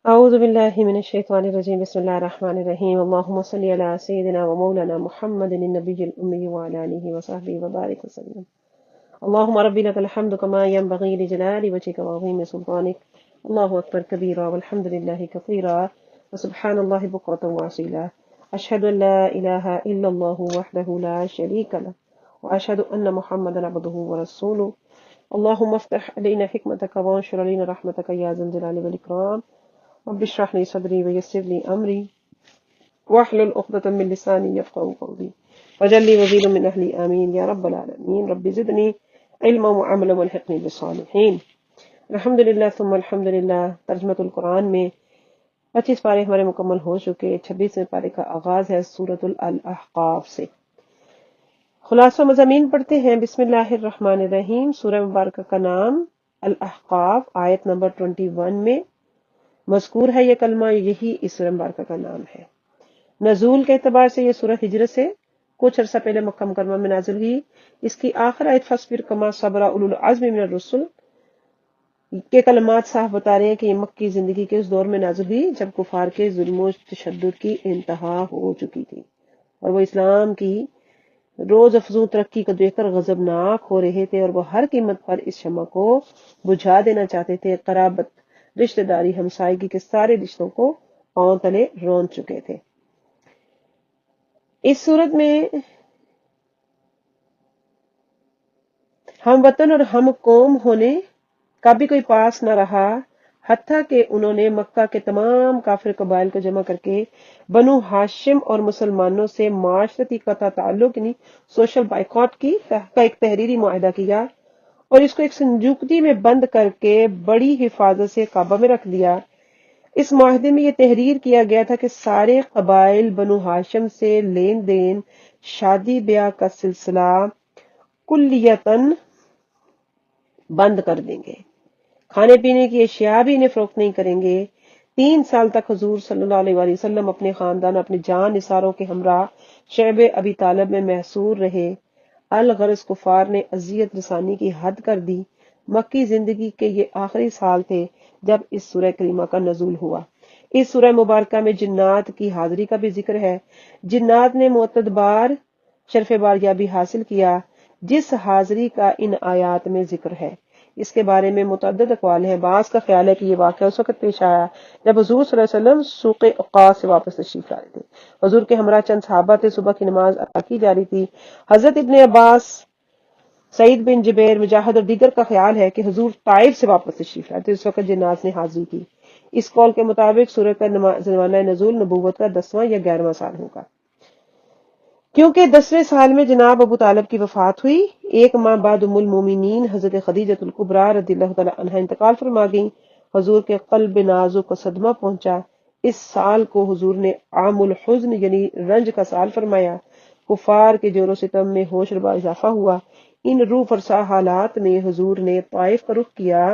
أعوذ بالله من الشيطان الرجيم بسم الله الرحمن الرحيم اللهم صل على سيدنا ومولانا محمد النبي الأمي وعلى آله وصحبه وبارك وسلم اللهم ربي لك الحمد كما ينبغي لجلال وجهك وعظيم سلطانك الله أكبر كبيرا والحمد لله كثيرا وسبحان الله بكرة وأصيلا أشهد أن لا إله إلا الله وحده لا شريك له وأشهد أن محمدا عبده ورسوله اللهم افتح علينا حكمتك وانشر علينا رحمتك يا ذا الجلال والإكرام رب اشرح لي صدري ويسر لي أمري واحلل عقدة من لساني يفقهوا قولي واجعل لي وزيرا من أهلي آمين يا رب العالمين رب زدني علما وعملا والحقني بالصالحين الحمدللہ ثم الحمدللہ ترجمۃ القرآن میں 25 پارے ہمارے مکمل ہو چکے 26ویں پارے کا آغاز ہے سورۃ الاحقاف سے خلاصہ مضامین پڑھتے ہیں بسم اللہ الرحمن الرحیم سورہ مبارکہ کا نام الاحقاف آیت نمبر 21 میں مذکور ہے یہ کلمہ یہی اس سورہ مبارکہ کا نام ہے نزول کے اعتبار سے یہ سورہ ہجرت سے کچھ عرصہ پہلے مکہ مکرمہ میں نازل ہوئی اس کی آخر آیت فاصبر کما صبر اولو العزم من الرسل کے کلمات صاف بتا رہے ہیں کہ یہ مکی زندگی کے اس دور میں نازل ہوئی جب کفار کے ظلم و تشدد کی انتہا ہو چکی تھی اور وہ اسلام کی روز افزوں ترقی کو دیکھ کر غضبناک ہو رہے تھے اور وہ ہر قیمت پر اس شمع کو بجھا دینا چاہتے تھے قرابت رشتہ داری ہمسائیگی کے سارے رشتوں کو پاؤں تلے رون چکے تھے اس صورت میں ہم وطن اور ہم قوم ہونے کا بھی کوئی پاس نہ رہا حتیٰ کہ انہوں نے مکہ کے تمام کافر قبائل کو جمع کر کے بنو ہاشم اور مسلمانوں سے معاشرتی قطع تعلق یعنی سوشل بائیکاٹ کا ایک تحریری معاہدہ کیا اور اس کو ایک سنجوکتی میں بند کر کے بڑی حفاظت سے کعبہ میں رکھ دیا اس معاہدے میں یہ تحریر کیا گیا تھا کہ سارے قبائل بنو ہاشم سے لین دین شادی بیاہ کا سلسلہ کلیتاً بند کر دیں گے کھانے پینے کی اشیاء بھی انہیں فروخت نہیں کریں گے 3 سال تک حضور صلی اللہ علیہ وآلہ وسلم اپنے خاندان اپنے جان نثاروں کے ہمراہ شعب ابی طالب میں محصور رہے الغرض کفار نے اذیت رسانی کی حد کر دی مکی زندگی کے یہ آخری سال تھے جب اس سورہ کریمہ کا نزول ہوا اس سورہ مبارکہ میں جنات کی حاضری کا بھی ذکر ہے جنات نے معتد بار شرف باریابی حاصل کیا جس حاضری کا ان آیات میں ذکر ہے اس کے بارے میں متعدد اقوال ہیں بعض کا خیال ہے کہ یہ واقعہ اس وقت پیش آیا جب حضور صلی اللہ علیہ وسلم سوق عکاظ سے واپس تشریف لائے تھے حضور کے ہمراہ چند صحابہ تھے صبح کی نماز ادا کی جا رہی تھی حضرت ابن عباس سعید بن جبیر مجاہد اور دیگر کا خیال ہے کہ حضور طائف سے واپس تشریف لائے تھے اس وقت جنات نے حاضری کی اس قول کے مطابق سورہ کا زمانہ نزول نبوت کا 10واں یا 11واں سال ہوگا کیونکہ 10ویں سال میں جناب ابو طالب کی وفات ہوئی 1 ماہ بعد ام المومنین حضرت خدیجۃ الکبریٰ رضی اللہ تعالی عنہا انتقال فرما گئیں حضور کے قلب نازک کو صدمہ پہنچا اس سال کو حضور نے عام الحزن یعنی رنج کا سال فرمایا کفار کے جور و ستم میں ہوش ربا اضافہ ہوا ان روح فرسا حالات میں حضور نے طائف کا رخ کیا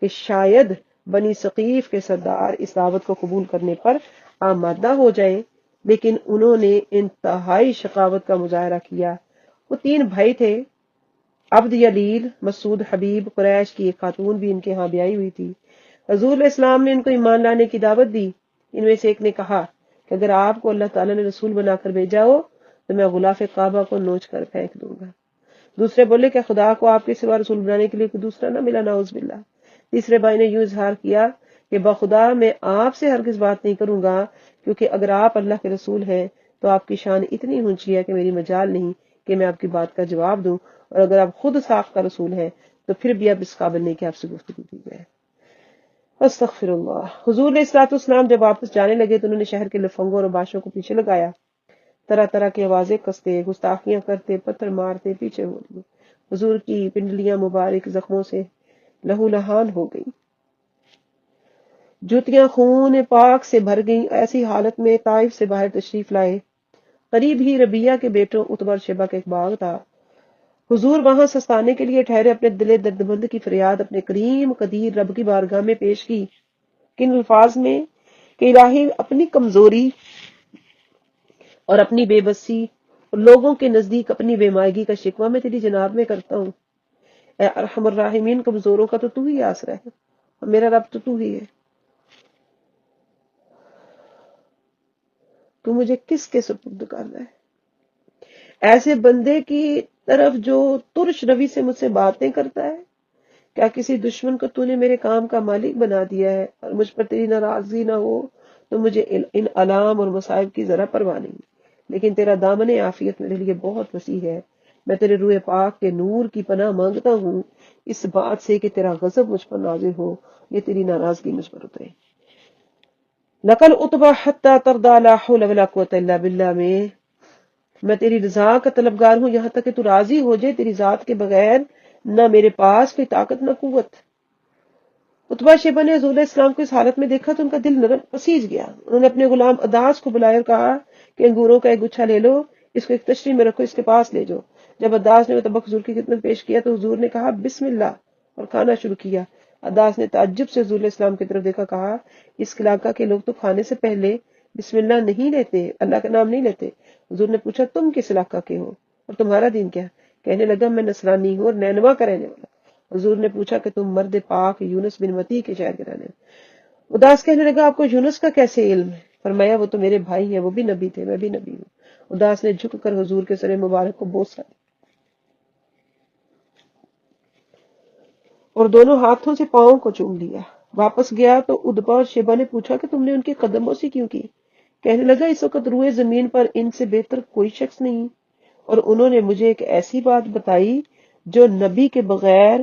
کہ شاید بنی ثقیف کے سردار اس دعوت کو قبول کرنے پر آمادہ ہو جائیں لیکن انہوں نے انتہائی شقاوت کا مظاہرہ کیا وہ 3 بھائی تھے عبد یلیل مسعود حبیب قریش کی ایک خاتون بھی ان کے ہاں بیائی ہوئی تھی حضور علیہ السلام نے ان کو ایمان لانے کی دعوت دی ان میں سے ایک نے کہا کہ اگر آپ کو اللہ تعالیٰ نے رسول بنا کر بھیجا ہو تو میں غلاف کعبہ کو نوچ کر پھینک دوں گا دوسرے بولے کہ خدا کو آپ کے سوا رسول بنانے کے لیے کوئی دوسرا نہ ملا نعوذ باللہ تیسرے بھائی نے یوں اظہار کیا کہ بخدا میں آپ سے ہرگز بات نہیں کروں گا کیونکہ اگر آپ اللہ کے رسول ہیں تو آپ کی شان اتنی اونچی ہے کہ میری مجال نہیں کہ میں آپ کی بات کا جواب دوں اور اگر آپ خود ساختہ رسول ہیں تو پھر بھی آپ اس قابل نہیں کہ آپ سے گفتگو کی جائے استغفر اللہ حضور علیہ الصلوۃ والسلام جب واپس جانے لگے تو انہوں نے شہر کے لفنگوں اور باشوں کو پیچھے لگایا طرح طرح کی آوازیں کستے گستاخیاں کرتے پتھر مارتے پیچھے ہو لیے حضور کی پنڈلیاں مبارک زخموں سے لہو لہان ہو گئی جوتیاں خون پاک سے بھر گئیں ایسی حالت میں طائف سے باہر تشریف لائے قریب ہی ربیہ کے بیٹوں اتبر شیبہ کا ایک باغ تھا حضور وہاں سستانے کے لیے ٹھہرے اپنے دل درد مند کی فریاد اپنے کریم قدیر رب کی بارگاہ میں پیش کی کن الفاظ میں کہ الہی اپنی کمزوری اور اپنی بے بسی اور لوگوں کے نزدیک اپنی بے مائگی کا شکوہ میں تیری جناب میں کرتا ہوں اے ارحم الراحمین کمزوروں کا تو ہی آسرا ہے اور میرا رب تو ہی ہے تو مجھے کس کے سپرد کرنا ہے؟ ایسے بندے کی طرف جو ترش روی سے مجھ سے باتیں کرتا ہے؟ کیا کسی دشمن کو تو نے میرے کام کا مالک بنا دیا ہے؟ اور مجھ پر تیری ناراضگی نہ ہو تو مجھے ان علام اور مصائب کی ذرا پرواہ نہیں، لیکن تیرا دامن عافیت میرے لیے بہت وسیع ہے۔ میں تیرے روح پاک کے نور کی پناہ مانگتا ہوں اس بات سے کہ تیرا غضب مجھ پر نازل ہو، یہ تیری ناراضگی مجھ پر اترے۔ لقل اتبا حتی ترضى لا حول ولا قوت الا باللہ میں تیری رضا کا طلبگار ہوں یہاں تک کہ تو راضی ہو جائے، تیری ذات کے بغیر نہ میرے پاس کوئی طاقت نہ قوت۔ اتبا شیبہ نے حضور علیہ السلام کو اس حالت میں دیکھا تو ان کا دل نرم پسیج گیا۔ انہوں نے اپنے غلام اداس کو بلایا اور کہا کہ انگوروں کا ایک گچھا لے لو، اس کو ایک تشتری میں رکھو، اس کے پاس لے جاؤ۔ جب اداس نے وہ طبق حضور کی خدمت پیش کیا تو حضور نے کہا بسم اللہ اور کھانا شروع کیا۔ اداس نے تعجب سے حضور علیہ السلام کی طرف دیکھا، کہا اس علاقہ کے لوگ تو کھانے سے پہلے بسم اللہ نہیں لیتے، اللہ کا نام نہیں لیتے۔ حضور نے پوچھا تم کس علاقہ کے ہو اور تمہارا دین کیا؟ کہنے لگا میں نصرانی ہوں اور نینوا کا رہنے والا۔ حضور نے پوچھا کہ تم مرد پاک یونس بن متی کے شہر کے رہنے والے؟ اداس کہنے لگا آپ کو یونس کا کیسے علم ہے؟ فرمایا وہ تو میرے بھائی ہیں، وہ بھی نبی تھے، میں بھی نبی ہوں۔ اداس نے جھک کر حضور کے سر مبارک کو بوسا اور دونوں ہاتھوں سے پاؤں کو چوم لیا۔ واپس گیا تو ادبا اور شیبہ نے پوچھا کہ تم نے ان کے قدموں سے کیوں کی؟ کہنے لگا اس وقت روئے زمین پر ان سے بہتر کوئی شخص نہیں، اور انہوں نے مجھے ایک ایسی بات بتائی جو نبی کے بغیر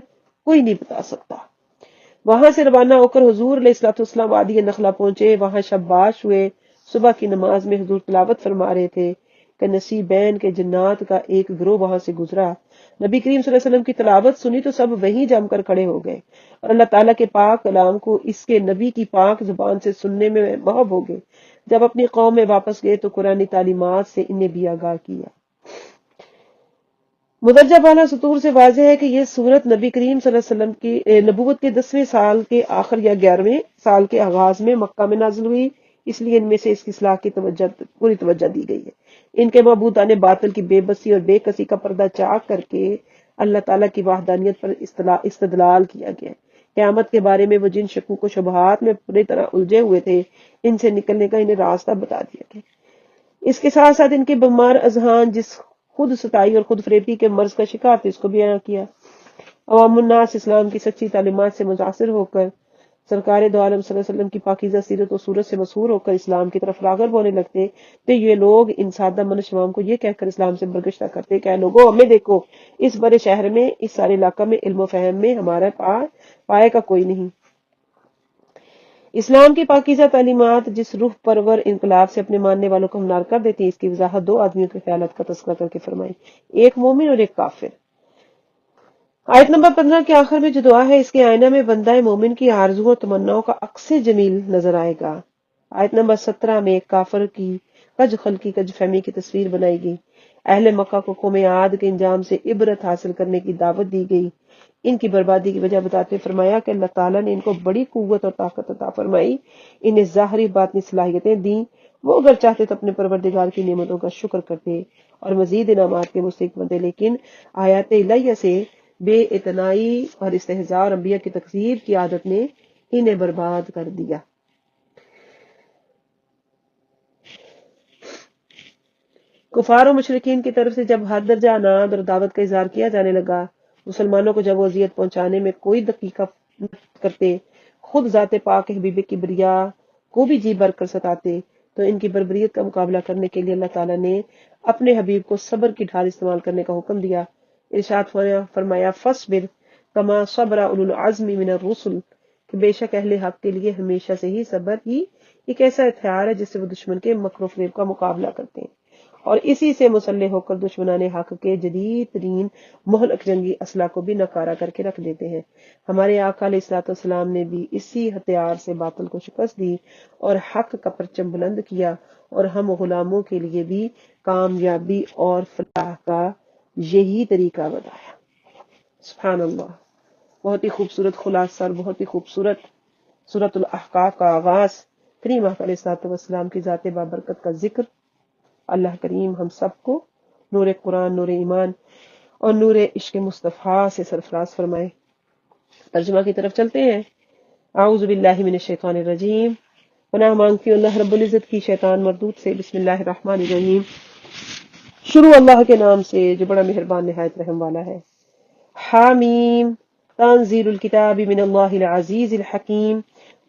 کوئی نہیں بتا سکتا۔ وہاں سے روانہ ہو کر حضور علیہ الصلوۃ والسلام وادی نخلا پہنچے۔ وہاں شباش ہوئے۔ صبح کی نماز میں حضور تلاوت فرما رہے تھے کہ نصیبین کے جنات کا ایک گروہ وہاں سے گزرا۔ نبی کریم صلی اللہ علیہ وسلم کی تلاوت سنی تو سب وہیں جم کر کھڑے ہو گئے اور اللہ تعالیٰ کے پاک کلام کو اس کے نبی کی پاک زبان سے سننے میں محب ہو گئے۔ جب اپنی قوم میں واپس گئے تو قرآنی تعلیمات سے انہیں بھی آگاہ کیا۔ مدرجہ بالا سطور سے واضح ہے کہ یہ سورت نبی کریم صلی اللہ علیہ وسلم کی نبوت کے 10ویں سال کے آخر یا 11ویں سال کے آغاز میں مکہ میں نازل ہوئی، اس لیے ان میں سے اس کی اصلاح کی پوری توجہ دی گئی ہے۔ ان کے معبودان باطل کی بے بسی اور بے کسی کا پردہ چاک کر کے اللہ تعالیٰ کی وحدانیت پر استدلال کیا گیا ہے۔ قیامت کے بارے میں وہ جن شکوک و شبہات میں پوری طرح الجھے ہوئے تھے، ان سے نکلنے کا انہیں راستہ بتا دیا گیا۔ اس کے ساتھ ساتھ ان کے بیمار اذہان جس خود ستائی اور خود فریبی کے مرض کا شکار تھے اس کو بیان کیا۔ عوام الناس اسلام کی سچی تعلیمات سے متاثر ہو کر سرکار دو عالم صلی اللہ علیہ وسلم کی پاکیزہ سیرت و صورت سے مسحور ہو کر اسلام کی طرف راغب ہونے لگتے تو یہ لوگ ان سادہ منش عوام کو یہ کہہ کر اسلام سے برگشتہ کرتے کہ اے لوگو ہمیں دیکھو، اس بڑے شہر میں، اس سارے علاقہ میں علم و فہم میں ہمارا پائے کا کوئی نہیں۔ اسلام کی پاکیزہ تعلیمات جس روح پرور انقلاب سے اپنے ماننے والوں کو ہمنار کر دیتی ہے، اس کی وضاحت دو آدمیوں کے خیالات کا تذکرہ کر کے فرمائی، ایک مومن اور ایک کافر۔ آیت نمبر 15 کے آخر میں جو دعا ہے، اس کے آئینہ میں بندہ مومن کی آرزو اور تمناؤں کا عکس جمیل نظر آئے گا۔ آیت نمبر 17 میں ایک کافر کی کج خلقی کج فہمی کی تصویر بنائی گئی۔ اہل مکہ کو قوم عاد کے انجام سے عبرت حاصل کرنے کی دعوت دی گئی۔ ان کی بربادی کی وجہ بتاتے فرمایا کہ اللہ تعالیٰ نے ان کو بڑی قوت اور طاقت عطا فرمائی، انہیں ظاہری باطنی صلاحیتیں دیں۔ وہ اگر چاہتے تو اپنے پروردگار کی نعمتوں کا شکر کرتے اور مزید انعامات کے مستحق بنتے، لیکن آیات الہیہ سے بے اعتنائی اور استہزاء اور انبیاء کی تکذیب کی عادت نے انہیں برباد کر دیا۔ کفار و مشرکین کی طرف سے جب ہر درجہ عناد اور دعوت کا اظہار کیا جانے لگا، مسلمانوں کو جب وہ اذیت پہنچانے میں کوئی دقیقہ نہ کرتے، خود ذات پاک حبیب کبریا کو بھی جی بھر کر ستاتے، تو ان کی بربریت کا مقابلہ کرنے کے لیے اللہ تعالیٰ نے اپنے حبیب کو صبر کی ڈھال استعمال کرنے کا حکم دیا۔ ارشاد فرمایا فاصبر کما صبر اولو العزم من الرسل، کہ بے شک اہل حق کے لیے ہمیشہ سے ہی صبر ہی ایک ایسا ہتھیار ہے جس سے وہ دشمن کے مکر و فریب کا مقابلہ کرتے ہیں، اور اسی سے مسلح ہو کر دشمنان حق کے جدید ترین مہلک جنگی اسلحہ کو بھی ناکارہ کر کے رکھ دیتے ہیں۔ ہمارے آقا علیہ الصلوۃ والسلام نے بھی اسی ہتھیار سے باطل کو شکست دی اور حق کا پرچم بلند کیا، اور ہم غلاموں کے لیے بھی کامیابی اور فلاح کا یہی طریقہ بتایا۔ سبحان اللہ۔ بہت ہی خوبصورت خلاصہ اور بہت ہی خوبصورت سورۃ الاحقاف کا آغاز۔ کریم آقا علیہ الصلوۃ والسلام کی ذات بابرکت کا ذکر۔ اللہ کریم ہم سب کو نور قرآن، نور ایمان اور نور عشق مصطفیٰ سے سرفراز فرمائے۔ ترجمہ کی طرف چلتے ہیں۔ اعوذ باللہ من الشیطان الرجیم۔ پناہ مانگتی ہوں اللہ رب العزت کی شیطان مردود سے۔ بسم اللہ الرحمن الرحیم، شروع اللہ کے نام سے جو بڑا مہربان نہایت رحم والا ہے۔ حامیم، تنزیل الکتاب من اللہ العزیز الحکیم،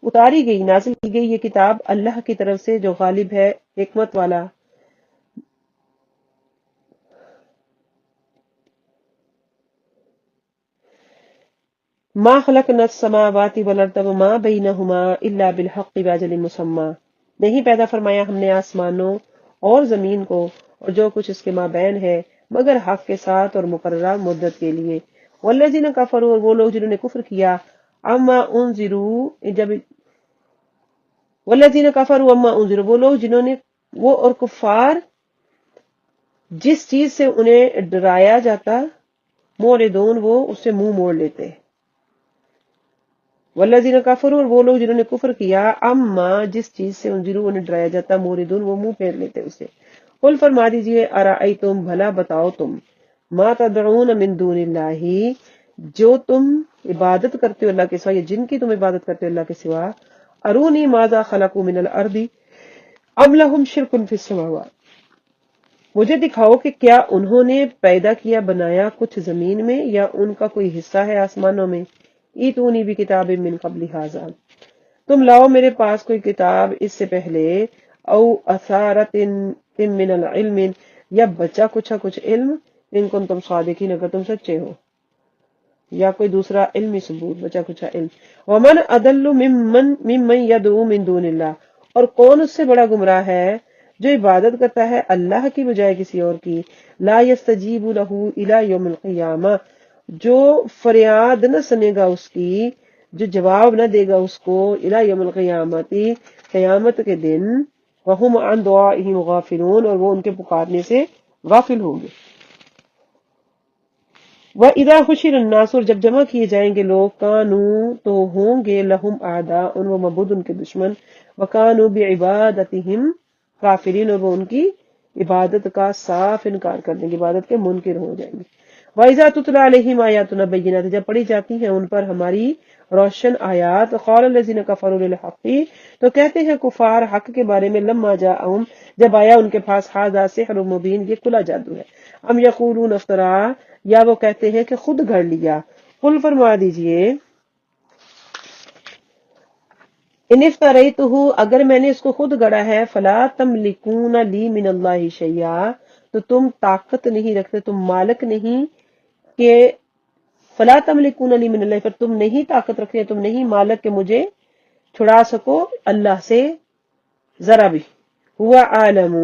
اتاری گئی نازل کی گئی یہ کتاب اللہ کی طرف سے جو غالب ہے، حکمت والا۔ ما خلقنا السماوات والارض وما بینہما الا بالحق واجل مسمى، نہیں پیدا فرمایا ہم نے آسمانوں اور زمین کو اور جو کچھ اس کے مابین ہے مگر حق کے ساتھ اور مقررہ مدت کے لیے۔ والذین کفروا، اور وہ لوگ جنہوں نے کفر کیا، اما انذروا، جب والذین کفروا اما انذروا، وہ لوگ جنہوں نے، وہ اور کفار جس چیز سے انہیں ڈرایا جاتا، موردون، وہ اس سے منہ موڑ لیتے۔ والذین کفروا، اور وہ لوگ جنہوں نے کفر کیا، اما جس چیز سے انذروا انہیں ڈرایا جاتا، موردون، وہ منہ پھیر لیتے اسے۔ قل فرما دیجئے، ارائیتم، بھلا بتاؤ تم، ما تدعون من دون اللہ، جو تم عبادت کرتے ہو اللہ کے سوا، یا جن کی تم عبادت کرتے ہو اللہ کے سوا، ارونی ماذا خلقوا من الارض ام لہم شرک فی السماوات، مجھے دکھاؤ کہ کیا انہوں نے پیدا کیا بنایا کچھ زمین میں، یا ان کا کوئی حصہ ہے آسمانوں میں۔ ایتونی بھی کتاب من قبل ھذا، تم لاؤ میرے پاس کوئی کتاب اس سے پہلے، او اثارت من العلم، یا بچا کچھ علم، ان کن تم صادقین، اگر تم سچے ہو، یا کوئی دوسرا علمی ثبوت، بچا کچھ علم۔ ومن اضل ممن یدعو من دون اللہ، اور کون اس سے بڑا گمراہ ہے جو عبادت کرتا ہے اللہ کی بجائے کسی اور کی، لا یستجیب لہ الی یوم القیامہ، جو فریاد نہ سنے گا اس کی، جو جواب نہ دے گا اس کو، الی یوم القیامت، قیامت کے دن، وہم عن دعائہم غافلون، اور وہ ان کے پکارنے سے غافل ہوں گے۔ وَإِذَا حُشِرَ النَّاسُ، اور جب جمع کیے جائیں گے لوگ، کانوا، تو ہوں گے، لہم اعداء، وہ معبود ان کے دشمن، وکانوا بعبادتہم کافرین، اور وہ ان کی عبادت کا صاف انکار کر دیں گے، عبادت کے منکر ہو جائیں گے۔ وَإِذَا تُتْلَىٰ عَلَيْهِمْ آيَاتُنَا بَيِّنَاتٍ، جب پڑھی جاتی ہیں ان پر ہماری روشن آیات، قال الذین کفروا للحق، تو کہتے ہیں کفار حق کے بارے میں، لما جاءہم، جب آیا ان کے پاس، ھذا سحر مبین، یہ کھلا جادو ہے، ام یقولون افترا، یا وہ کہتے ہیں کہ خود گھڑ لیا۔ قل فرما دیجئے، ان افتریتہ، اگر میں نے اس کو خود گڑا ہے، فلا تملکون لی من اللہ شیئا، تو تم طاقت نہیں رکھتے، تم مالک نہیں، کہ فلا تملکون لی من اللہ، پر تم نہیں طاقت رکھتے، تم نہیں مالک کہ مجھے چھڑا سکو اللہ سے ذرا بھی۔ ہوا عالم،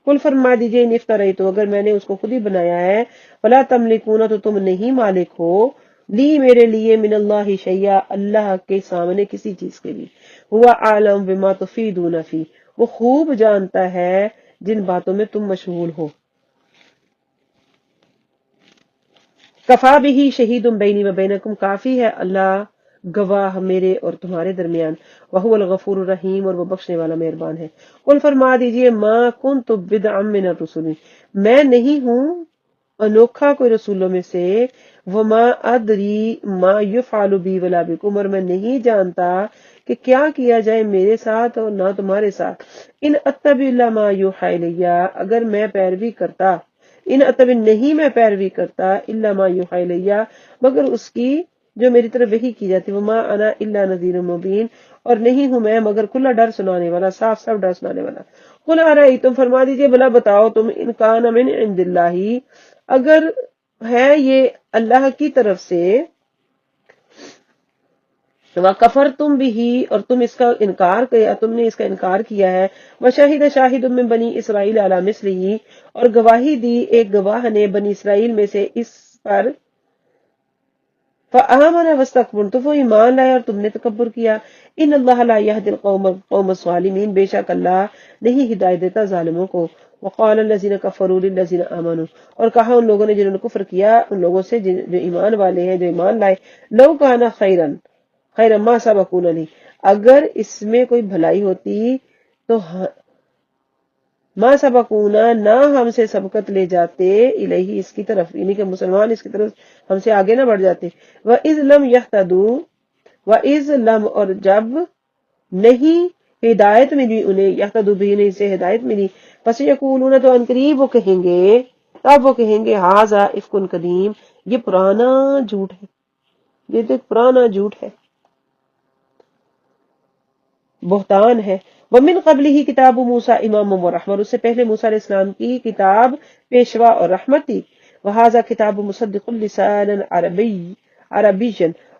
کل فرما دیجئے، ان افتریتہ، اگر میں نے اس کو خود ہی بنایا ہے، فلا تملکون، تو تم نہیں مالک ہو، لی میرے لیے، من اللہ شیئا، اللہ کے سامنے کسی چیز کے لیے۔ ہوا عالم بما تفیدون فی، وہ خوب جانتا ہے جن باتوں میں تم مشغول ہو۔ کفا بہ شہید بینی و بینکم، کافی ہے اللہ گواہ میرے اور تمہارے درمیان، وہو الغفور الرحیم، اور وہ بخشنے والا مہربان ہے۔ قل فرما دیجئے، ما کنت بدعا من الرسل، میں نہیں ہوں انوکھا کوئی رسولوں میں سے، وما ادری ما یفعل بی ولا بکم، اور میں نہیں جانتا کہ کیا کیا جائے میرے ساتھ اور نہ تمہارے ساتھ۔ ان اتبع الا ما یوحی الی، اگر میں پیروی کرتا، ان اتبع، نہیں میں پیروی کرتا، الا ما یوحی الی، مگر اس کی جو میری طرف وحی کی جاتی، وما انا الا نذیر مبین، اور نہیں ہوں میں مگر کھلا ڈر سنانے والا، صاف صاف ڈر سنانے والا۔ قل ارأیتم، فرما دیجئے بھلا بتاؤ تم، ان کان من عند اللہ، اگر ہے یہ اللہ کی طرف سے، وَكَفَرْتُمْ بِهِ، اور تم اس کا انکار کیا، تم نے اس کا انکار کیا ہے، وَشَهِدَ شَاهِدٌ مِّن بَنِي إِسْرَائِيلَ عَلَىٰ مِثْلِهِ، اور گواہی دی ایک گواہ نے بنی اسرائیل میں سے اس پر، فَآمَنَ وَاسْتَكْبَرْتُمْ، تو وہ ایمان لائے اور تم نے تکبر کیا۔ ان اللہ لا يهدي القوم الظالمین، بے شک اللہ نہیں ہدایت دیتا ظالموں کو۔ وقال الذين كفروا للذين آمنوا، اور کہا ان لوگوں نے جنہوں نے کفر کیا ان لوگوں سے جو ایمان والے ہیں، جو ایمان لائے، لو كان خيرا خیر ما سبقونا لی، اگر اس میں کوئی بھلائی ہوتی تو ما سبقونا، نہ ہم سے سبقت لے جاتے، الہی، اس کی طرف، یعنی کہ مسلمان اس کی طرف ہم سے آگے نہ بڑھ جاتے۔ وَإِذْ لَمْ يَهْتَدُوا، وَإِذْ لَمْ، اور جب نہیں کہ ہدایت ملی انہیں، یہتدوا بہ انہیں سے ہدایت ملی، پس یقولون تو انقریب وہ کہیں گے، تب وہ کہیں گے ھذا افک قدیم، یہ پرانا جھوٹ ہے، یہ تو ایک پرانا جھوٹ ہے، بہتان ہے۔ ومن قبلہ کتاب موسیٰ امام و رحمہ، اور اس سے پہلے موسیٰ علیہ السلام کی کتاب پیشوا اور رحمت تھی۔ وہذا کتاب مصدق لسانا عربی،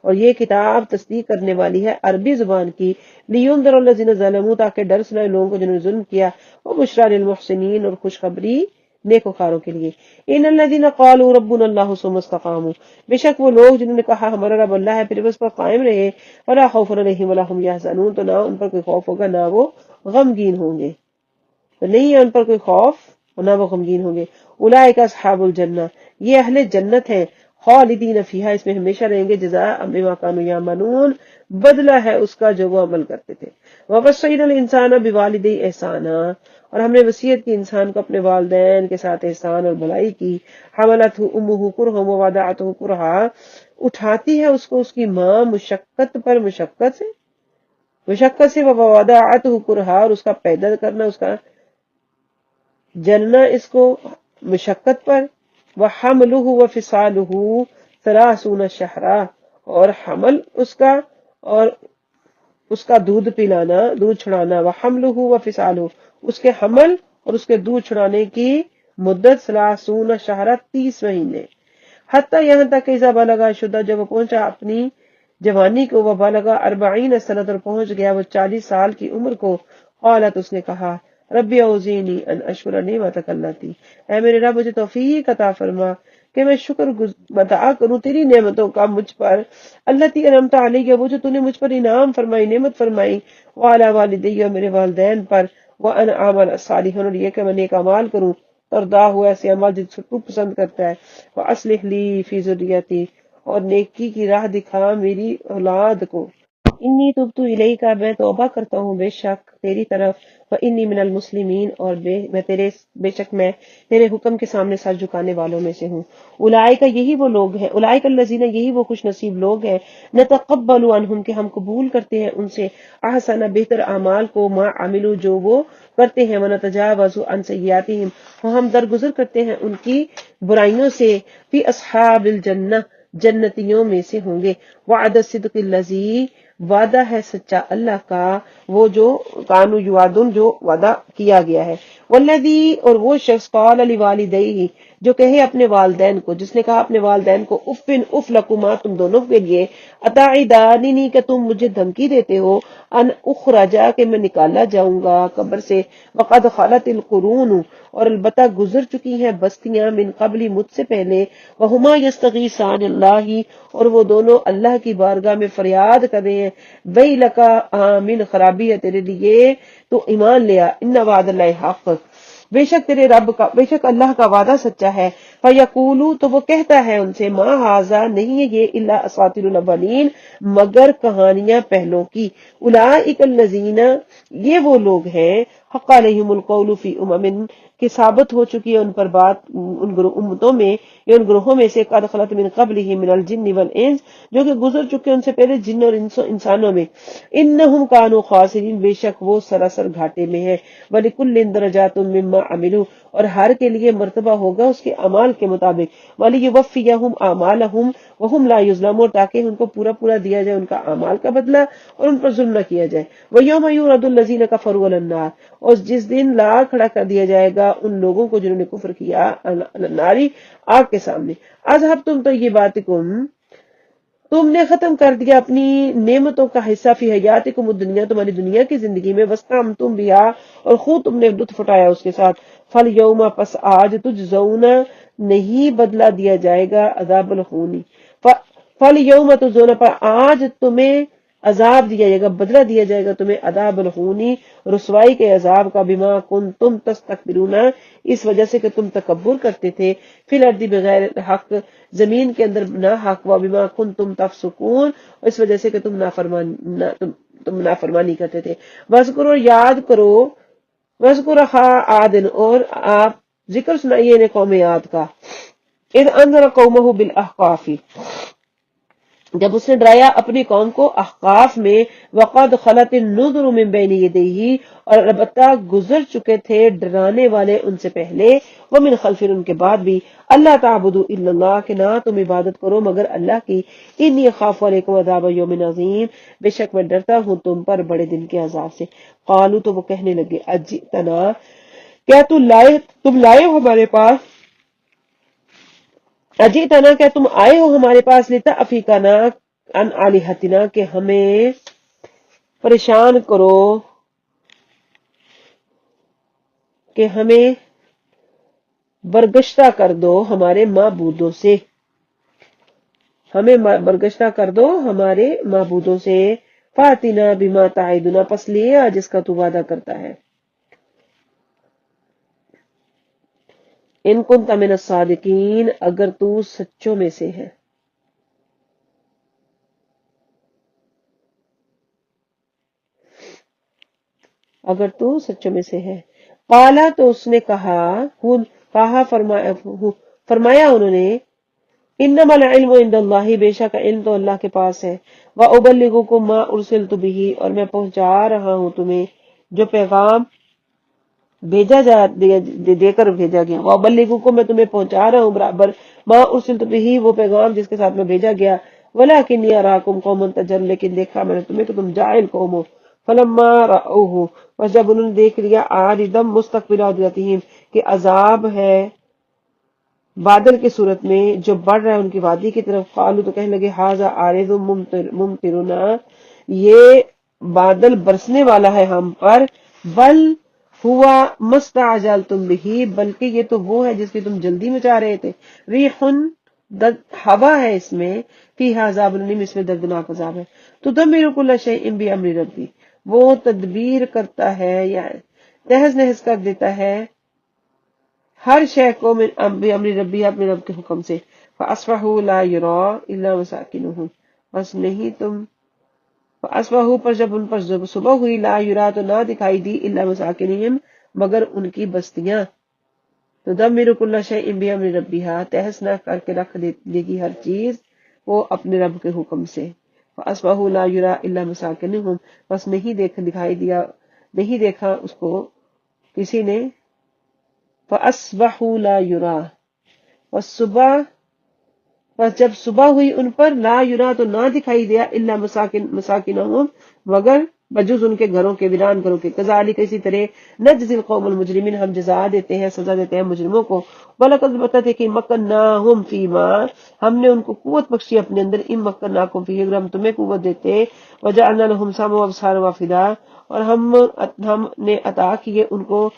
اور یہ کتاب تصدیق کرنے والی ہے عربی زبان کی، لینذر الذین ظلموا، تاکہ ڈر سنائے لوگوں کو جنہوں نے ظلم کیا، وبشریٰ للمحسنین، اور خوشخبری نیکوکاروں کے لیے۔ ان الذین قالوا ربنا اللہ ثم استقاموا، بے شک وہ لوگ جنہوں نے کہا ہمارا رب اللہ ہے پھر اس پر قائم رہے، ولا خوف علیہم ولا هم یحزنون، تو نہ ان پر کوئی خوف ہوگا نہ وہ غمگین ہوں گے، تو نہیں ہے ان پر کوئی خوف اور نہ وہ غمگین ہوں گے۔ اولئک اصحاب الجنہ، یہ اہل جنت ہیں، خالدین فیہا، اس میں ہمیشہ رہیں گے، جزاء بما کانوا یعملون، بدلہ ہے اس کا جو وہ عمل کرتے تھے۔ ووصینا الانسان بوالدیہ احسانا، اور ہم نے وصیت کی انسان کو اپنے والدین کے ساتھ احسان اور بھلائی کی۔ حملتہ امہ کرہا ووضعتہ کرہا، اٹھاتی ہے اس کو اس کی ماں مشقت پر مشقت سے، ووضعتہ کرہا، اور اس کا پیدا کرنا، اس کا جننا اس کو مشقت پر، وحملہ وفصالہ 30 شہرا، اور حمل اس کا اور اس کا دودھ پلانا، دودھ چھڑانا، وحملہ وفصالہ، اس کے حمل اور اس کے دودھ چھڑانے کی مدت 30 شہرا، 30 مہینے، حتی یہاں تک کہ اذا بلغ شدہ، جب وہ پہنچا اپنی جوانی کو، وہ بلغ 40 سنۃ، اور پہنچ گیا وہ 40 سال کی عمر کو، قالت، اس نے کہا ربی اوزینی ان اشکر نعمتک التی، اے میرے رب مجھے توفیق عطا فرما کہ میں شکر ادا کروں تیری نعمتوں کا مجھ پر، التی انعمت علیہ، وہ جو تو نے مجھ پر انعام فرمائی، نعمت فرمائی، وعلی والدی، اور میرے والدین پر، وان اعمل صالحا، اور یہ کہ میں نیک اعمال کروں، ترضا ہوا ایسے عمل جس کو تو پسند کرتا ہے، واصلح لی فی ذریتی، اور نیکی کی راہ دکھا میری اولاد کو، انی تبت الیک، میں توبہ کرتا ہوں بے شک تیری طرف، وانی من المسلمین، اور بے شک میں تیرے حکم کے سامنے سر جھکانے والوں میں سے ہوں۔ اولئک، یہی وہ لوگ ہیں، اولئک الذین، یہی وہ خوش نصیب لوگ ہیں، نتقبل عنہم، کہ ہم قبول کرتے ہیں ان سے، احسن، بہتر اعمال کو، ما عملوا، جو وہ کرتے ہیں، ونتجاوز عن سیئاتہم، ہم درگزر کرتے ہیں ان کی برائیوں سے، فی اصحاب الجنہ، جنتیوں میں سے ہوں گے، وعد الصدق الذی، وعدہ ہے سچا اللہ کا، وہ جو کانوا یوعدون، جو وعدہ کیا گیا ہے، والذی، اور وہ شخص، قال لوالدیہ، جو کہے اپنے والدین کو، جس نے کہا اپنے والدین کو، افن، اف لکما، تم دونوں کے لیے، اتعداننی، کہ تم مجھے دھمکی دیتے ہو، ان اخرجا، کہ میں نکالا جاؤں گا قبر سے، وقد خلت القرون، اور البتہ گزر چکی ہیں بستیاں، من قبلی، مجھ سے پہلے، وہما یستغیثان اللہ، اور وہ دونوں اللہ کی بارگاہ میں فریاد کر رہے ہیں، ویلکا، آمین، خرابی ہے تیرے لیے، تو ایمان لیا، ان وعد اللہ حق، بے شک تیرے رب کا، بے شک اللہ کا وعدہ سچا ہے، فیقولو، تو وہ کہتا ہے ان سے، ما ھذا، نہیں ہے یہ، الا اساطیر الاولین، مگر کہانیاں پہلوں کی، اولئک الذین، یہ وہ لوگ ہیں، حق علیہم القول فی امم، کہ ثابت ہو چکی ہے ان پر بات ان امتوں میں، یا ان گروہوں میں سے، قد خلت من قبلہم من الجن والانس، جو کہ گزر چکے ان سے پہلے جن اور انسانوں میں، انہم کانوا خاسرین، بے شک وہ سراسر گھاٹے میں ہے، ولکل درجات مما عملوا، اور ہر کے لیے مرتبہ ہوگا اس کے اعمال کے مطابق، ولیوفیہم اعمالہم وہم لا یظلمون، تاکہ ان کو پورا پورا دیا جائے ان کا اعمال کا بدلہ اور ان پر ظلم نہ کیا جائے، ویوم یعرض الذین کفروا علی النار، اور جس دن لا کھڑا کر دیا جائے گا ان لوگوں کو جنہوں نے کفر کیا، علی النار، آگ کے سامنے، اذھبتم طیباتکم، تم نے ختم کر دیا اپنی نعمتوں کا حصہ، فی حیاتکم الدنیا، تمہاری دنیا کی زندگی میں، واستمتعتم بہا، اور خوب تم نے لطف اٹھایا اس کے ساتھ، فالیوم، پس آج، تجزون، نہیں بدلہ دیا جائے گا، عذاب الہونی، فالیوم تجزون، پر آج تمہیں عذاب دیا جائے گا، بدلہ دیا جائے گا تمہیں، عذاب الہونی، رسوائی کے عذاب کا، بما کنتم تستکبرون، اس وجہ سے کہ تم تکبر کرتے تھے، فی الارض بغیر حق، زمین کے اندر بنا حق، وبما کنتم تفسقون، اس وجہ سے کہ تم نافرمانی کرتے تھے، وذکروا، یاد کرو، وذکر اخا عاد، اور آپ ذکر سنائیے انہیں قوم عاد کا، اذ انذر قومہ بالاحقاف، جب اس نے ڈرایا اپنی قوم کو احقاف میں، وقد خلت النذر من بین یدیہ، اور البتہ گزر چکے تھے ڈرانے والے ان سے پہلے، ومن خلف، ان کے بعد بھی، اللہ تعبدوا الا اللہ، کہ نہ تم عبادت کرو مگر اللہ کی، انی اخاف علیکم عذاب یوم عظیم، بے شک میں ڈرتا ہوں تم پر بڑے دن کے عذاب سے۔ قالوا، تو وہ کہنے لگے، اجئتنا، کیا تم لائے ہو ہمارے پاس، اجئتنا، کیا تم آئے ہو ہمارے پاس، لتأفکنا عن آلہتنا، کہ ہمیں پریشان کرو، کہ ہمیں برگشتہ کر دو ہمارے معبودوں سے، ہمیں برگشتہ کر دو ہمارے معبودوں سے، فاتنا بما تعدنا، پس لے آ جس کا تو وعدہ کرتا ہے، ان کنت من الصادقین، اگر تو سچوں میں سے ہے، اگر تو سچوں میں سے ہے۔ قالا، تو اس نے کہا، فرمایا انہوں نے، انما العلم عند اللہ، بے شک علم تو اللہ کے پاس ہے، وابلغکم ما ارسلت به، اور میں پہنچا رہا ہوں تمہیں جو پیغام بھیجا دے کر بھیجا گیا، وابلغکم، میں تمہیں پہنچا رہا ہوں برابر، ما ارسلت به، وہ پیغام جس کے ساتھ میں بھیجا گیا، ولکنی اراکم قوما تجہلون، لیکن دیکھا میں نے تمہیں کہ تم جاہل قوم ہو، فلما رأوہ، اور جب انہوں نے دیکھ لیا، عارضا مستقبل اودیتہم، کہ عذاب ہے بادل کی صورت میں جو بڑھ رہا ہے ان کی وادی کی طرف، قالوا، تو کہنے لگے، ھذا عارض ممطرنا، یہ بادل برسنے والا ہے ہم پر، بل ہوا مستعجلتم بہ، بلکہ یہ تو وہ ہے جس کی تم جلدی میں چاہ رہے تھے، ریح، ہوا ہے اس میں، فیہا عذاب الیم، اس میں دردناک عذاب ہے، تدمر کل شیء بامر ربی، وہ تدبیر کرتا ہے یا تہز نہز کر دیتا ہے ہر شے کو، من بامر ربی، اپنے رب کے حکم سے، فاصبحوا لا یری الا مساکنہم، بس نہیں تم، فاصبحوا، پر جب ان پر صبح ہوئی، لا یری، تو نہ دکھائی دی، الا مساکنہم، مگر ان کی بستیاں، تدمر کل شیء بامر ربیہا، تہس نہ کر کے رکھ دے گی ہر چیز وہ اپنے رب کے حکم سے، فاصبحوا لا یری الا مساکنہم، بس نہیں دیکھا اس کو کسی نے، فاصبحوا لا یری، والصبح، بس جب صبح ہوئی ان پر، لا یری، تو نہ دکھائی دیا، الا مساکنہم، مگر بجز ان کے گھروں کے، ویران گھروں کے، کذالک، اسی طرح، نجزی القوم المجرمین، ہم جزا دیتے ہیں، سزا دیتے ہیں مجرموں کو، وَلَقَدْ، بتاتے کہ مَكَّنَّاهُمْ فِيمَا، ہم نے ان کو قوت بخشی اپنے اندر، ان مکناکم فیہ، اگر ہم تمہیں قوت دیتے، وجعلنا لهم سمعا وابصارا وافئدہ، اور ہم نے عطا کیے ان کو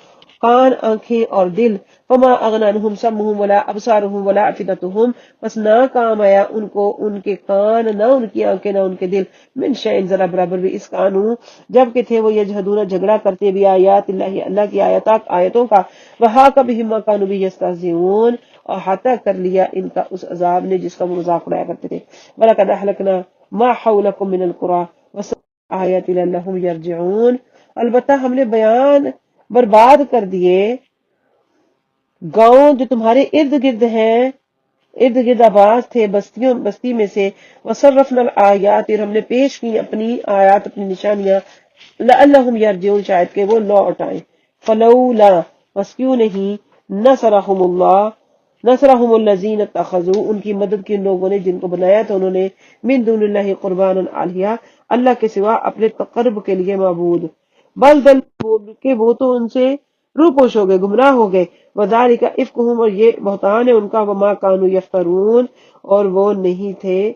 کان، آنکھیں اور دل، فما اغنی عنہم سمعہم ولا ابصارہم ولا افئدتہم، بس نہ کام آیا ان کو ان کے کان، نہ ان کی آنکھیں، نہ ان کے دل، من شیء، ذرا برابر بھی، اس قانون، جب کہ تھے وہ یجحدون، جھگڑا کرتے بھی آیات اللہ، اللہ کی آیتوں کا، وحاق بہم ما کانوا بہ یستہزئون، اور احاطہ کر لیا ان کا اس عذاب نے جس کا وہ مذاق اڑایا کرتے تھے، وَلَقَدْ أَهْلَكْنَا مَا حَوْلَكُم مِّنَ الْقُرَىٰ وَصَرَّفْنَا الْآيَاتِ لَعَلَّهُمْ يَرْجِعُونَ، البتہ ہم نے برباد کر دیے گاؤں جو تمہارے ارد گرد ہیں، ارد گرد آباد تھے بستی میں سے، وصرفنا الآیات، اور ہم نے پیش کی اپنی آیات، اپنی نشانیاں، لعلہم یرجعون، شاید کہ وہ لوٹ آئیں، فلولا، بس کیوں نہیں، نصرہم الذین اتخذوا، ان کی مدد کی ان لوگوں نے جن کو بنایا تھا انہوں نے، من دون اللہ قربانا آلیہ، اللہ کے سوا اپنے تقرب کے لیے معبود، بل کہ وہ تو ان سے روپوش ہو گئے، گمراہ ہو گئے، وذالک افکہم، اور یہ بہتان ہے ان کا، وما کانوا یفترون، اور وہ نہیں تھے،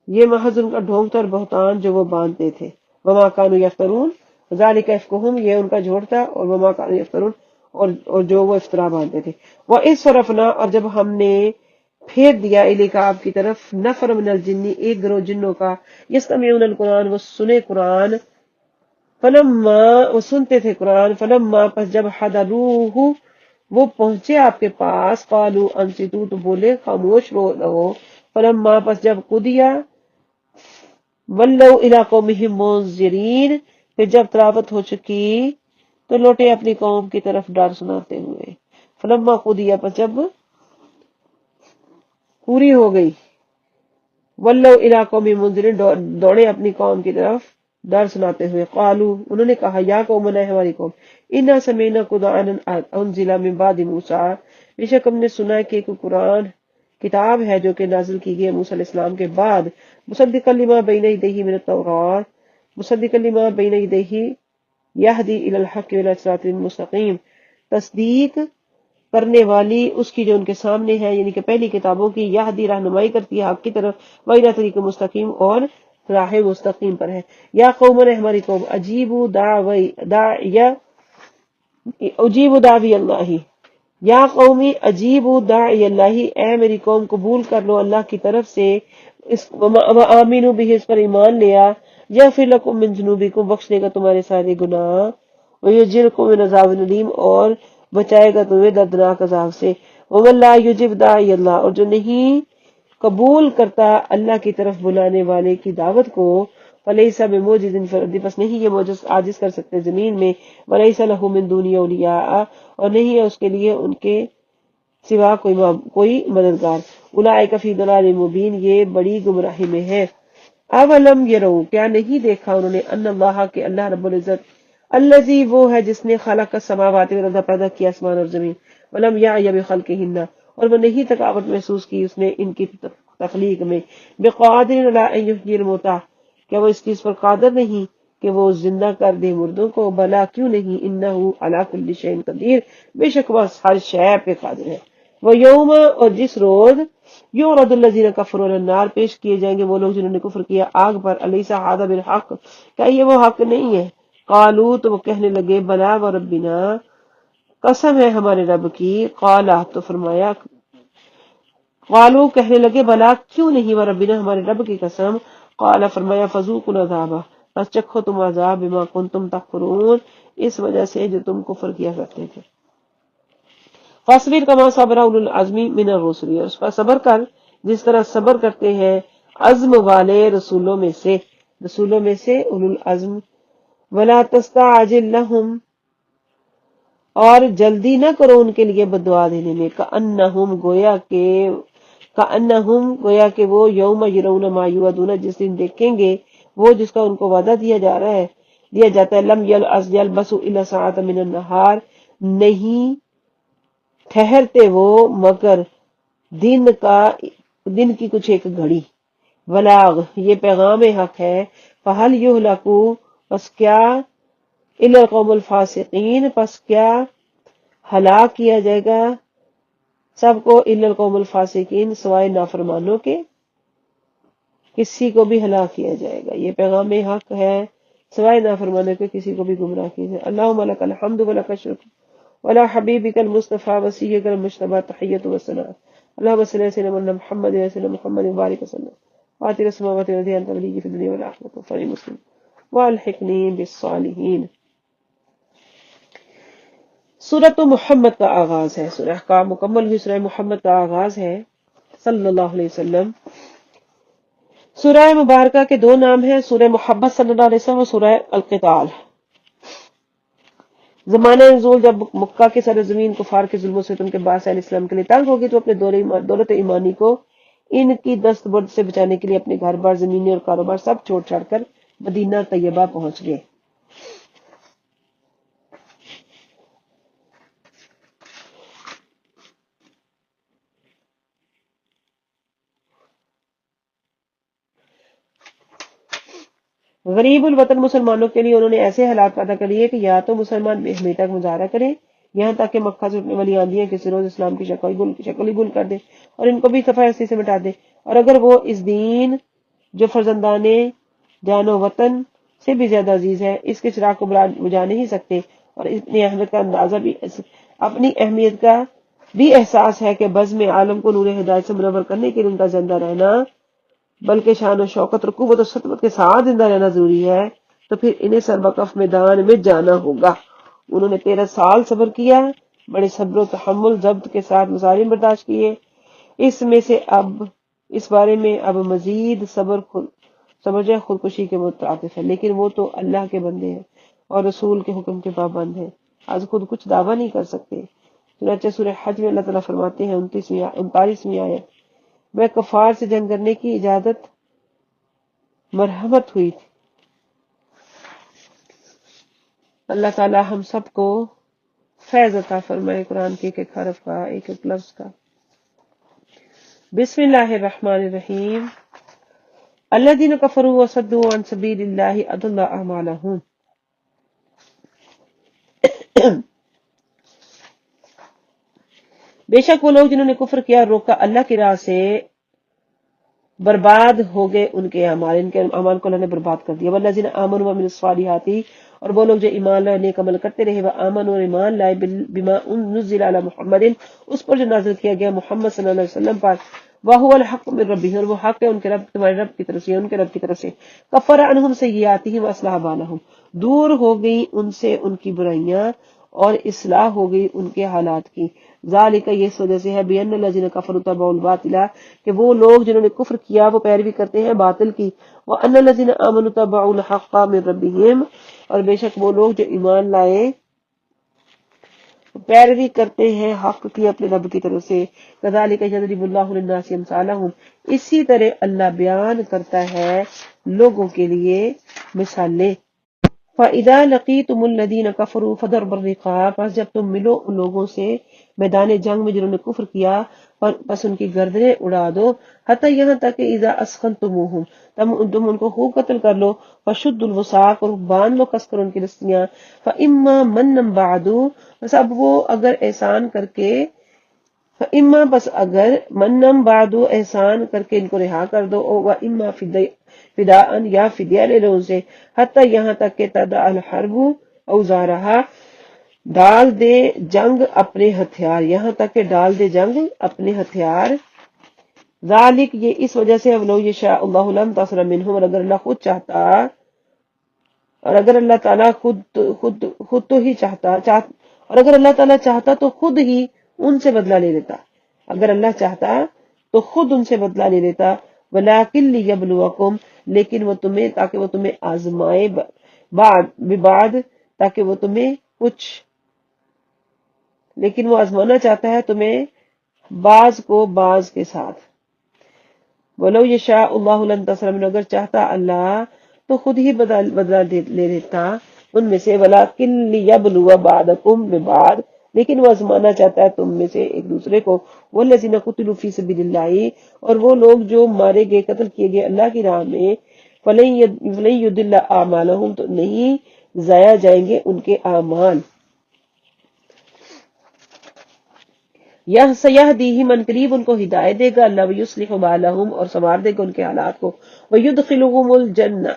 یہ محض ان کا ڈھونگ تھا اور بہتان جو وہ باندھتے تھے، وما کانوا یفترون، ذالک افکہم، یہ ان کا جھوٹ تھا، اور وما کانوا یفترون، اور جو وہ افطرا باندھتے تھے، وَإِذْ صَرَفْنَا، اور جب ہم نے پھیر دیا، الیک، آپ کی طرف، نفر من الجن، ایک گروہ جنوں کا، یستمعون القرآن، وہ سنے قرآن، فلما، وہ سنتے تھے قرآن، فلما، پس جب حضروہ، وہ پہنچے آپ کے پاس، قالوا انصتوا، تو بولے خاموش رہو، فلما، پس جب قضیا، ولوا الی قومہم منذرین، پھر جب تلاوت ہو چکی تو لوٹے اپنی قوم کی طرف ڈر سناتے ہوئے، فلما قضیا، پس جب پوری ہو گئی، ولو الی قوم منذرین، دوڑے اپنی قوم کی طرف ڈر سناتے ہوئے، قالو انہوں نے کہا، یا قومنا ہے ہماری قوم، انا سمیعنا قرآنا انزل من بعد موسیٰ، بے شک ہم نے سنا ہے کہ ایک قرآن کتاب ہے جو کہ نازل کی گئی موسیٰ علیہ السلام کے بعد، مصدقا لما بین یدیہ من التوراۃ، مصدقا لما بین یدیہ یہدی الی الحق والی صراط مستقیم، تصدیق کرنے والی اس کی جو ان کے سامنے ہے، یعنی کہ پہلی کتابوں کی، یہدی رہنمائی کرتی ہے حق کی طرف، وَإِلَىٰ طریق مستقیم اور راہ مستقیم پر ہے۔ یا قوم نے ہماری قوم، اجیبوا داعی اللہ، یا قومی اجیبوا داعی اللہ، اے میری قوم قبول کر لو اللہ کی طرف سے، وآمنوا بہ، اس پر ایمان لیا، یغفر لکم من ذنوبکم، بخش دے گا تمہارے سارے گناہ، ویجرکم من عذاب الیم، اور بچائے گا تمہیں دردناک عذاب سے، ومن لا یجب داعی اللہ، اور جو نہیں قبول کرتا اللہ کی طرف بلانے والے کی دعوت کو، فلیس بمعجز فی الارض، بس نہیں یہ معجز عاجز کر سکتے زمین میں، ولیس لہ من دونہ اولیاء، اور نہیں ہے اس کے لیے ان کے سوا کوئی مددگار، اولئک فی ضلال مبین، یہ بڑی گمراہی میں ہے۔ اولم یروا، کیا نہیں دیکھا انہوں نے، ان اللہ، کہ اللہ رب العزت، الذی، وہ ہے جس نے خلق السماوات والارض، پیدا کیا آسمان اور زمین، ولم یعی بخلقہن، اور وہ نہیں تھکاوٹ محسوس کی اس نے ان کی تخلیق میں، بقادر علی ان یحیی الموتیٰ، کیا وہ اس چیز پر قادر نہیں کہ وہ زندہ کر دے مردوں کو، بلا کیوں نہیں، انہ علی کل شیء قدیر، بے شک وہ ہر شے پہ قادر ہے۔ وہ یوم، اور جس روز، یعرض الذین کفروا علی النار، پیش کیے جائیں گے وہ لوگ جنہوں نے کفر کیا آگ پر، الیس ھذا بالحق، کیا یہ وہ حق نہیں ہے، قالوا، تو وہ کہنے لگے، بلا وربنا، قسم ہے ہمارے رب کی، قالا، تو فرمایا، قالوا، کہنے لگے، بلا کیوں نہیں، وربنا، ہمارے رب کی قسم، قالا، فرمایا، فذوقوا العذاب، بس چکھو تم عذاب، بما کنتم تکفرون، اس وجہ سے جو تم کفر کیا کرتے تھے۔ فاصبر کما صبر اولو العزم من الرسل، اور اس پر صبر کر جس طرح صبر کرتے ہیں عزم والے رسولوں میں سے، اولو العزم، ولا تستعجل لهم، اور جلدی نہ کرو ان کے لیے بدعا دینے میں، گویا کہ وہ یوم یرون ما یوعدون، جس دن دیکھیں گے وہ جس کا ان کو وعدہ دیا جاتا ہے، لم یلبثوا الا ساعۃ من النہار، نہیں ٹھہرتے وہ مگر دن کی کچھ ایک گھڑی، بلاغ، یہ پیغام حق ہے، فہل یہلکو، پس کیا، الا القوم الفاسقین، پس کیا ہلاک کیا جائے گا سب کو، الا القوم الفاسقین، سوائے نافرمانوں کے، کسی کو بھی ہلاک کیا جائے گا، یہ پیغام حق ہے، سوائے نافرمانوں کے کسی کو بھی گمراہ کیا جائے۔ اللہم لک الحمد ولک الشکر ولا حبیبک المصطفى وسیک المجتبی تحیۃ وسلام، اللہم صلی علی سیدنا محمد وعلی سیدنا محمد وبارک وسلم، فاطر السماوات والارض انت ولی فی الدنیا والآخرۃ توفنی مسلم والحقنی بالصالحین۔ سورۃ محمد کا آغاز ہے، سورہ کا مکمل ہوئی سورہ محمد کا آغاز ہے، صلی اللہ علیہ وسلم۔ سورہ مبارکہ کے دو نام ہیں، سورہ محمد صلی اللہ علیہ وسلم اور سورہ القتال۔ زمانہ نزول، جب مکہ کے سرزمین کفار کے ظلم و ستم کے بعد علیہ السلام کے لیے تنگ ہوگی تو اپنے دولت ایمانی کو ان کی دست برد سے بچانے کے لیے اپنے گھر بار، زمینی اور کاروبار سب چھوڑ چھاڑ کر مدینہ طیبہ پہنچ گئے۔ غریب الوطن مسلمانوں کے لیے انہوں نے ایسے حالات پیدا کر لیے کہ یا تو مسلمان بے اہمیت تک مظاہرہ کریں، یہاں تک کہ مکہ سے اٹھنے والی آندیاں کسی روز اسلام کی شکل ہی گل کر دے اور ان کو بھی صفحہ ہستی سے مٹا دے، اور اگر وہ اس دین جو فرزندانے جان و وطن سے بھی زیادہ عزیز ہے، اس کے چراغ کو بجھا نہیں سکتے، اور اپنی اہمیت کا بھی احساس ہے کہ بزم عالم کو نور ہدایت سے منور کرنے کے لیے ان کا زندہ رہنا، بلکہ شان و شوکت اور قوت و سطوت کے ساتھ زندہ رہنا ضروری ہے، تو پھر انہیں سربکف میدان میں جانا ہوگا۔ انہوں نے 13 سال صبر کیا، بڑے صبر و تحمل ضبط کے ساتھ مظالم برداشت کیے، اس بارے میں اب مزید صبر جو خودکشی کے مترادف ہے، لیکن وہ تو اللہ کے بندے ہیں اور رسول کے حکم کے پابند ہیں، آج خود کچھ دعویٰ نہیں کر سکتے۔ چنانچہ سورہ حج میں اللہ تعالیٰ فرماتے ہیں 39ویں آیت، میں کفار سے جنگ کرنے کی اجازت مرحمت ہوئی تھی۔ اللہ تعالی ہم سب کو فیض عطا فرمائے قرآن کے ایک ایک حرف کا، ایک ایک لفظ کا۔ بسم اللہ الرحمن الرحیم۔ الذین کفروا وصدوا عن سبیل اللہ اضل اعمالهم۔ بے شک وہ لوگ جنہوں نے کفر کیا اور روکا اللہ کی راہ سے، برباد ہو گئے ان کے اعمال، ان کے اعمال کو اللہ نے برباد کر دیا۔ والذین آمنوا وعملوا الصالحات، اور وہ لوگ جو ایمان لائے نیک عمل کرتے رہے، وآمنوا اور ایمان لائے بما نزل علی محمد، اس پر جو نازل کیا گیا محمد صلی اللہ علیہ وسلم پر، وہو الحق من ربہم، اور وہ حق ہے ان کے رب، تمہارے رب کی طرف سے، ان کے رب کی طرف سے۔ کفر عنہم سیئاتہم واصلح بالہم، دور ہو گئی ان سے ان کی برائیاں اور اصلاح ہو گئی ان کے حالات کی۔ ذالک، یہ اس وجہ سے ہے، بان الذین کفروا تبعوا الباطل، کہ وہ لوگ جنہوں نے کفر کیا وہ پیروی کرتے ہیں باطل کی، وان الذین آمنوا تبعوا الحق من ربہم، اور بے شک وہ لوگ جو ایمان لائے پیروی کرتے ہیں حق کی اپنے رب کی طرف سے۔ کذالک یضرب اللہ للناس امثالہم، اسی طرح اللہ بیان کرتا ہے لوگوں کے لیے مثالیں۔ فَإِذَا لَقِيتُمُ الَّذِينَ كَفَرُوا فَضَرْبَ الرِّقَابِ، پس جب تم ملو ان لوگوں سے میدان جنگ میں جنہوں نے کفر کیا، پس ان کی گردنیں اڑا دو، حتی یہاں تک کہ اذا اسخنتموہم، تم ان کو خوب قتل کر لو، فشدوا الوثاق، اور باندھ لو کس کر ان کی رسیاں، فإما مَنًّا بَعْدُ، بس اب وہ اگر احسان کر کے، فإما بس اگر منم بعدو احسان کر کے ان کو رہا کر دو، وإما فداءً، یا فدیہ لے لو ان سے، حتی یہاں تک کہ تدع الحرب اوزارہا، ڈال دے جنگ اپنے ہتھیار، یہاں تک کہ ڈال دے جنگ اپنے ہتھیار۔ ذالک، یہ اس وجہ سے، ولو یشاء اللہ لانتصر منہم، اور اگر اللہ خود چاہتا، اور اگر اللہ تعالیٰ خود تو ہی چاہتا، اور اگر اللہ تعالیٰ چاہتا تو خود ہی ان سے بدلہ لے لیتا، اگر اللہ چاہتا تو خود ان سے بدلہ لے لیتا، ولیکن لیبلوکم، لیکن وہ تمہیں، تاکہ وہ تمہیں آزمائے، بعد تاکہ وہ تمہیں کچھ، لیکن وہ آزمانا چاہتا ہے تمہیں بعض کو بعض کے ساتھ۔ ولو یشاء اللہ لانتصر منہم، اگر چاہتا اللہ تو خود ہی بدلہ لے لیتا ان میں سے، ولیکن لیبلو بعضکم ببعض، لیکن وہ آزمانا چاہتا ہے تم میں سے ایک دوسرے کو۔ والذین قتلوا فی سبیل اللہ، اور وہ لوگ جو مارے گئے، قتل کیے گئے اللہ کی راہ میں، فلن یضل اعمالہم، تو نہیں ضائع جائیں گے ان کے اعمال۔ سیہدیہم، ان قریب ان کو ہدایت دے گا اللہ، ویصلح بالہم، اور سنوار دے گا ان کے حالات کو، ویدخلہم الجنہ،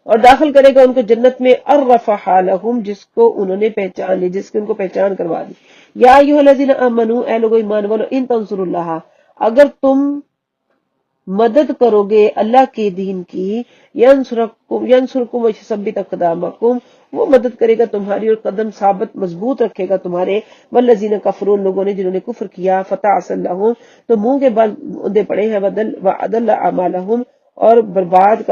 اور داخل کرے گا ان کو جنت میں، عرفہا لہم، جس کو انہوں نے پہچان لی، جس کی ان کو پہچان کروا دی۔ یا ایھا الذین آمنوا، اے لوگو ایمان والو، ان تنصروا اللہ، اگر تم مدد کرو گے اللہ کے دین کی، ینصرکم ویثبت اقدامکم، وہ مدد کرے گا تمہاری اور قدم ثابت مضبوط رکھے گا تمہارے۔ والذین کفروا، لوگوں نے جنہوں نے کفر کیا، فتعسا لہم، تو منہ کے بل اندے پڑے ہیں، وأضل اعمالہم، اور برباد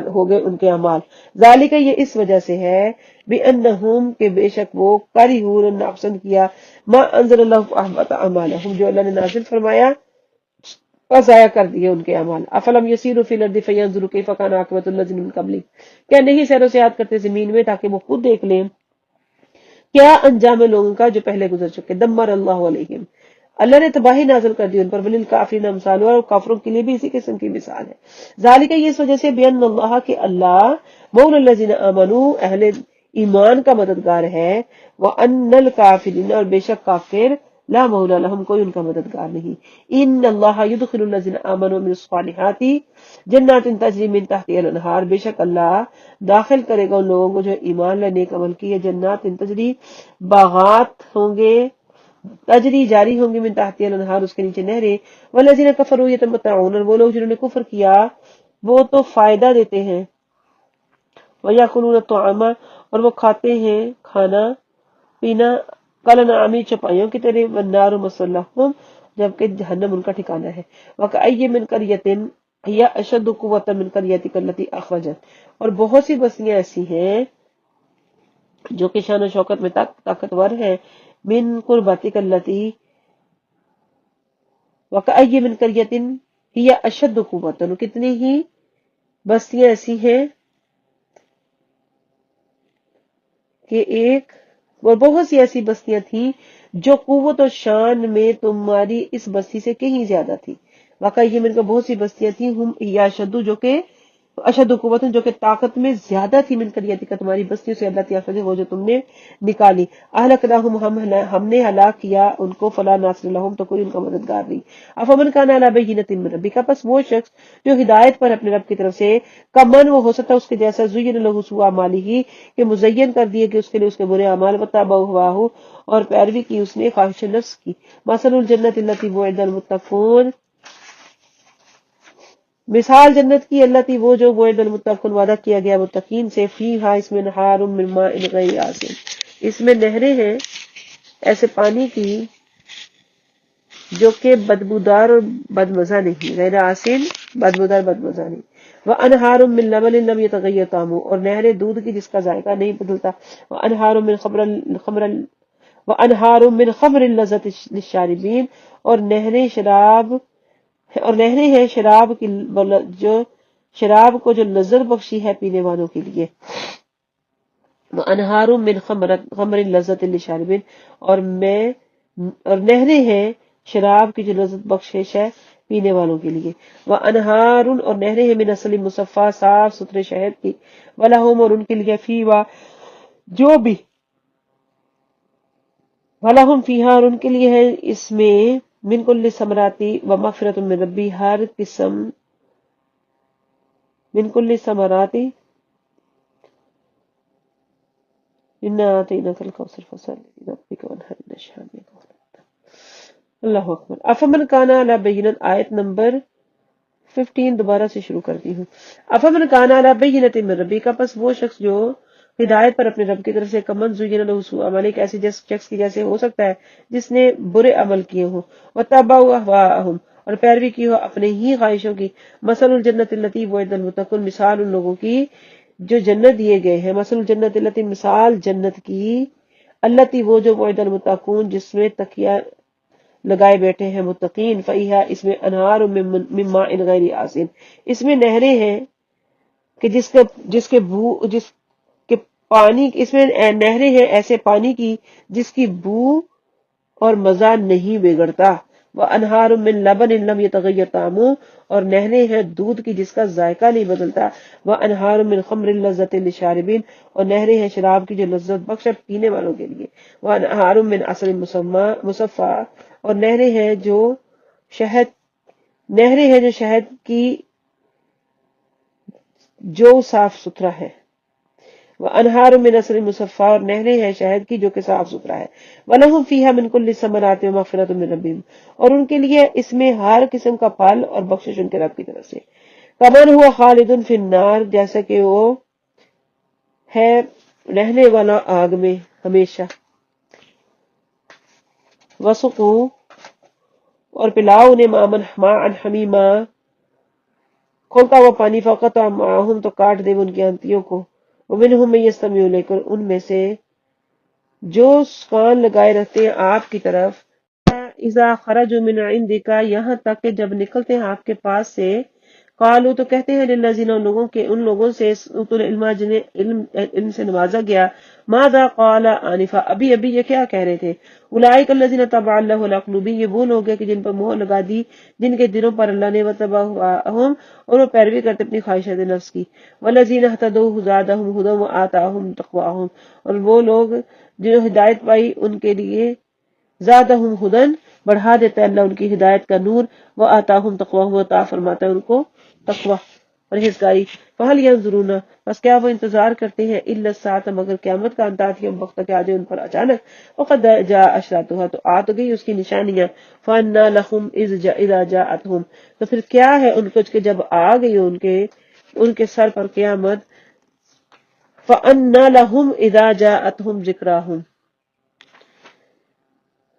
ہو گئے ان کے اعمال۔ ذالک، یہ اس وجہ سے ہے، بأنہم، کہ بے شک وہ، کرہوا، ناپسند کیا، ما انزل اللہ فاحبط اعمالہم، جو اللہ نے نازل فرمایا اور ضائع کر دیے ان کے اعمال۔ افلم یسیروا فی الارض فینظروا کیف کان عاقبۃ الذین من قبلہم، کیا نہیں سیر و سیاحت کرتے زمین میں تاکہ وہ خود دیکھ لیں کیا انجام ہے لوگوں کا جو پہلے گزر چکے۔ دمر اللہ علیہم، اللہ نے تباہی نازل کر دی ان پر، وللکافرین امثالها، اور کافروں کے لیے بھی اسی قسم کی مثال ہے۔ ذالک، یہ اس وجہ سے، بان اللہ، کہ اللہ، مولا الذین آمنوا، اہل ایمان کا مددگار ہے، وان الکافرین، اور بے شک کافر، لا مولا لہم، کوئی ان کا مددگار نہیں۔ ان اللہ یدخل الذین آمنوا وعملوا الصالحات جنات تجری من تحتها الانہار، بے شک اللہ داخل کرے گا ان لوگوں کو جو ایمان لائے نیک عمل کیے، جنات تجری، باغات ہوں گے، تجری جاری ہوں گی، من تحتها الانہار، اس کے نیچے نہریں۔ والذین کفروا یتمتعون، اور وہ لوگ جنہوں نے کفر کیا وہ تو فائدہ دیتے ہیں، ویأکلون الطعام، اور وہ کھاتے ہیں کھانا پینا، کالانعام، چوپایوں کی طرح، والنار مثوی لہم، جبکہ جہنم ان کا ٹھکانہ ہے۔ وکأی من قریۃ ہی اشد قوۃ من قریتک التی اخرجت، اور بہت سی بستیاں ایسی ہیں جو کہ شان و شوکت میں طاقتور ہیں، من قربتک التی، وکأی من قریۃ، ہی اشد قوت، کتنی ہی بستیاں ایسی ہیں کہ ایک، اور بہت سی ایسی بستیاں تھیں جو قوت و شان میں تمہاری اس بستی سے کہیں زیادہ تھی۔ واقعی یہ من کا بہت سی بستیاں تھیں، ہم یا شدو جو کہ اشد قوت، جو کہ طاقت میں زیادہ تھی، من کریتی کا تمہاری بستیوں سے، اللہ تعالی وہ جو تم نے نکالی۔ اہلکناہم، ہم نے ہلاک کیا ان کو، فلا ناصر لہم، تو کوئی ان کا مددگار نہیں۔ افمن کان علی بینۃ من ربک، پس وہ شخص جو ہدایت پر اپنے رب کی طرف سے، کمن وہ ہو سکتا ہے اس کے جیسا، زین لہ سوء اعمالہ، کہ مزین کر دیے کہ اس کے لیے اس کے برے اعمال، وتابع ہواہ، اور پیروی کی اس نے خواہش نفس کی۔ مثل الجنت التی وعد المتقون، مثال جنت کی، اللہ تھی وہ جو وعد المتقون، وعدہ کیا گیا متقین سے، فیہا، اس میں نہار من ماء غیر آسن، اس میں نہریں ہیں ایسے پانی کی جو کہ بدبودار اور بدمزہ نہیں، غیر آسن، بدبودار بدمزہ نہیں۔ وانہار من لبن لم یتغیر طعمہ، اور نہریں دودھ کی جس کا ذائقہ نہیں بدلتا۔ وانہار من خمر لذت للشاربین، اور نہریں ہیں شراب کی، جو شراب کو جو لذت بخشی ہے پینے والوں کے لیے۔ وانہار من خمر لذت للشاربین، اور نہریں ہیں شراب کی جو لذت بخشش ہے پینے والوں کے لیے۔ وانہار، اور نہریں ہیں من عسل مصفی، صاف ستھرے شہد کی، ولہم، اور ان کے لیے، فیہا جو بھی، ولہم فیہا، اور ان کے لیے ہے اس میں، من کل ثمراتی ومغفرۃ من ربی، ہر قسم، من کل ثمراتی، انا اعطیناک الکوثر فصل لربک وانحر، ان شانئک هو الابتر۔ اللہ اکبر۔ افمن کان علی بینۃ، آیت نمبر 15 دوبارہ سے شروع کرتی ہوں۔ افمن کان علی بینۃ من ربک، پس وہ شخص جو ہدایت پر اپنے رب کی طرف سے، کمن زین لہ سوء عملہ، ایک ایسے شخص کی جیسے ہو سکتا ہے جس نے برے عمل کیے ہوں، وتبعوا اہواءہم، اور پیروی کی ہو اپنے ہی خواہشوں کی۔ مثل الجنت التی وعد المتقون، مثال ان لوگوں کی جو جنت دیے گئے ہیں، مثل الجنت التی، مثال جنت کی، التی وہ جو، وعد المتقون جس میں تقیہ لگائے بیٹھے ہیں متقین، فیہا اس میں، انہار من ماء غیر آسن، اس میں نہریں ہیں کہ جس کے پانی، اس میں نہریں ہیں ایسے پانی کی جس کی بو اور مزہ نہیں بگڑتا۔ وانہار من لبن لم یتغیر طعمہ، اور نہریں ہیں دودھ کی جس کا ذائقہ نہیں بدلتا۔ وانہار من خمر لذت للشاربین، اور نہریں ہیں شراب کی جو لذت بخش ہے پینے والوں کے لیے۔ وانہار من عسل مصفی، اور نہریں ہیں جو شہد کی جو صاف ستھرا ہے۔ وانہار من عسل مصفی، اور نہریں ہیں شہد کی جو کہ صاف ستھرا ہے۔ ولہم فیہا من کل الثمرات ومغفرۃ من ربہم، اور ان کے لیے اس میں ہر قسم کا پھل اور بخشش ان کے رب کی طرف سے۔ کمن ہوا خالد فی النار، جیسا کہ وہ ہے رہنے والا آگ میں ہمیشہ۔ وسقوا، اور پلاؤ انہیں، ماء حمیما، کھولتا ہوا پانی، فقطع معہم، تو کاٹ دے وہ ان کی ہنتیوں کو۔ ومنہم من یستمع الیک، ان میں سے جو کان لگائے رہتے ہیں آپ کی طرف، اذا خرجوا من عندک، یہاں تک کہ جب نکلتے ہیں آپ کے پاس سے، قالوا، تو کہتے ہیں، للذین، ان لوگوں سے، اوتوا العلم، جنہیں علم سے نوازا گیا، ماذا قال آنفا، ابھی یہ کیا کہہ رہے تھے، اولئک الذین طبع اللہ علی قلوبہم، یہ وہ لوگ ہیں کہ جن پر مہر لگا دی جن کے دلوں پر اللہ نے، وتبعوا اہواءہم، اور وہ پیروی کرتے اپنی خواہشات نفس کی، والذین اہتدوا زادہم ھدی وآتاہم تقواہم، اور وہ لوگ جو ہدایت پائی ان کے لیے، زادہم ھدی، بڑھا دیتا ہے اللہ ان کی ہدایت کا نور، وآتاہم تقواہم، عطا فرماتا ہے ان کو تقوی، پرہیزگاری۔ فہل ینظرون، بس کیا وہ انتظار کرتے ہیں، الا الساعۃ، مگر قیامت کا، ان تأتیہم، وقت کہ آ جائے ان پر اچانک، وقد جاء اشراطها، تو آ تو گئی اس کی نشانیاں، فأنی لہم اذا جاءتہم، تو پھر کیا ہے ان کو کہ جب آ گئی ان کے سر پر قیامت، فأنی لہم اذا جاءتہم ذکراہم،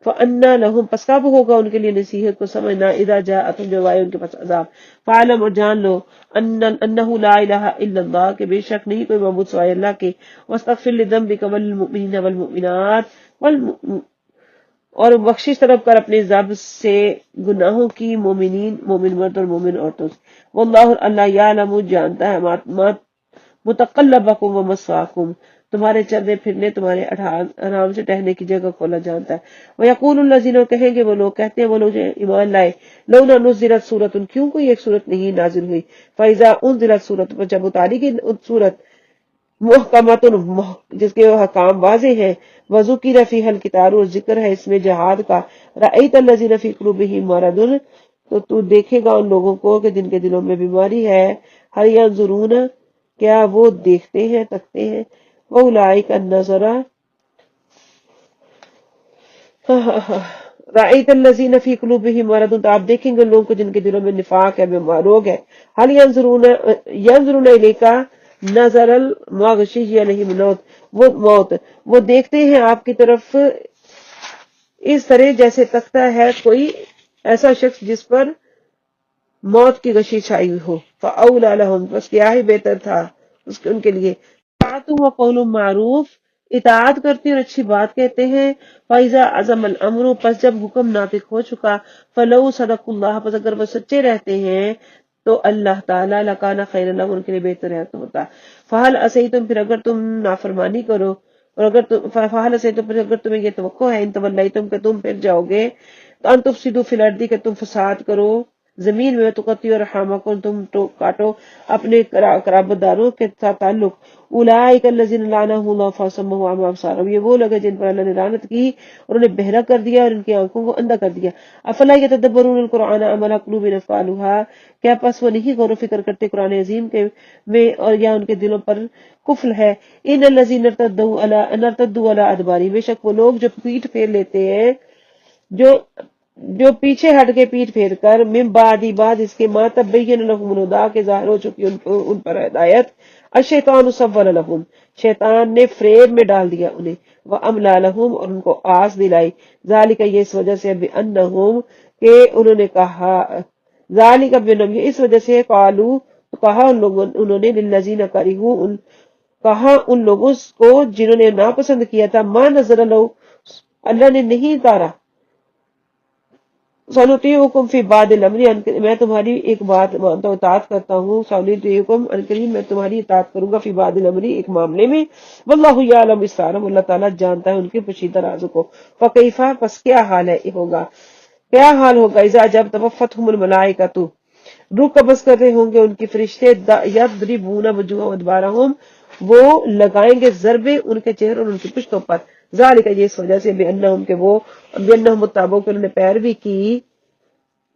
فأنی لہم، پس کب ہوگا ان کے لیے نصیحت کو سمجھنا، اذا جاءتہم، جب آئے ان کے پاس عذاب، فاعلم، اور جان لو، انہ لا الہ الا اللہ، کہ بے شک نہیں کوئی معبود سوائے اللہ کے، واستغفر لذنبک وللمؤمنین والمؤمنات اور بخشش طلب کر اپنے رب سے گناہوں کی، مومن مرد اور مومن عورتوں سے۔ واللہ اللہ یعلم جانتا ہے متقلبکم و مسواکم تمہارے چلنے پھرنے، تمہارے آرام سے ٹہنے کی جگہ کھولا جانتا ہے۔ وَيَقُولُ الَّذِينَ کہیں گے وہ لوگ، کہتے ہیں وہ لوگ جو ایمان لائے، لولا نزلت سورۃ کیوں کوئی ایک سورت نہیں نازل ہوئی، فَإِذَا أُنزلت سورۃ پر جب اتاری گئی سورت محکمۃ جس کے حکام واضح ہیں، وذکر فیہا القتال اور ذکر ہے اس میں جہاد کا، رأیت الذین فی قلوبہم مرض تو تو دیکھے گا ان لوگوں کو کہ جن کے دلوں میں بیماری ہے، ہل ینظرون کیا وہ دیکھتے ہیں تکتے ہیں، وَأُولَٰئِکَ النَّظَرَ رأیت الذین فی قلوبہم مرض تو آپ دیکھیں گے لوگوں کو جن کے دلوں میں نفاق ہے، روگ ہے، ہل ینظرون الیک نظر المغشی علیہ الموت وہ دیکھتے ہیں آپ کی طرف اس طرح جیسے تکتا ہے کوئی ایسا شخص جس پر موت کی غشی چھائی ہو، فَأَوْلَىٰ لَهُمْ بس کیا ہی بہتر تھا ان کے لیے، طاعۃ و قول معروف اطاعت کرتے ہیں اور اچھی بات کہتے ہیں، فَإِذَا عَزَمَ الْأَمْرُ پس جب حکم ناطق ہو چکا، فَلَوْ صَدَقُوا اللَّهَ پس اگر وہ سچے رہتے ہیں تو اللہ تعالیٰ لَكَانَ خَيْرًا لَهُمْ ان کے لیے بہتر ہے ہوتا۔ فَهَلْ عَصَيْتُمْ پھر اگر تم نافرمانی کرو، اور اگر فَهَلْ عَصَيْتُمْ پھر اگر تمہیں یہ توقع ہے ان توليتم کہ تم پھر جاؤ گے، تو ان تفسدوا فی الارض کہ تم فساد کرو زمین میں، تقطعوا ارحامکم تم کاٹو اپنے قرابت داروں کے ساتھ تعلق، اولئک الذین لعنهم اللہ فاصمهم وعمی ابصارهم یہ وہ لوگ ہیں جن پر اللہ نے لعنت کی اور انہیں بہرا کر دیا اور ان کی آنکھوں کو اندھا کر دیا۔ افلا یتدبرون القرآن ام علی قلوب اقفالها کیا پس وہ نہیں غور و فکر کرتے قرآن عظیم کے میں اور یا ان کے دلوں پر قفل ہے۔ ان الذین ارتدوا علی ادبارہم بے شک وہ لوگ جو پیٹھ پھیر لیتے ہیں، جو پیچھے ہٹ کے پیٹ پھیر کر، من بعد اس کے ما تبین لهم الہدی کے ظاہر ہو چکی ان پر ہدایت، الشیطان سول لهم شیطان نے فریب میں ڈال دیا انہیں، واملا لهم اور ان کو آس دلائی، ذالک یہ اس وجہ سے بانہم کہ انہوں نے کہا، ذالک بانہم یہ اس وجہ سے قالوا کہا انہوں نے للذین کرہوا کہا ان لوگوں کو جنہوں نے ناپسند کیا تھا، ما نزل اللہ اللہ نے نہیں اتارا، سنطیعکم فی بعض الامر میں تمہاری ایک بات مانتا ہوں اطاعت کرتا ہوں، سنطیعکم الکریم میں تمہاری اطاعت کروں گا، فی بعض الامر ایک معاملے میں، واللہ یعلم اسرارہم اللہ تعالیٰ جانتا ہے ان کے پوشیدہ رازوں کو، فکیفا پس کیا حال ہوگا اذا جب توفتہم الملائکۃ روح قبض کر رہے ہوں گے ان کی فرشتے، یضربون وجوہہم ادبارہم وہ لگائیں گے ضربے ان کے چہروں اور ان کی پشتوں پر، ذالک یہ اس وجہ سے بانہم کہ وہ بانہم اتبعوا کہ انہوں نے پیروی کی،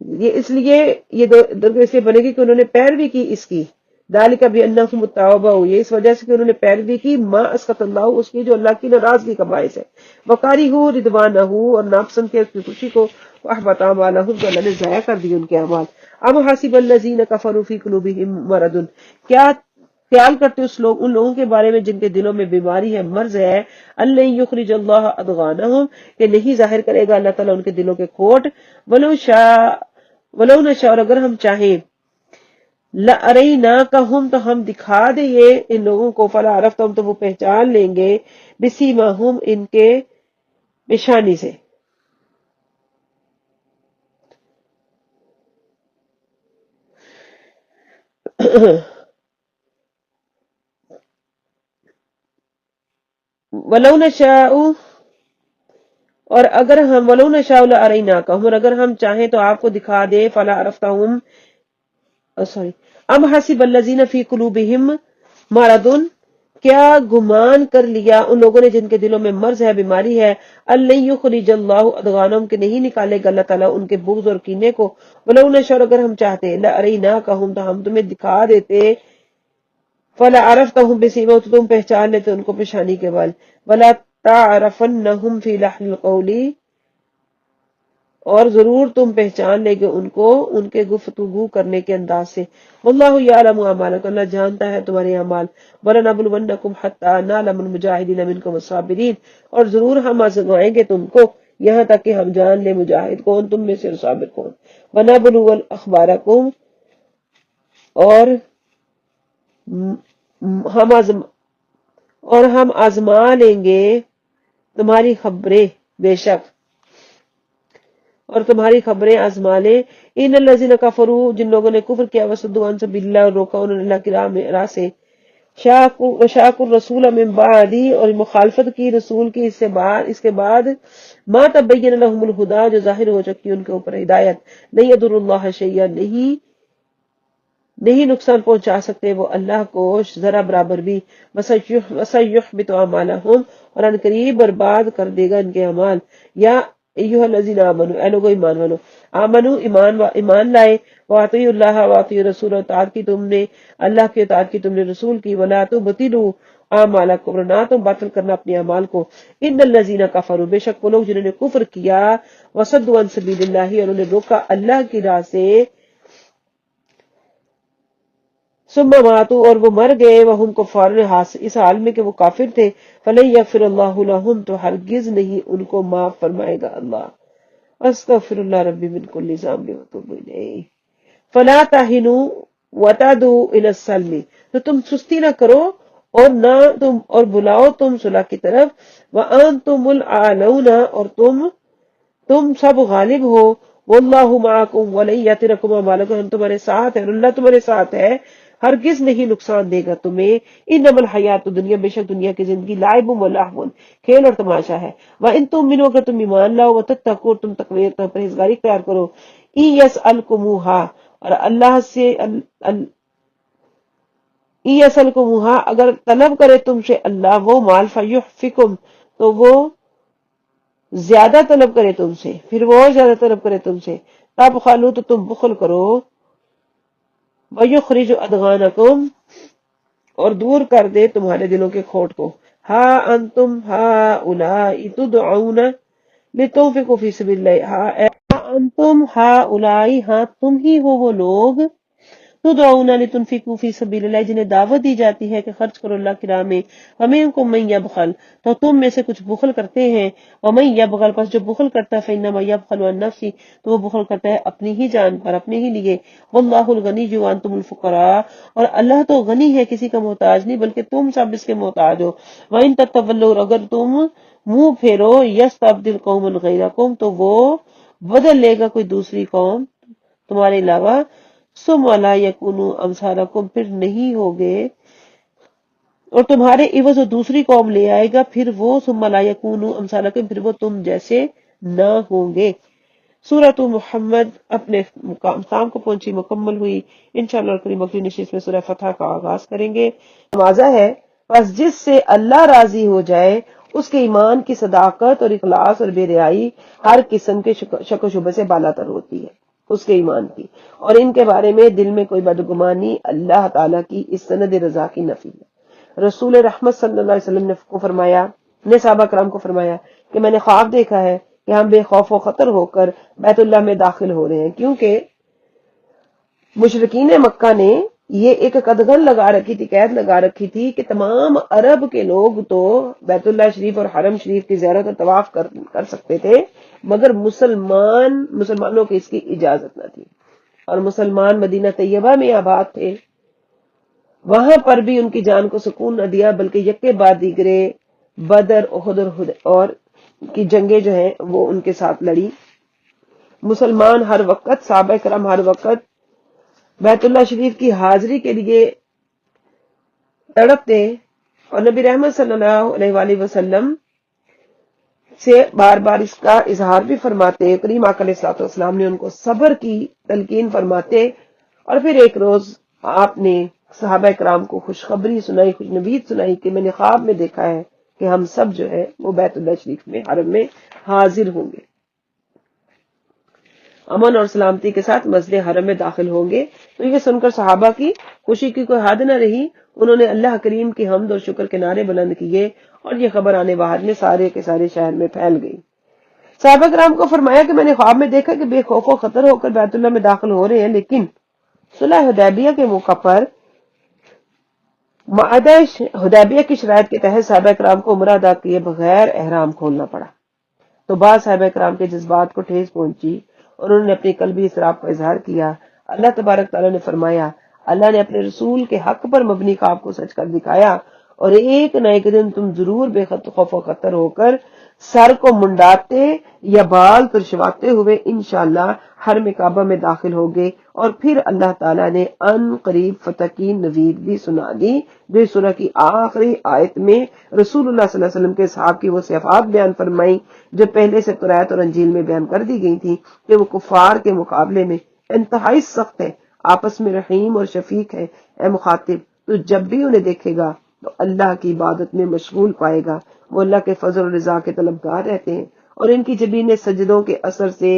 یہ اس لیے یہ درگاہ اس لیے بنے گی کہ انہوں نے پیروی کی اس کی، ذالک بانہم اتبعوا یہ اس وجہ سے کہ انہوں نے پیروی کی، ما اسخط اللہ اس کی جو اللہ کی ناراضگی کا باعث ہے، وکرہوا رضوانہ اور ناپسند کیا اس کی خوشی کو، واحبط اعمالہم تو اللہ نے ضائع کر دی ان کے اعمال۔ ام حسب الذین کفروا فی قلوبہم مرض کیا خیال کرتے ان لوگوں کے بارے میں جن کے دلوں میں بیماری ہے، مرض ہے، اللہ یخرج اللہ اضغانہم کہ نہیں ظاہر کرے گا اللہ تعالیٰ ان کے دلوں کے کھوٹ، ولو نشاء اور اگر ہم چاہیں، لاریناکہم تو ہم دکھا دیں یہ ان لوگوں کو، فلا عرفتہم تو وہ پہچان لیں گے، بسیماہم ان کے نشانی سے۔ ولو نشاء اور اگر ہم ولو نشاء لاریناکہم اور اگر ہم چاہیں تو آپ کو دکھا دے، فلا عرفتہم ام حسب الذین فی قلوبہم مرض کیا گمان کر لیا ان لوگوں نے جن کے دلوں میں مرض ہے، بیماری ہے، اللہ یخرج اللہ اضغانہم کہ نہیں نکالے گا اللہ تعالیٰ ان کے بغض اور کینے کو، ولو نشاء اگر ہم چاہتے، لاریناکہم تو ہم تمہیں دکھا دیتے، فلا عرفتہم بسیماہم تو تم پہچان لیتے ان کو پیشانی کے بل، ولا تعرفنہم فی لحن القول اور ضرور تم پہچان لے گے ان کو ان کے گفتگو کرنے کے انداز سے، واللہ یعلم اعمالکم اللہ جانتا ہے تمہارے اعمال، وَلَنَبْلُوَنَّکُمْ حَتَّى نَعْلَمَ الْمُجَاہِدِينَ مِنکُمْ وَالصَّابِرِينَ اور ضرور ہم آزمائیں گے تم کو یہاں تک کہ ہم جان لیں مجاہد کون تم میں سے اور صابر کون، وَنَبْلُوَ أَخْبَارَکُمْ اور ہم آزما لیں گے تمہاری خبریں، بے شک اور تمہاری خبریں آزما لیں۔ ان الذین کفروا، جن لوگوں نے کفر کیا، وصدوا عن سبیل اللہ، اور روکا انہوں نے اللہ کی راہ سے، شاق الرسول من بعدی، اور مخالفت کی رسول کی اس کے بعد، ما تبین لهم الہدا، جو ظاہر ہو چکی ان کے اوپر ہدایت، نہیں یضر اللہ شیئا، نہیں نقصان پہنچا سکتے وہ اللہ کو ذرا برابر بھی، وَسَيُحْبِطُ أَعْمَالَهُمْ، اور ان قریب برباد کر دے گا ان کے اعمال۔ یا ایھا الذین آمنوا، اے لوگو ایمان والو، آمنو ایمان لائے، وَأَطِیعُوا اللَّهَ وَأَطِیعُوا الرَّسُولَ، اطاعت کی تم نے اللہ کی، اطاعت کی تم نے رسول کی، وَلَا تُبْطِلُوا أَعْمَالَکُمْ، اور نہ تم باطل کرنا اپنے اعمال کو۔ ان الذین کفروا، بے شک وہ لوگ جنہوں نے کفر کیا، وصدوا عن سبیل اللہ، اور انہوں نے روکا اللہ کی راہ سے، ثم ماتوا، اور وہ مر گئے، وہم کفار، اس حال میں کہ وہ کافر تھے، فلن یغفر اللہ لہم، تو ہرگز نہیں ان کو معاف فرمائے گا اللہ۔ استغفر اللہ ربی من کل ذنب واتوب الیہ۔ فلا تہنوا وتدعوا الی السلم، تو تم سستی نہ کرو اور بلاؤ تم صلح کی طرف، وانتم الاعلون، اور تم سب غالب ہو، واللہ معکم ولن یترکم اعمالکم، ہم تمہارے ساتھ ہیں اور اللہ تمہارے ساتھ ہے، ہرگز نہیں نقصان دے گا تمہیں۔ انما الحیات دنیا، بے شک دنیا کی زندگی، لعب و لہو، کھیل اور تماشا ہے، وان تؤمنوا، اگر تم ایمان لاؤ، وتتقوا، تم تقوی پرہیزگاری اختیار کرو، ان یسألکموہا، اور اللہ سے اگر طلب کرے تم سے اللہ وہ مال، فیحفکم، تو وہ زیادہ طلب کرے تم سے، پھر وہ اور زیادہ طلب کرے تم سے، تب خالو، تو تم بخل کرو، وَيُخْرِجُ أَضْغَانَكُمْ، اور دور کر دے تمہارے دلوں کے کھوٹ کو، ہا انتم ہؤلاء تدعون لتنفقوا فی سبیل اللہ، ہا انتم ہؤلاء، ہاں تم ہی ہو وہ لوگ، تدعون لتنفقوا فی سبیل اللہ، جنہیں دعوت دی جاتی ہے کہ خرچ کرو اللہ کی راہ میں، ومنکم من یبخل، تو تم میں سے کچھ بخل کرتے ہیں، ومن یبخل، پس جو بخل کرتا ہے، فانما یبخل عن نفسہ، تو وہ بخل کرتا ہے اپنی ہی جان پر، اپنے ہی لیے، واللہ الغنی وانتم الفقراء، اور اللہ تو غنی ہے، کسی کا محتاج نہیں، بلکہ تم سب اس کے محتاج ہو، وان تتولوا، اور اگر تم منہ پھیرو، یستبدل قوما غیرکم، تو وہ بدل لے گا کوئی دوسری قوم تمہارے علاوہ، ثم لا یکونوا امثالکم، پھر نہیں ہوگے، اور تمہارے عوض وہ دوسری قوم لے آئے گا، پھر وہ ثم لا یکونوا امثالکم، پھر وہ تم جیسے نہ ہوں گے۔ سورۃ محمد اپنے مقام کو پہنچی، مکمل ہوئی۔ انشاءاللہ الکریم اگلی نشست میں سورہ فتح کا آغاز کریں گے۔ واضح ہے، بس جس سے اللہ راضی ہو جائے، اس کے ایمان کی صداقت اور اخلاص اور بے حیائی ہر قسم کے شک و شبہ سے بالاتر ہوتی ہے، اس کے ایمان کی، اور ان کے بارے میں دل میں کوئی بدگمانی اللہ تعالیٰ کی اس سند رضا کی نفی ہے۔ رسول رحمت صلی اللہ علیہ وسلم نے صحابہ کرام کو فرمایا کہ میں نے خواب دیکھا ہے کہ ہم بے خوف و خطر ہو کر بیت اللہ میں داخل ہو رہے ہیں، کیونکہ مشرکین مکہ نے یہ ایک قدغن لگا رکھی تھی، قید لگا رکھی تھی کہ تمام عرب کے لوگ تو بیت اللہ شریف اور حرم شریف کی زیارت اور طواف کر سکتے تھے، مگر مسلمانوں کی اس کی اجازت نہ تھی، اور مسلمان مدینہ طیبہ میں آباد تھے، وہاں پر بھی ان کی جان کو سکون نہ دیا، بلکہ یکے بعد دیگرے بدر، احد اور کی جنگیں جو ہیں وہ ان کے ساتھ لڑی۔ مسلمان ہر وقت، صحابہ کرام ہر وقت بیت اللہ شریف کی حاضری کے لیے تڑپتے، اور نبی رحمت صلی اللہ علیہ وآلہ وسلم سے بار بار اس کا اظہار بھی فرماتے، کریم آقا علیہ الصلوۃ والسلام نے ان کو صبر کی تلقین فرماتے، اور پھر ایک روز آپ نے صحابہ کرام کو خوشخبری سنائی، خوش نوید سنائی کہ میں نے خواب میں دیکھا ہے کہ ہم سب جو ہے وہ بیت اللہ شریف میں، حرم میں حاضر ہوں گے، امن اور سلامتی کے ساتھ مسجد حرم میں داخل ہوں گے۔ تو یہ سن کر صحابہ کی خوشی کی کوئی حد نہ رہی، انہوں نے اللہ کریم کی حمد اور شکر کے نعرے بلند کیے، اور یہ خبر آنے واحد میں سارے کے سارے شہر میں پھیل گئی۔ صحابہ کرام کو فرمایا کہ میں نے خواب میں دیکھا کہ بے خوف و خطر ہو کر بیت اللہ میں داخل ہو رہے ہیں، لیکن صلح حدیبیہ کے موقع پر معاہدہ حدیبیہ کی شرائط کے تحت صحابہ کرام کو عمرہ ادا کیے بغیر احرام کھولنا پڑا، تو بعض صحابہ کرام کے جذبات کو ٹھیس پہنچی اور انہوں نے اپنی قلبی اضطراب کا اظہار کیا۔ اللہ تبارک تعالیٰ نے فرمایا، اللہ نے اپنے رسول کے حق پر مبنی خواب کو سچ کر دکھایا، اور ایک نہ ایک دن تم ضرور بے خوف و خطر ہو کر سر کو منڈاتے یا بال ترشواتے ہوئے انشاءاللہ حرم کعبہ میں داخل ہوگے۔ اور پھر اللہ تعالیٰ نے ان قریب فتح کی نوید بھی سنا دی، جو اس سورہ کی آخری آیت میں رسول اللہ صلی اللہ علیہ وسلم کے صحاب کی وہ صفات بیان فرمائی جو پہلے سے تورات اور انجیل میں بیان کر دی گئی تھی کہ وہ کفار کے مقابلے میں انتہائی سخت ہے، آپس میں رحیم اور شفیق ہے۔ اے مخاطب، تو جب بھی انہیں دیکھے گا تو اللہ کی عبادت میں مشغول پائے گا، وہ اللہ کے فضل و رضا کے طلبگار رہتے ہیں اور ان کی جبینیں سجدوں کے اثر سے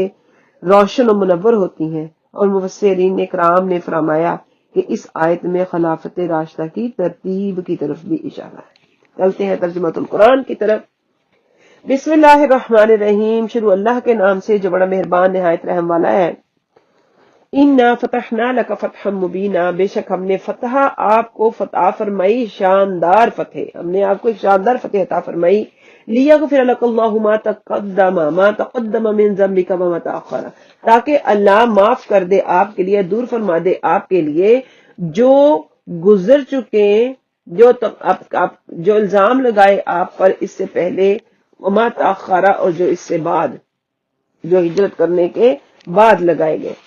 روشن و منور ہوتی ہیں۔ اور مفسرین کرام نے فرمایا کہ اس آیت میں خلافت راشدہ کی ترتیب کی طرف بھی اشارہ ہے۔ چلتے ہیں ترجمہ القرآن کی طرف۔ بسم اللہ الرحمن الرحیم، شروع اللہ کے نام سے جو بڑا مہربان نہایت رحم والا ہے۔ اِنَّا فَتَحْنَا لَكَ فَتْحًا مُبِينًا، بے شک ہم نے فتح آپ کو فتح فرمائی، شاندار فتح، ہم نے آپ کو ایک شاندار فتح عطا فرمائی۔ لِيَغْفِرَ لَكَ اللَّهُ مَا تَقَدَّمَ مِن ذَنبِكَ وَمَا تَأَخَّرَ، تاکہ اللہ معاف کر دے آپ کے لیے، دور فرما دے آپ کے لیے جو گزر چکے، جو الزام لگائے آپ پر اس سے پہلے، وما تأخر، اور جو اس سے بعد، جو ہجرت کرنے کے بعد لگائے گئے۔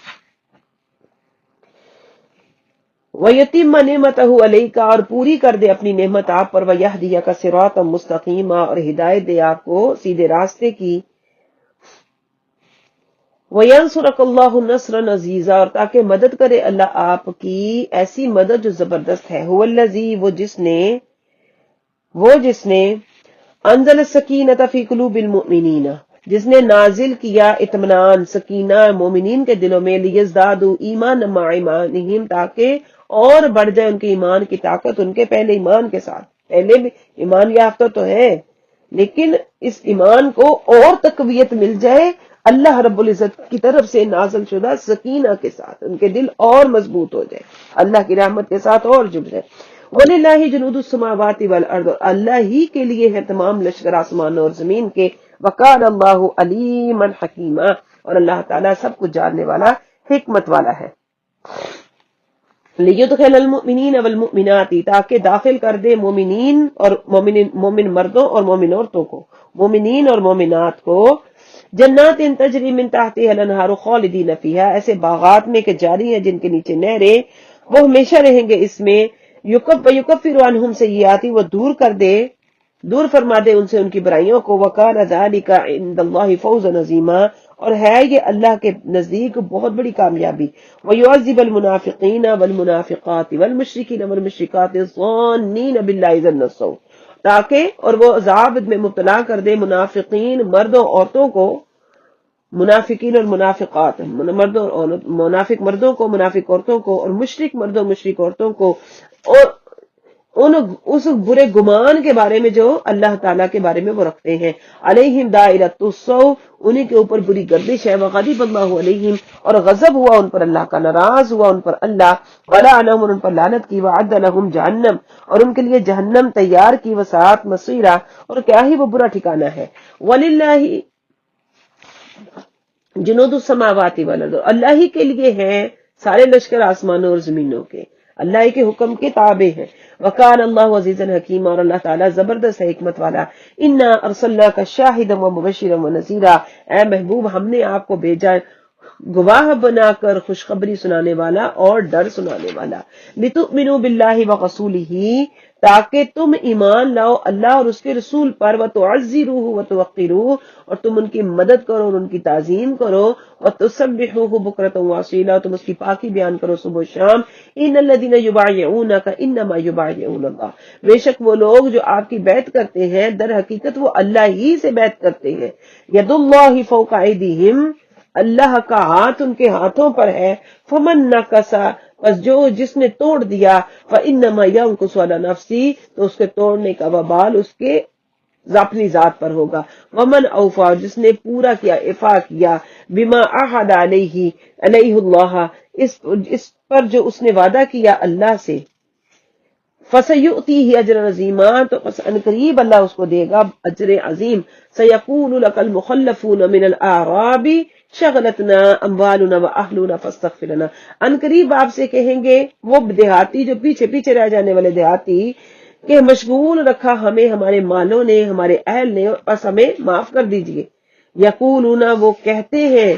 وَيَتِمَّ نِعْمَتَهُ عَلَيْكَ، اور پوری کر دے اپنی نعمت آپ پر، وَيَهْدِيَكَ صِرَاطًا مُسْتَقِيمًا، اور ہدایت دے آپ کو سیدھے راستے کی، وَيَنْصُرَكَ اللَّهُ نَصْرًا عَزِيزًا، اور تاکہ مدد کرے اللہ آپ کی ایسی مدد جو زبردست ہے۔ هُوَ الَّذِي، وہ جس نے انزل السکینۃ فی قلوب المؤمنین، جس نے نازل کیا اطمینان سکینہ مومنین کے دلوں میں، لیزدادوا ایمانا مع ایمانہم، تاکہ اور بڑھ جائے ان کے ایمان کی طاقت ان کے پہلے ایمان کے ساتھ۔ پہلے بھی ایمان یافتہ تو ہے، لیکن اس ایمان کو اور تقویت مل جائے اللہ رب العزت کی طرف سے نازل شدہ سکینہ کے ساتھ، ان کے دل اور مضبوط ہو جائے، اللہ کی رحمت کے ساتھ اور جڑ جائے۔ وَلِلَّهِ جُنُودُ السَّمَاوَاتِ وَالْأَرْضِ، اور اللہ ہی کے لیے ہے تمام لشکر آسمان اور زمین کے۔ وَكَانَ اللَّهُ عَلِيمًا حَكِيمًا، اور اللہ تعالیٰ سب کچھ جاننے والا، حکمت والا ہے۔ لِيُدْخِلَ الْمُؤْمِنِينَ وَالْمُؤْمِنَاتِ، تاکہ داخل کر دے مومنین اور مومن مردوں اور مومن عورتوں کو، مومنین اور مومنات کو، جنات تجری من تحتها الانہار خالدین فیہا، ایسے باغات میں کہ جاری ہیں جن کے نیچے نہریں، وہ ہمیشہ رہیں گے اس میں۔ یکفر عنہم سیئات، وہ دور فرما دے ان سے ان کی برائیوں کو۔ وکان ذلک عند اللہ فوزا عظیما، اور ہے یہ اللہ کے نزدیک بہت بڑی کامیابی۔ ویعذب المنافقین والمنافقات والمشرکین والمشرکات الظانین باللہ ظن السوء، تاکہ اور وہ عذاب میں مبتلا کر دے منافقین مردوں عورتوں کو، منافقین اور منافقات، منافق مردوں کو، منافق عورتوں کو، اور مشرک مردوں مشرک عورتوں کو، اور اس برے گمان کے بارے میں جو اللہ تعالیٰ کے بارے میں وہ رکھتے ہیں۔ علیہم دائرۃ السوء، انہی کے اوپر بری گردش ہے۔ وغضب اللہ علیہم، اور غضب ہوا ان پر اللہ کا، ناراض ہوا ان پر اللہ۔ ولعنہم، اور ان پر لعنت کی۔ وعد لہم جہنم، اور ان کے لیے جہنم تیار کی۔ وساءت مصیرا، اور کیا ہی وہ برا ٹھکانہ ہے۔ وللہ جنود السماوات والارض، اللہ ہی کے لیے ہیں سارے لشکر آسمانوں اور زمینوں کے، اللہ کے حکم کے تابع ہیں۔ وکان اللہ عزیزا حکیما، اور اللہ تعالیٰ زبردست ہے، حکمت والا۔ انا ارسلناک شاہدا ومبشرا ونذیرا، اے محبوب ہم نے آپ کو بھیجا گواہ بنا کر، خوشخبری سنانے والا اور ڈر سنانے والا۔ لتؤمنوا باللہ ورسولہ، تاکہ تم ایمان لاؤ اللہ اور اس کے رسول پر، وتعزروہ وتوقروہ، اور تم ان کی مدد کرو اور ان کی تعظیم کرو، وتسبحوہ بکرۃ واصیلا، تم اس کی پاکی بیان کرو صبح و شام۔ ان الذین یبایعونک انما یبایعون اللہ، بے شک وہ لوگ جو آپ کی بیعت کرتے ہیں در حقیقت وہ اللہ ہی سے بیعت کرتے ہیں۔ ید اللہ فوق ایدیہم، اللہ کا ہاتھ ان کے ہاتھوں پر ہے۔ فمن نکث، بس جس نے توڑ دیا، فانما ینکث علی نفسہ، تو اس کے توڑنے کا وبال اس کے اپنی ذات پر ہوگا۔ ومن اوفا، جس نے پورا کیا، ایفا کیا، بما عہد علیہ اللہ، اس پر جو اس نے وعدہ کیا اللہ سے، فسیؤتیہ اجرا عظیما، تو پس ان قریب اللہ اس کو دے گا اجر عظیم۔ سیقول لک المخلفون من الاعراب شغلتنا اموالنا واہلنا فاستغفر لنا، ان قریب آپ سے کہیں گے وہ دیہاتی جو پیچھے رہ جانے والے دیہاتی، کہ مشغول رکھا ہمیں ہمارے مالوں نے، ہمارے اہل نے، بس ہمیں معاف کر دیجئے۔ یقولون وہ کہتے ہیں،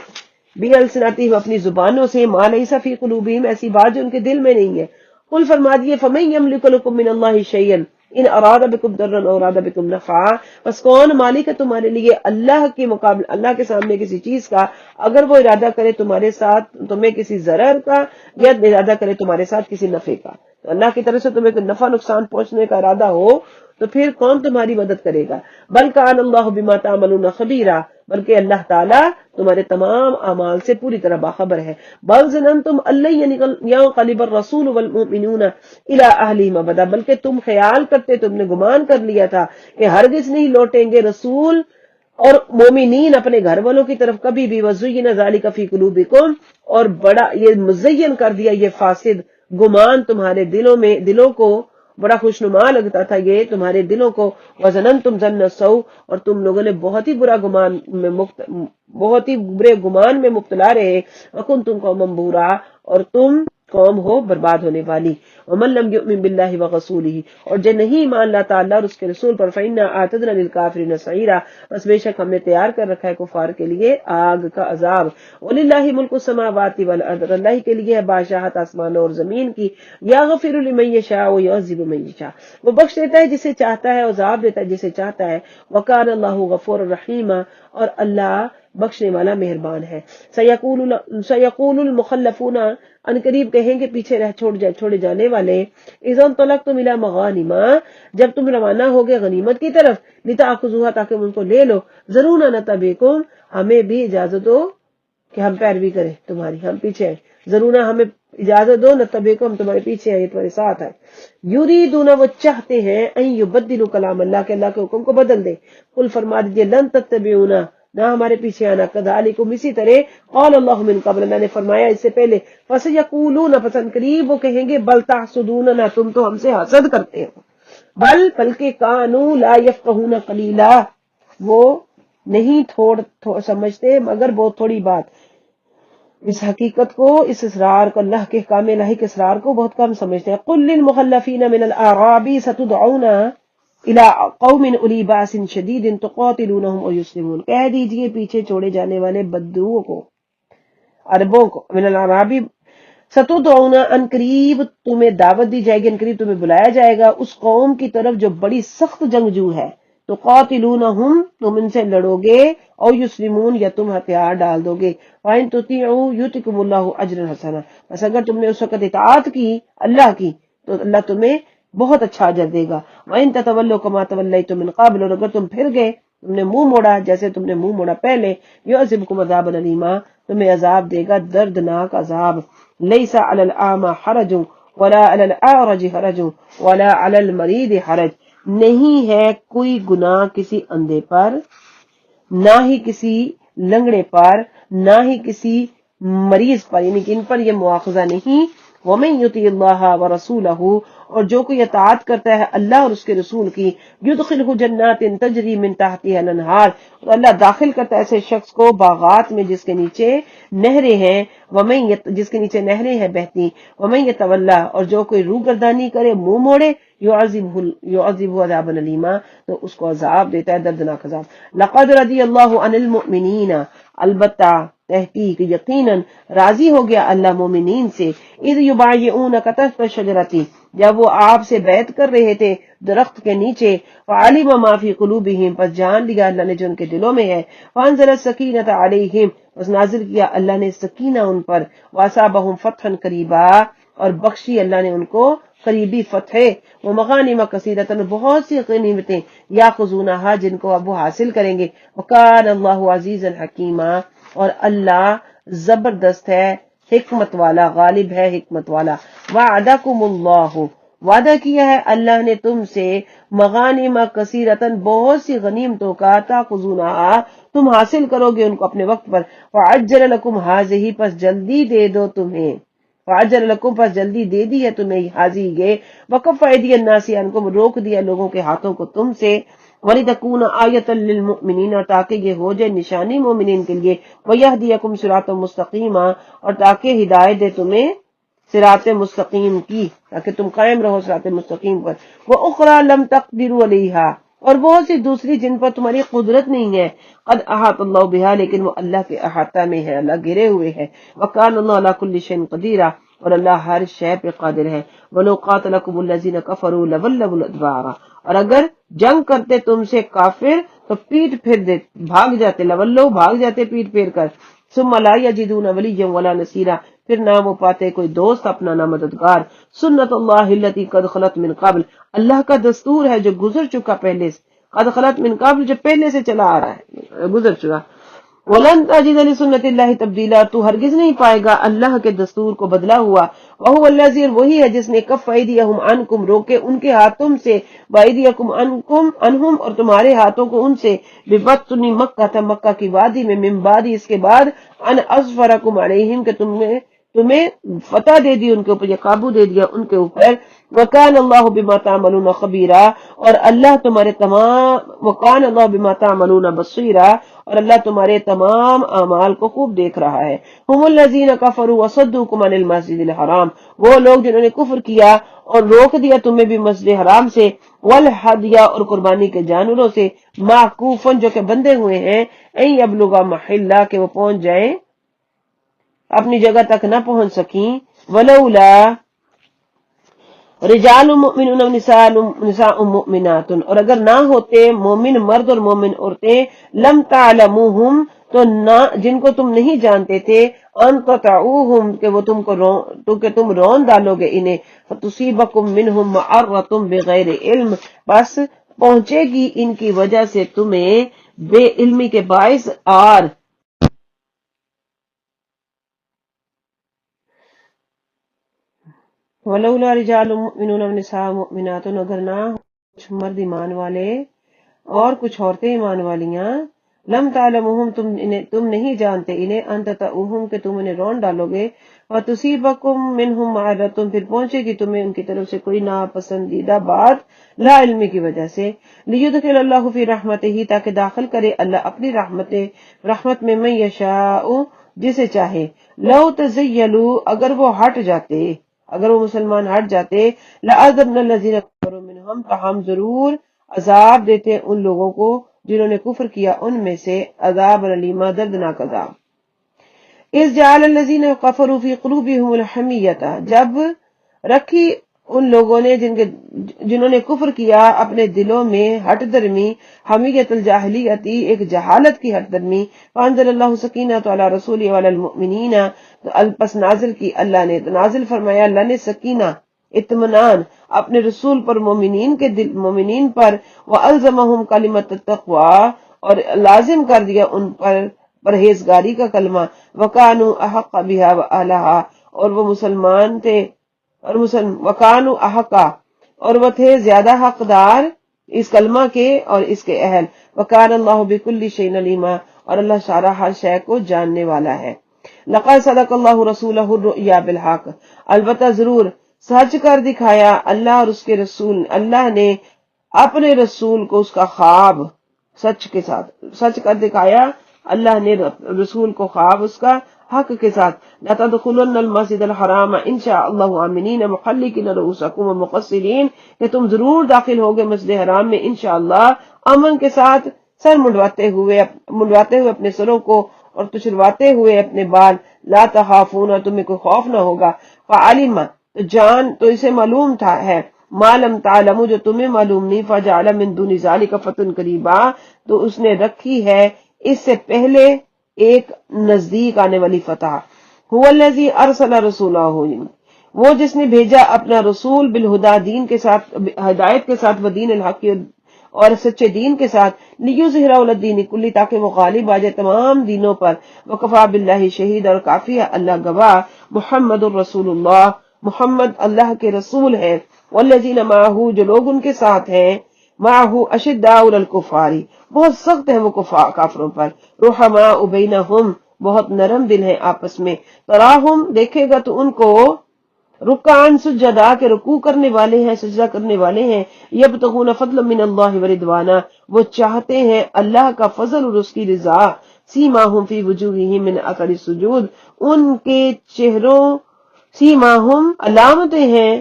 بِأَلْسِنَتِهِمْ اپنی زبانوں سے، مَا لَيْسَ فِي قُلُوبِهِمْ ایسی بات جو ان کے دل میں نہیں ہے۔ قل فرما دیے فَمَن يَمْلِكُ لَكُم مِّنَ اللَّهِ شَيْئًا ان اراد بکم ضرا او اراد بکم نفعا، بس کون مالک ہے تمہارے لیے اللہ کے مقابل، اللہ کے سامنے کسی چیز کا، اگر وہ ارادہ کرے تمہارے ساتھ تمہیں کسی ضرر کا، یا ارادہ کرے تمہارے ساتھ کسی نفع کا۔ تو اللہ کی طرف سے تمہیں کوئی نفع نقصان پہنچنے کا ارادہ ہو تو پھر کون تمہاری مدد کرے گا؟ بل کان اللہ بما تعملون خبیرا، بلکہ اللہ تعالیٰ تمہارے تمام اعمال سے پوری طرح باخبر ہے۔ بل ظننتم ان لن ينقلب الرسول والمؤمنون الى اہلہم ابدا، بلکہ تم خیال کرتے، تم نے گمان کر لیا تھا کہ ہرگز نہیں لوٹیں گے رسول اور مومنین اپنے گھر والوں کی طرف کبھی بھی۔ وزین ذالک فی قلوبکم، اور بڑا یہ مزین کر دیا یہ فاسد گمان تمہارے دلوں میں، دلوں کو بڑا خوشنما لگتا تھا یہ تمہارے دلوں کو۔ وظننتم ظن السوء، اور تم لوگوں نے بہت ہی برے گمان میں مبتلا رہے۔ وکنتم قوما بورا، اور تم قوم ہو برباد ہونے والی۔ ومن لم یؤمن باللہ ورسولہ، اور جو نہیں ایمان لاتا اللہ اور اس کے رسول پر، فإنا اعتدنا للکافرین سعیرا، بس بے شک ہم نے تیار کر رکھا ہے کفار کے لیے آگ کا عذاب۔ وللہ ملک السماوات والارض، اللہ کے لیے ہے بادشاہت آسمانوں اور زمین کی۔ یغفر لمن یشاء ویعذب من یشاء، وہ بخش دیتا ہے جسے چاہتا ہے، عذاب دیتا ہے جسے چاہتا ہے۔ وکان اللہ غفور الرحیم، اور اللہ بخشنے والا مہربان ہے۔ سیقول المخلفون، ان قریب کہیں گے پیچھے چھوڑے جانے والے، اذا انطلقتم الی مغانم، جب تم روانہ ہوگے غنیمت کی طرف، لتاخذوها تاکہ ان کو لے لو، ذرونا نتبعکم، ہمیں بھی اجازت دو کہ ہم پیروی کریں تمہاری، ہم پیچھے ہیں۔ ضرونا ہمیں اجازت دو، نتبعکم ہم تمہارے پیچھے ہیں، یہ تمہارے ساتھ ہے۔ یریدون وہ چاہتے ہیں، ان یبدلوا کلام اللہ کے، اللہ کے حکم کو بدل دے۔ قل فرما دیجئے لن تتبعونا، نہ ہمارے پیچھے آنا، کذالکم اسی طرح قال اللہ من قبل، اللہ نے فرمایا اس سے پہلے، فسیقولون پسند قریب وہ کہیں گے، بل تحسدوننا، تم تو ہم سے حسد کرتے ہو، بلکہ کانوا لا یفقہون قلیلا، وہ نہیں تھوڑ سمجھتے مگر بہت تھوڑی بات، اس حقیقت کو، اس اسرار کو، اللہ کے احکام الہی کے اسرار کو بہت کم سمجھتے ہیں۔ قل للمخلفین من الاعراب ستدعون الى قوم اولی باس شدید تقاتلونہم ویسلمون، کہہ دیجئے پیچھے چھوڑے جانے والے بدوؤں کو، عربوں کو، من الاعراب ستدعون، ان قریب تمہیں دعوت دی جائے گی، ان قریب تمہیں بلایا جائے گا اس قوم کی طرف جو بڑی سخت جنگجو ہے، تو قاتلونہم، تم ان سے لڑو گے، او یسلمون، یا تم ہتھیار ڈال دو گے، وَإِن تُطِيعُوا يُؤْتِكُمُ اللَّهُ أَجْرًا حَسَنًا، بس اگر تم نے اس وقت اطاعت کی اللہ کی تو اللہ تمہیں بہت اچھا اجر دے گا۔ وَإِن تَتَوَلَّوْا كَمَا تَوَلَّيْتُم مِّن قَبْلُ، اور اگر تم پھر گئے، تم نے منہ موڑا جیسے تم نے منہ موڑا پہلے، يُعَذِّبْكُمْ عَذَابًا أَلِيمًا، تمہیں عذاب دے گا دردناک عذاب۔ لَيْسَ عَلَى الْأَعْمَى حَرَجٌ وَلَا عَلَى الْأَعْرَجِ حَرَجٌ وَلَا عَلَى الْمَرِيضِ حَرَجٌ، نہیں ہے کوئی گناہ کسی اندھے پر، نہ ہی کسی لنگڑے پر، نہ ہی کسی مریض پر، یعنی کہ ان پر یہ مواخذہ نہیں۔ وَمَن يُطِعِ اللَّهَ وَرَسُولَهُ، اور جو کوئی اطاعت کرتا ہے اللہ اور اس کے رسول کی، يُدْخِلْهُ جَنَّاتٍ تَجْرِي مِن تَحْتِهَا الْأَنْهَارُ، اور اللہ داخل کرتا ہے ایسے شخص کو باغات میں جس کے نیچے نہریں ہیں، جس کے نیچے نہریں ہیں بہتی۔ وَمَن يَتَوَلَّى، اور جو کوئی روگردانی کرے، منہ موڑے، يُعَذِّبْهُ عَذَابًا أَلِيمًا، تو اس کو عذاب دیتا ہے دردناک عذاب۔ لَقَدْ رَضِيَ اللَّهُ عَنِ الْمُؤْمِنِينَ، البتہ تحقیق یقیناً راضی ہو گیا اللہ مومنین سے، اذ یبایعونک تحت الشجرۃ، جب وہ آپ سے بیعت کر رہے تھے درخت کے نیچے، فعلم ما فی قلوبہم، پس جان لیا اللہ نے جو ان کے دلوں میں ہے، فانزل السکینۃ علیہم، پس نازل کیا اللہ نے سکینہ ان پر، واصابہم فتحا قریبا، اور بخشی اللہ نے ان کو قریبی فتح، ومغانم کثیرۃ، بہت سی غنیمتیں، یاخذونہا، جن کو اب وہ حاصل کریں گے، وکان اللہ عزیزا حکیما، اور اللہ زبردست ہے، حکمت والا، غالب ہے، حکمت والا۔ وعدکم اللہ، وعدہ کیا ہے اللہ نے تم سے، مغانم کثیرتن، بہت سی غنیمتوں کا، تاخذونہا، تم حاصل کرو گے ان کو اپنے وقت پر، وعجل لکم ہذہ، پس جلدی دے دو تمہیں، فاجر لکم، پس جلدی دے دی ہے تمہیں حاضی یہ، وکف ایدی الناس عنکم، روک دیا لوگوں کے ہاتھوں کو تم سے، وَلِتَكُونَ آیَةً لِّلْمُؤْمِنِينَ، اور تاکہ یہ ہو جائے نشانی مومنین کے لیے، وَيَهْدِيَكُمْ صِرَاطًا مُسْتَقِيمًا، اور تاکہ ہدایت دے تمہیں صراط مستقیم کی، تاکہ تم قائم رہو صراط مستقیم پر. وَأُخْرَى لَمْ تَقْدِرُوا عَلَيْهَا، اور بہت سی دوسری جن پر تمہاری قدرت نہیں ہے. قد احاط اللہ بہا، لیکن وہ اللہ کے احاطہ میں ہے، اللہ گھرے ہوئے ہے. وکان اللہ علی کل شیء قدیر، اور اللہ ہر شے پہ قادر ہے. ولو قاتلکم الذین کفروا لولوا الادبار، اور اگر جنگ کرتے تم سے کافر تو پیٹ پھیر دے، بھاگ جاتے، لولو بھاگ جاتے پیٹ پھیر کر. ثم لا یجدون ولیا ولا نصیرا، پھر نہ وہ پاتے کوئی دوست اپنا نہ مددگار. سنت اللہ التی قد خلت من قبل، اللہ کا دستور ہے جو گزر چکا پہلے سے. قد خلت من قبل، جو پہلے سے چلا آ رہا ہے، گزر چکا. ولن تجد لسنت اللہ تبدیلا، تو ہرگز نہیں پائے گا اللہ کے دستور کو بدلا ہوا. وہو الذی، وہی ہے جس نے کف ایدیہم عنکم، روکے ان کے ہاتھوں سے، وایدیکم عنکم عنہم، اور تمہارے ہاتھوں کو ان سے، ببطن مکہ تھا، مکہ کی وادی میں، من بعد اس کے بعد، ان اظفرکم علیہم، کہ تمہیں فتح دے دی ان کے اوپر، یا قابو دے دیا ان کے اوپر. وکان اللہ بما تعملون خبیرا، اور اللہ تمہارے تمام، وکان اللہ بما تعملون بصیرا، اور اللہ تمہارے تمام اعمال کو خوب دیکھ رہا ہے. ہم الذین کفروا وصدوکم عن المسجد الحرام، وہ لوگ جنہوں نے کفر کیا اور روک دیا تمہیں بھی مسجد حرام سے، والہدی، اور قربانی کے جانوروں سے، معکوفن، جو کہ بندھے ہوئے ہیں، ان یبلغ محلہ، کہ وہ پہنچ جائیں، اپنی جگہ تک نہ پہنچ سکیں. ولولا رجال مؤمنون نساء مؤمنات، اور اگر نہ ہوتے مومن مرد اور مومن عورتیں، لم تعلموہم، تو نہ جن کو تم نہیں جانتے تھے، ان تطعوہم، کہ وہ تم رون ڈالو گے انہیں، فتصیبکم منہم معرۃ بغیر علم، بس پہنچے گی ان کی وجہ سے تمہیں بے علمی کے باعث آر. ولولا رجال مؤمنون ونساء مؤمنات، اگر نہ کچھ مرد ایمان والے اور کچھ عورتیں ایمان والیاں، لم تعلموہم، تم نہیں جانتے انہیں، ان تطعوہم، کہ تم انہیں رون ڈالو گے، وتصیبکم منہم معرۃ، پھر پہنچے گی تمہیں ان کی طرف سے کوئی ناپسندیدہ بات، لا علمی کی وجہ سے. لیدخل اللہ فی رحمتہ، تاکہ داخل کرے اللہ اپنی رحمت میں، من یشاء، جسے چاہے. لو تزیلوا، اگر وہ ہٹ جاتے، اگر وہ مسلمان ہٹ جاتے، لعذبنا الذین کفروا منہم، تو ہم ضرور عذاب دیتے ان لوگوں کو جنہوں نے کفر کیا ان میں سے، عذاب علیما، دردناک عذاب. اذ جعل الذین کفروا فی قلوبہم الحمیۃ، جب رکھی ان لوگوں نے جنہوں نے کفر کیا اپنے دلوں میں ہٹ درمی، حمیت الجاہلیتی، ایک جہالت کی ہٹ درمی. فانزل اللہ سکینۃ علی رسولہ وعلی المؤمنین، پس نازل کی اللہ نے، نازل فرمایا اللہ نے سکینہ، اطمینان اپنے رسول پر، مومنین پر. وَأَلْزَمَهُمْ كَلِمَةَ التَّقْوَىٰ، اور لازم کر دیا ان پر پرہیزگاری کا کلمہ. وَكَانُوا أَحَقَّ بِهَا وَأَهْلَهَا، اور وہ مسلمان تھے، اور وَكَانُوا أَحَقَّ، اور وہ تھے زیادہ حقدار اس کلمہ کے اور اس کے اہل. وَكَانَ اللَّهُ بِكُلِّ شَيْءٍ عَلِيمًا، اور اللہ سارا ہر شے کو جاننے والا ہے. لقد صدق اللہ رسولہ الرؤیا بالحق، البتہ ضرور سچ کر دکھایا اللہ اور اس کے رسول، اللہ نے اپنے رسول کو اس کا خواب سچ کے ساتھ، سچ کر دکھایا اللہ نے رسول کو خواب اس کا حق کے ساتھ. لَتَدْخُلُنَّ الْمَسْجِدَ الْحَرَامَ إِنْ شَاءَ اللَّهُ آمِنِينَ مُحَلِّقِينَ رُءُوسَكُمْ وَمُقَصِّرِينَ، کہ تم ضرور داخل ہوگے مسجد حرام میں انشاءاللہ امن کے ساتھ، سر منڈواتے ہوئے اپنے سروں کو، اور تچھلواتے ہوئے اپنے بال. لا تخافون، تمہیں کوئی خوف نہ ہوگا. فعلم، تو اسے معلوم تھا ہے، ما لم تعلموا، جو تمہیں معلوم نہیں. فجعل من دون ذلك فتن قریبا، تو اس نے رکھی ہے اس سے پہلے ایک نزدیک آنے والی فتح. هو الذی ارسل رسولہ، وہ جس نے بھیجا اپنا رسول، بالہدا، دین کے ساتھ، ہدایت کے ساتھ، ودین الحق، اور سچے دین کے ساتھ. لیظہرہ علی الدین کلہ، تاکہ وہ غالب آ جائے تمام دینوں پر. وکفی باللہ شہید، اور کافی ہے اللہ گواہ. محمد الرسول اللہ، محمد اللہ کے رسول ہیں. والذین معہ، جو لوگ ان کے ساتھ ہیں، معہ اشداء علی الکفار، بہت سخت ہیں وہ کافروں پر. رحماء بینہم، بہت نرم دل ہیں آپس میں. تراہم، دیکھے گا تو ان کو، رکعان سجدہ، کے رکوع کرنے والے ہیں، سجدہ کرنے والے ہیں. یبتغون فضلا من اللہ ورضوانا، وہ چاہتے ہیں اللہ کا فضل اور اس کی رضا. سیماہم فی وجوہہم من اثر السجود، ان کے چہروں سیماہم علامتیں ہیں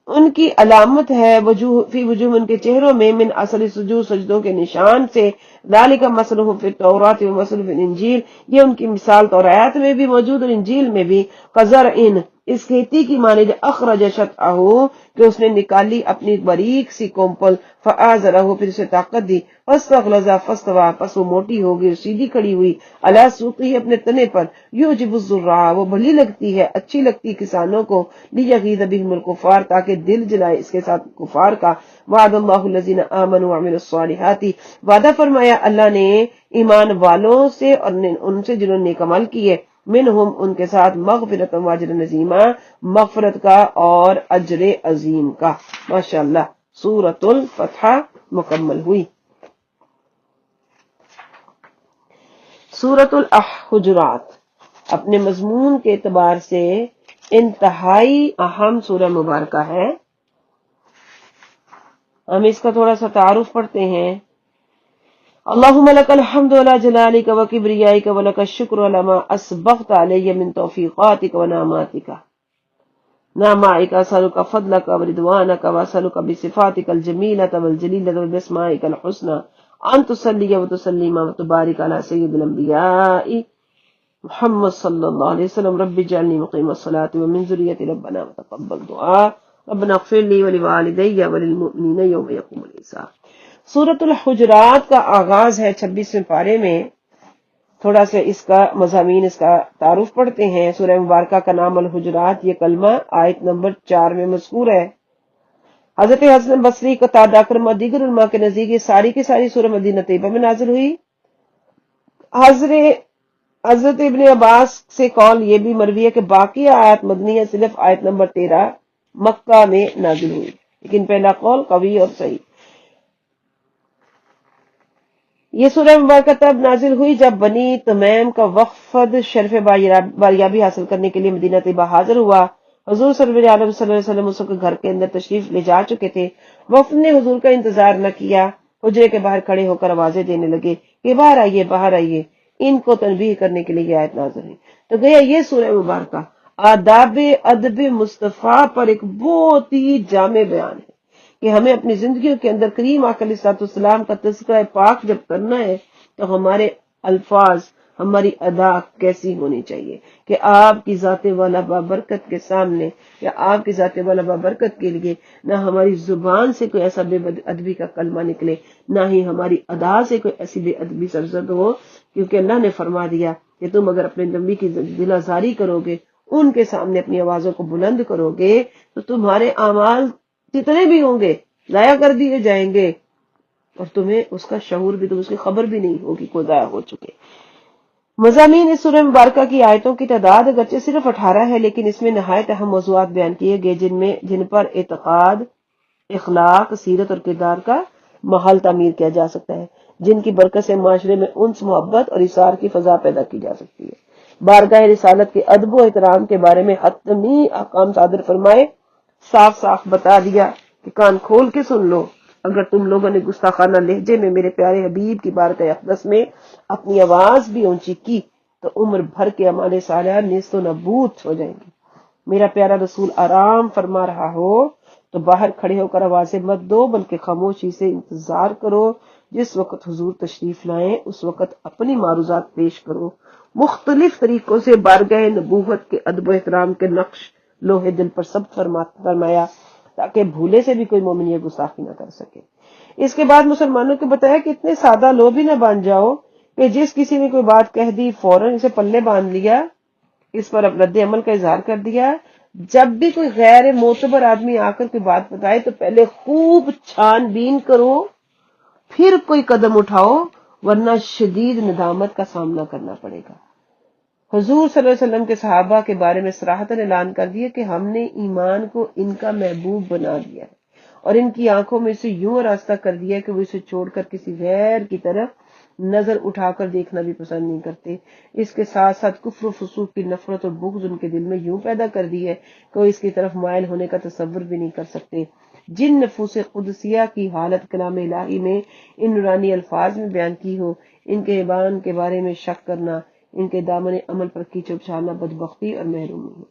ان کی علامت ہے وجوہ فی وجوہ ان کے چہروں میں من اصل سجود سجدوں کے نشان سے ذالک مثلہ فی التوراۃ و مثلہ فی الانجیل یہ ان کی مثال تورات میں بھی موجود اور انجیل میں بھی قزرعن اس کھیتی کی مانند اخرج شطأہ کہ اس نے نکالی اپنی باریک سی کومپل فآزرہ پھر اسے طاقت دی فاستغلظ فاستوى پس وہ موٹی ہوگی اور سیدھی کھڑی ہوئی علی سوقہ اپنے تنے پر یعجب الزراع وہ بھلی لگتی ہے اچھی لگتی ہے کسانوں کو لیغیظ بہم الکفار تاکہ دل جلائے اس کے ساتھ کفار کا وعد اللہ الذین آمنوا وعملوا الصالحات وعدہ فرمایا اللہ نے ایمان والوں سے اور ان سے جنہوں نے نیک عمل کیے منہم ان کے ساتھ مغفرت و اجر عظیما مغفرت کا اور اجر عظیم کا. ماشاءاللہ سورۃ الفتح مکمل ہوئی. سورۃ الحجرات اپنے مضمون کے اعتبار سے انتہائی اہم سورہ مبارکہ ہے. ہم اس کا تھوڑا سا تعارف پڑھتے ہیں. اللہم لک الحمد علی جلالک و کبریائک و لک الشکر علی ما اسبغت علی من توفیقاتک و نعماتک نعمائک اسألک فضلک و رضوانک و اسألک بصفاتک الجمیلۃ والجلیلۃ و باسمائک الحسنی ان تصلی و تسلیم و تبارک علی سید الانبیاء محمد صلی اللہ علیہ وسلم. رب اجعلنی مقیم الصلاۃ ومن ذریتی ربنا وتقبل دعاء ربنا اغفر لی ولوالدی وللمؤمنین یوم یقوم الحساب. سورۃ الحجرات کا آغاز ہے 26ویں پارے میں. تھوڑا سا اس کا مضامین اس کا تعارف پڑھتے ہیں. سورہ مبارکہ کا نام الحجرات یہ کلمہ آیت نمبر 4 میں مذکور ہے. حضرت حسن بصری کا قتادہ کرما دیگر علماء کے نزدیک یہ ساری کی ساری سورہ مدینہ طیبہ میں نازل ہوئی. حضرت ابن عباس سے قول یہ بھی مروی ہے کہ باقی آیات مدنیہ صرف آیت نمبر 13 مکہ میں نازل ہوئی، لیکن پہلا قول قوی اور صحیح. یہ سورہ مبارکہ تب نازل ہوئی جب بنی تمیم کا وفد شرف باریابی حاصل کرنے کے لیے مدینہ طیبہ حاضر ہوا. حضور صلی اللہ علیہ وسلم اس کے گھر کے اندر تشریف لے جا چکے تھے. وفد نے حضور کا انتظار نہ کیا، حجرے کے باہر کھڑے ہو کر آوازیں دینے لگے کہ باہر آئیے باہر آئیے. ان کو تنبیہ کرنے کے لیے یہ آیت نازل ہوئی. تو گیا یہ سورہ مبارکہ آداب ادب مصطفیٰ پر ایک بہت ہی جامع بیان ہے کہ ہمیں اپنی زندگیوں کے اندر کریم آقا علیہ الصلوۃ والسلام کا تذکرہ پاک جب کرنا ہے تو ہمارے الفاظ ہماری ادا کیسی ہونی چاہیے کہ آپ کی ذات والا بابرکت کے سامنے یا آپ کی ذات والا بابرکت کے لیے نہ ہماری زبان سے کوئی ایسا بے ادبی کا کلمہ نکلے، نہ ہی ہماری ادا سے کوئی ایسی بے ادبی سرزد ہو، کیونکہ اللہ نے فرما دیا کہ تم اگر اپنے نبی کی دل آزاری کرو گے، ان کے سامنے اپنی آوازوں کو بلند کرو گے تو تمہارے اعمال جتنے بھی ہوں گے ضائع کر دیے جائیں گے اور تمہیں اس کا شعور بھی، تم اس کی خبر بھی نہیں ہوگی کو ضائع ہو چکے. مضامین اس سورہ مبارکہ کی آیتوں کی تعداد اگرچہ صرف 18 ہے، لیکن اس میں نہایت اہم موضوعات بیان کیے گئے جن پر اعتقاد، اخلاق، سیرت اور کردار کا محل تعمیر کیا جا سکتا ہے، جن کی برکت سے معاشرے میں انس، محبت اور اثار کی فضا پیدا کی جا سکتی ہے. بارگاہ رسالت کے ادب و احترام کے بارے میں حتمی احکام صادر فرمائے، صاف صاف بتا دیا کہ کان کھول کے سن لو، اگر تم لوگوں نے گستاخانہ لہجے میں میرے پیارے حبیب کی بارگاہ اقدس میں اپنی آواز بھی اونچی کی تو عمر بھر کے اعمال صالحہ نیست و نابود ہو جائیں گے. میرا پیارا رسول آرام فرما رہا ہو تو باہر کھڑے ہو کر آوازیں مت دو، بلکہ خاموشی سے انتظار کرو. جس وقت حضور تشریف لائیں اس وقت اپنی معروضات پیش کرو. مختلف طریقوں سے بارگاہ نبوت کے ادب و احترام کے نقش لوہے دل پر ثبت فرمایا تاکہ بھولے سے بھی کوئی مومن یہ گستاخی نہ کر سکے. اس کے بعد مسلمانوں کو بتایا کہ اتنے سادہ لو بھی نہ بن جاؤ کہ جس کسی نے کوئی بات کہہ دی فوراً اسے پلے باندھ لیا، اس پر اب رد عمل کا اظہار کر دیا. جب بھی کوئی غیر معتبر آدمی آ کر کوئی بات بتائے تو پہلے خوب چھان بین کرو، پھر کوئی قدم اٹھاؤ، ورنہ شدید ندامت کا سامنا کرنا پڑے گا. حضور صلی اللہ علیہ وسلم کے صحابہ کے بارے میں صراحتاً اعلان کر دیا کہ ہم نے ایمان کو ان کا محبوب بنا دیا ہے اور ان کی آنکھوں میں اسے یوں راستہ کر دیا کہ وہ اسے چھوڑ کر کسی غیر کی طرف نظر اٹھا کر دیکھنا بھی پسند نہیں کرتے. اس کے ساتھ ساتھ کفر و فسوق کی نفرت اور بغض ان کے دل میں یوں پیدا کر دی ہے کہ وہ اس کی طرف مائل ہونے کا تصور بھی نہیں کر سکتے. جن نفوس قدسیہ کی حالت کلام الہی میں ان نورانی الفاظ میں بیان کی ہو، ان کے ایمان کے بارے میں شک کرنا، ان کے دامن عمل پر کیچڑ اچھالنا بدبختی اور محرومی ہے۔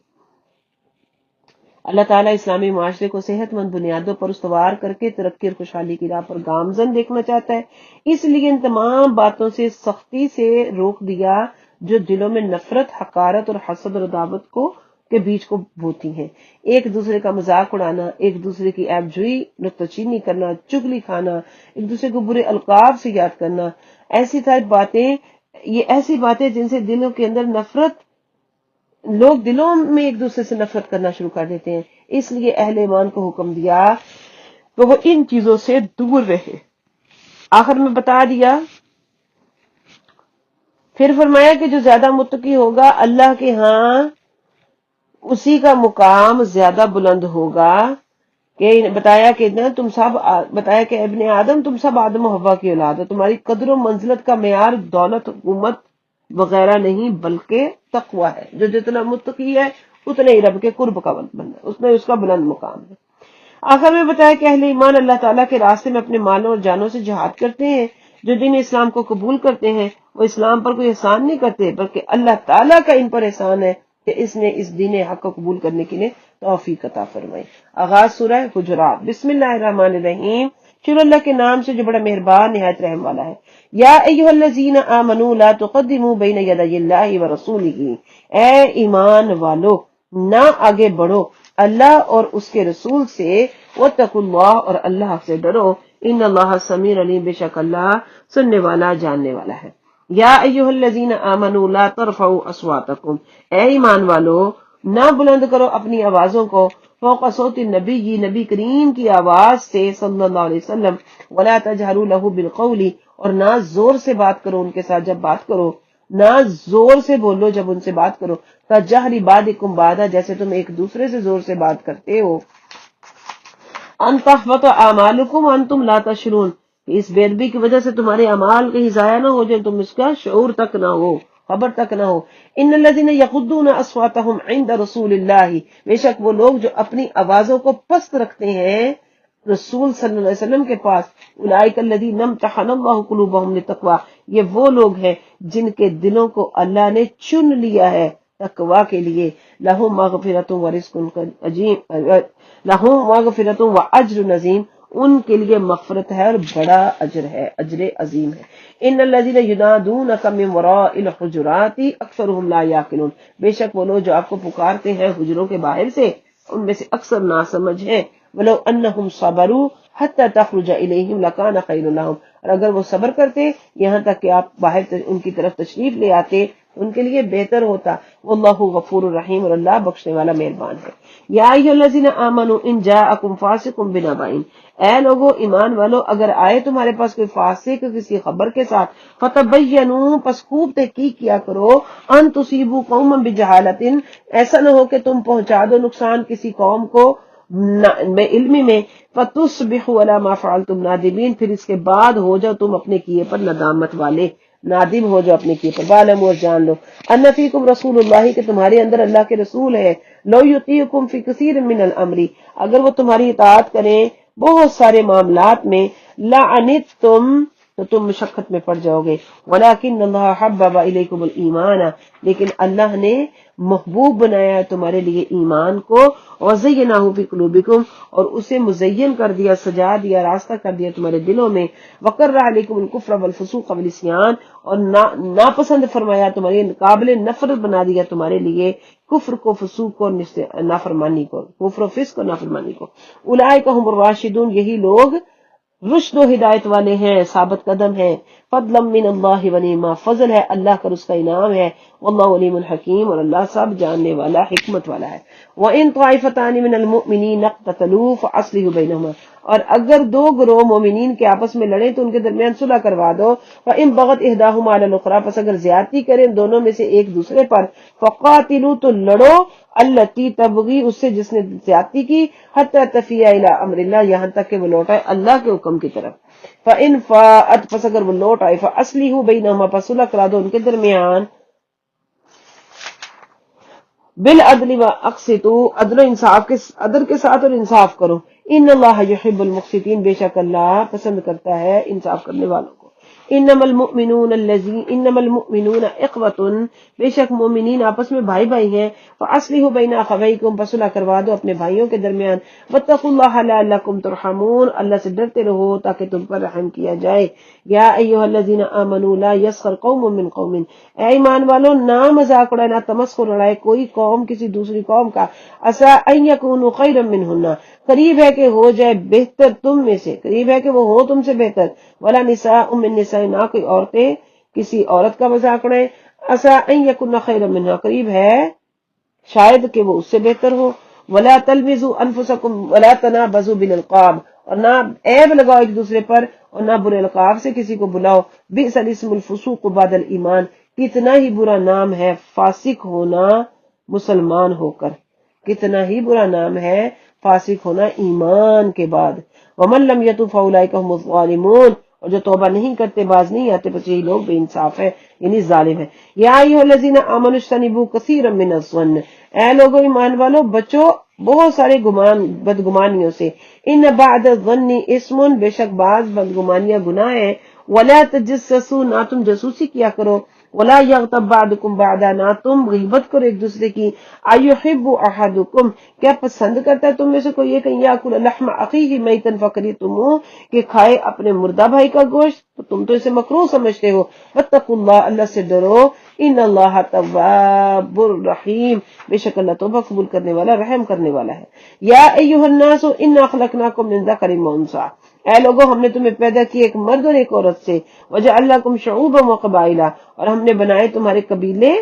اللہ تعالیٰ اسلامی معاشرے کو صحت مند بنیادوں پر استوار کر کے ترقی اور خوشحالی کی راہ پر گامزن دیکھنا چاہتا ہے، اس لیے ان تمام باتوں سے سختی سے روک دیا جو دلوں میں نفرت، حقارت اور حسد اور عداوت کے بیچ کو بوتی ہیں۔ ایک دوسرے کا مذاق اڑانا، ایک دوسرے کی عیب جوئی، نکتہ چینی کرنا، چگلی کھانا، ایک دوسرے کو برے القاب سے یاد کرنا، یہ ایسی باتیں جن سے دلوں کے اندر لوگ دلوں میں ایک دوسرے سے نفرت کرنا شروع کر دیتے ہیں۔ اس لیے اہل ایمان کو حکم دیا کہ وہ ان چیزوں سے دور رہے۔ آخر میں بتا دیا، پھر فرمایا کہ جو زیادہ متقی ہوگا اللہ کے ہاں اسی کا مقام زیادہ بلند ہوگا۔ کہ بتایا کہ ابن آدم تم سب آدم و حوا کی اولاد ہو، تمہاری قدر و منزلت کا معیار دولت، حکومت وغیرہ نہیں بلکہ تقوی ہے۔ جو جتنا متقی ہے اتنے ہی رب کے قرب کا بننا، اس کا بلند مقام ہے۔ آخر میں بتایا کہ اہل ایمان اللہ تعالیٰ کے راستے میں اپنے مالوں اور جانوں سے جہاد کرتے ہیں۔ جو دین اسلام کو قبول کرتے ہیں وہ اسلام پر کوئی احسان نہیں کرتے، بلکہ اللہ تعالیٰ کا ان پر احسان ہے کہ اس نے اس دین حق کو قبول کرنے کے لیے توفیق عطا فرمائی۔ آغاز سورہ حجرات۔ بسم اللہ الرحمن الرحیم، شروع اللہ کے نام سے جو بڑا مہربان نہایت رحم والا ہے۔ یا ایھا الذین آمنوا لا تقدموا بین یدی اللہ ورسولہ، اے ایمان والو نہ آگے بڑھو اللہ اور اس کے رسول سے، واتقوا اللہ اور اللہ سے ڈرو، ان اللہ سمیع علیم، بے شک اللہ سننے والا جاننے والا ہے۔ یا ایھا الذین آمنوا لا ترفعوا اصواتکم، اے ایمان والو نہ بلند کرو اپنی آوازوں کو، فوق صوت النبی، نبی کریم کی آواز سے صلی اللہ علیہ وسلم، ولا تجہروا لہ بالقول، اور نہ زور سے بات کرو ان کے ساتھ جب بات کرو، نہ زور سے بولو جب ان سے بات کرو، کجہر بعضکم بعضا، جیسے تم ایک دوسرے سے زور سے بات کرتے ہو، ان تحبط اعمالکم وانتم لا تشعرون، اس بے ادبی کی وجہ سے تمہارے اعمال کہیں ضائع نہ ہو جائے، تم اس کا شعور تک نہ ہو، خبر تک نہ ہو۔ ان الذین یغضون اصواتهم عند رسول اللہ، بے شک وہ لوگ جو اپنی آوازوں کو پست رکھتے ہیں رسول صلی اللہ علیہ وسلم کے پاس، اولئک الذین امتحن اللہ قلوبهم للتقوی، یہ وہ لوگ ہیں جن کے دلوں کو اللہ نے چن لیا ہے تقوی کے لیے، لہم مغفرۃ ورزق عظیم، لہم مغفرۃ واجر عظیم، ان کے لیے مغفرت ہے اور بڑا اجر ہے، اجر عظیم ہے۔ ان الذین ینادونک من وراء الحجرات اکثرهم لا یعقلون، بے شک وہ لوگ جو آپ کو پکارتے ہیں حجروں کے باہر سے ان میں سے اکثر ناسمجھ ہیں۔ ولو انہم صبروا حتی تخرج الیہم لکان خیر لہم، اور اگر وہ صبر کرتے یہاں تک کہ آپ باہر ان کی طرف تشریف لے آتے ان کے لیے بہتر ہوتا۔ واللہ غفور الرحیم، اور اللہ بخشنے والا مہربان ہے۔ یا ایھا الذین آمنوا ان جاءکم فاسق بنبأ، اے لوگو ایمان والو اگر آئے تمہارے پاس کوئی فاسق کسی خبر کے ساتھ، فتبینوا، پس خوب تحقیق کیا کرو، ان تصیبوا قوما بجہالۃ، ایسا نہ ہو کہ تم پہنچا دو نقصان کسی قوم کو بے علمی میں، فتصبحوا علی ما فعلتم نادمین، پھر اس کے بعد ہو جاؤ تم اپنے کیے پر ندامت والے، نادم ہو جاؤ اپنے کیے پر۔ وَاعْلَمُوا، اور جان لو، ان فیکم رسول اللہ، کہ تمہارے اندر اللہ کے رسول ہے، لو یطیعکم فی کثیر من الامر، اگر وہ تمہاری اطاعت کریں بہت سارے معاملات میں، لعنتم، تو تم مشقت میں پڑ جاؤ گے، ولیکن اللہ حبب الیکم الایمان، لیکن اللہ نے محبوب بنایا ہے تمہارے لیے ایمان کو، وزینہ فی قلوبکم، اور اسے مزین کر دیا، سجا دیا، راستہ کر دیا تمہارے دلوں میں، وکرہ علیکم الکفر والفسوق والعصیان، اور ناپسند فرمایا تمہارے قابل نفرت بنا دیا تمہارے لیے کفر کو، فسوق کو، نافرمانی کو، کفر و فسق اور نافرمانی کو۔ اولئک هم الراشدون، یہی لوگ رشد و ہدایت والے ہیں، ثابت قدم ہیں۔ فضلا من اللہ ونعما، فضل ہے اللہ کا، اس کا انعام ہے۔ واللہ علیم الحکیم، اور اللہ سب جاننے والا حکمت والا ہے۔ وَإِن طَائِفَتَانِ مِنَ الْمُؤْمِنِينَ اقْتَتَلُوا فَأَصْلِحُوا بَيْنَهُمَا، اور اگر دو گروہ مومنین کے آپس میں لڑیں تو ان کے درمیان صلح کروا دو۔ وَإِن بَغَتْ إِحْدَاهُمَا عَلَى الْأُخْرَىٰ، پس اگر زیادتی کریں دونوں میں سے ایک دوسرے پر، فَقَاتِلُوا، تو لڑو، الَّتِي تَبْغِي، اس سے جس نے زیادتی کی، حَتَّىٰ تَفِيَ إِلَىٰ أَمْرِ اللَّهِ، یہاں تک کہ وہ لوٹ آئے اللہ کے حکم کی طرف۔ فَإِن فَاءَتْ، پس اگر وہ لوٹ آئے، فَأَصْلِحُوا بَيْنَهُمَا، پس صلح کرا دو ان کے درمیان، بالعدل واقسطوا، عدل کے ساتھ اور انصاف کرو، ان اللہ یحب المقسطین، بے شک اللہ پسند کرتا ہے انصاف کرنے والوں کو۔ انما المؤمنون اخوۃ، بے شک مومنین آپس میں بھائی بھائی ہیں، فاصلحوا بین اخویکم، پس صلح کروا دو اپنے بھائیوں کے درمیان، واتقوا اللہ لعلکم ترحمون، اللہ سے ڈرتے رہو تاکہ تم پر رحم کیا جائے۔ یا ایھا الذین آمنوا لا یسخر قوم من قوم، اے ایمان والو نہ مذاق اڑائے، نہ تمسخر اڑائے کوئی قوم کسی دوسری قوم کا، عسیٰ ان یکونوا خیرا منہن، قریب ہے کہ ہو جائے بہتر تم میں سے، قریب ہے کہ وہ ہو تم سے بہتر، ولا نساء من نساء، نہ کوئی عورتیں کسی عورت کا مذاق اڑائیں، عسیٰ ان یکن خیرا منہا، قریب ہے شاید کہ وہ اس سے بہتر ہو، ولا تلمزوا انفسکم ولا تنابزوا بالالقاب، اور نہ عیب لگاؤ ایک دوسرے پر، اور نہ برے القاب سے کسی کو بلاؤ، بئس الاسم الفسوق بعد الایمان، کتنا ہی برا نام ہے فاسق ہونا مسلمان ہو کر، کتنا ہی برا نام ہے فاسق ہونا ایمان کے بعد، ومن لم یتب فاولئک هم الظالمون، اور جو توبہ نہیں کرتے باز نہیں آتے بس یہی لوگ بے انصاف ہے یعنی ظالم ہے۔ یا ایھا الذین آمنوا اجتنبوا کثیرا من الظن، اے لوگو ایمان والو بچو بہت سارے بدگمانیوں سے، ان بعد الظن اسم، بے شک بعض بدگمانیاں گناہ ہیں، ولا تجسسوا، نہ تم جاسوسی کیا کرو، ولا یغتب بعضکم بعضا، نہ تم غیبت کرو ایک دوسرے کی، ایحب احدکم، کیا پسند کرتا ہے تم میں سے کوئی یہ کہ یاکل لحم اخیہ میتا فکرہتموہ، کہ کھائے اپنے مردہ بھائی کا گوشت تو تم تو اسے مکروہ سمجھتے ہو، واتقوا اللہ، اللہ سے ڈرو، ان اللہ تواب الرحیم، بے شک اللہ توبہ قبول کرنے والا رحم کرنے والا ہے۔ یا ایھا الناس انا خلقناکم من ذکر وانثی، اے لوگو ہم نے تمہیں پیدا کیا ایک مرد اور ایک عورت سے، وجعلناکم شعوبا وقبائل، اور ہم نے بنائے تمہارے قبیلے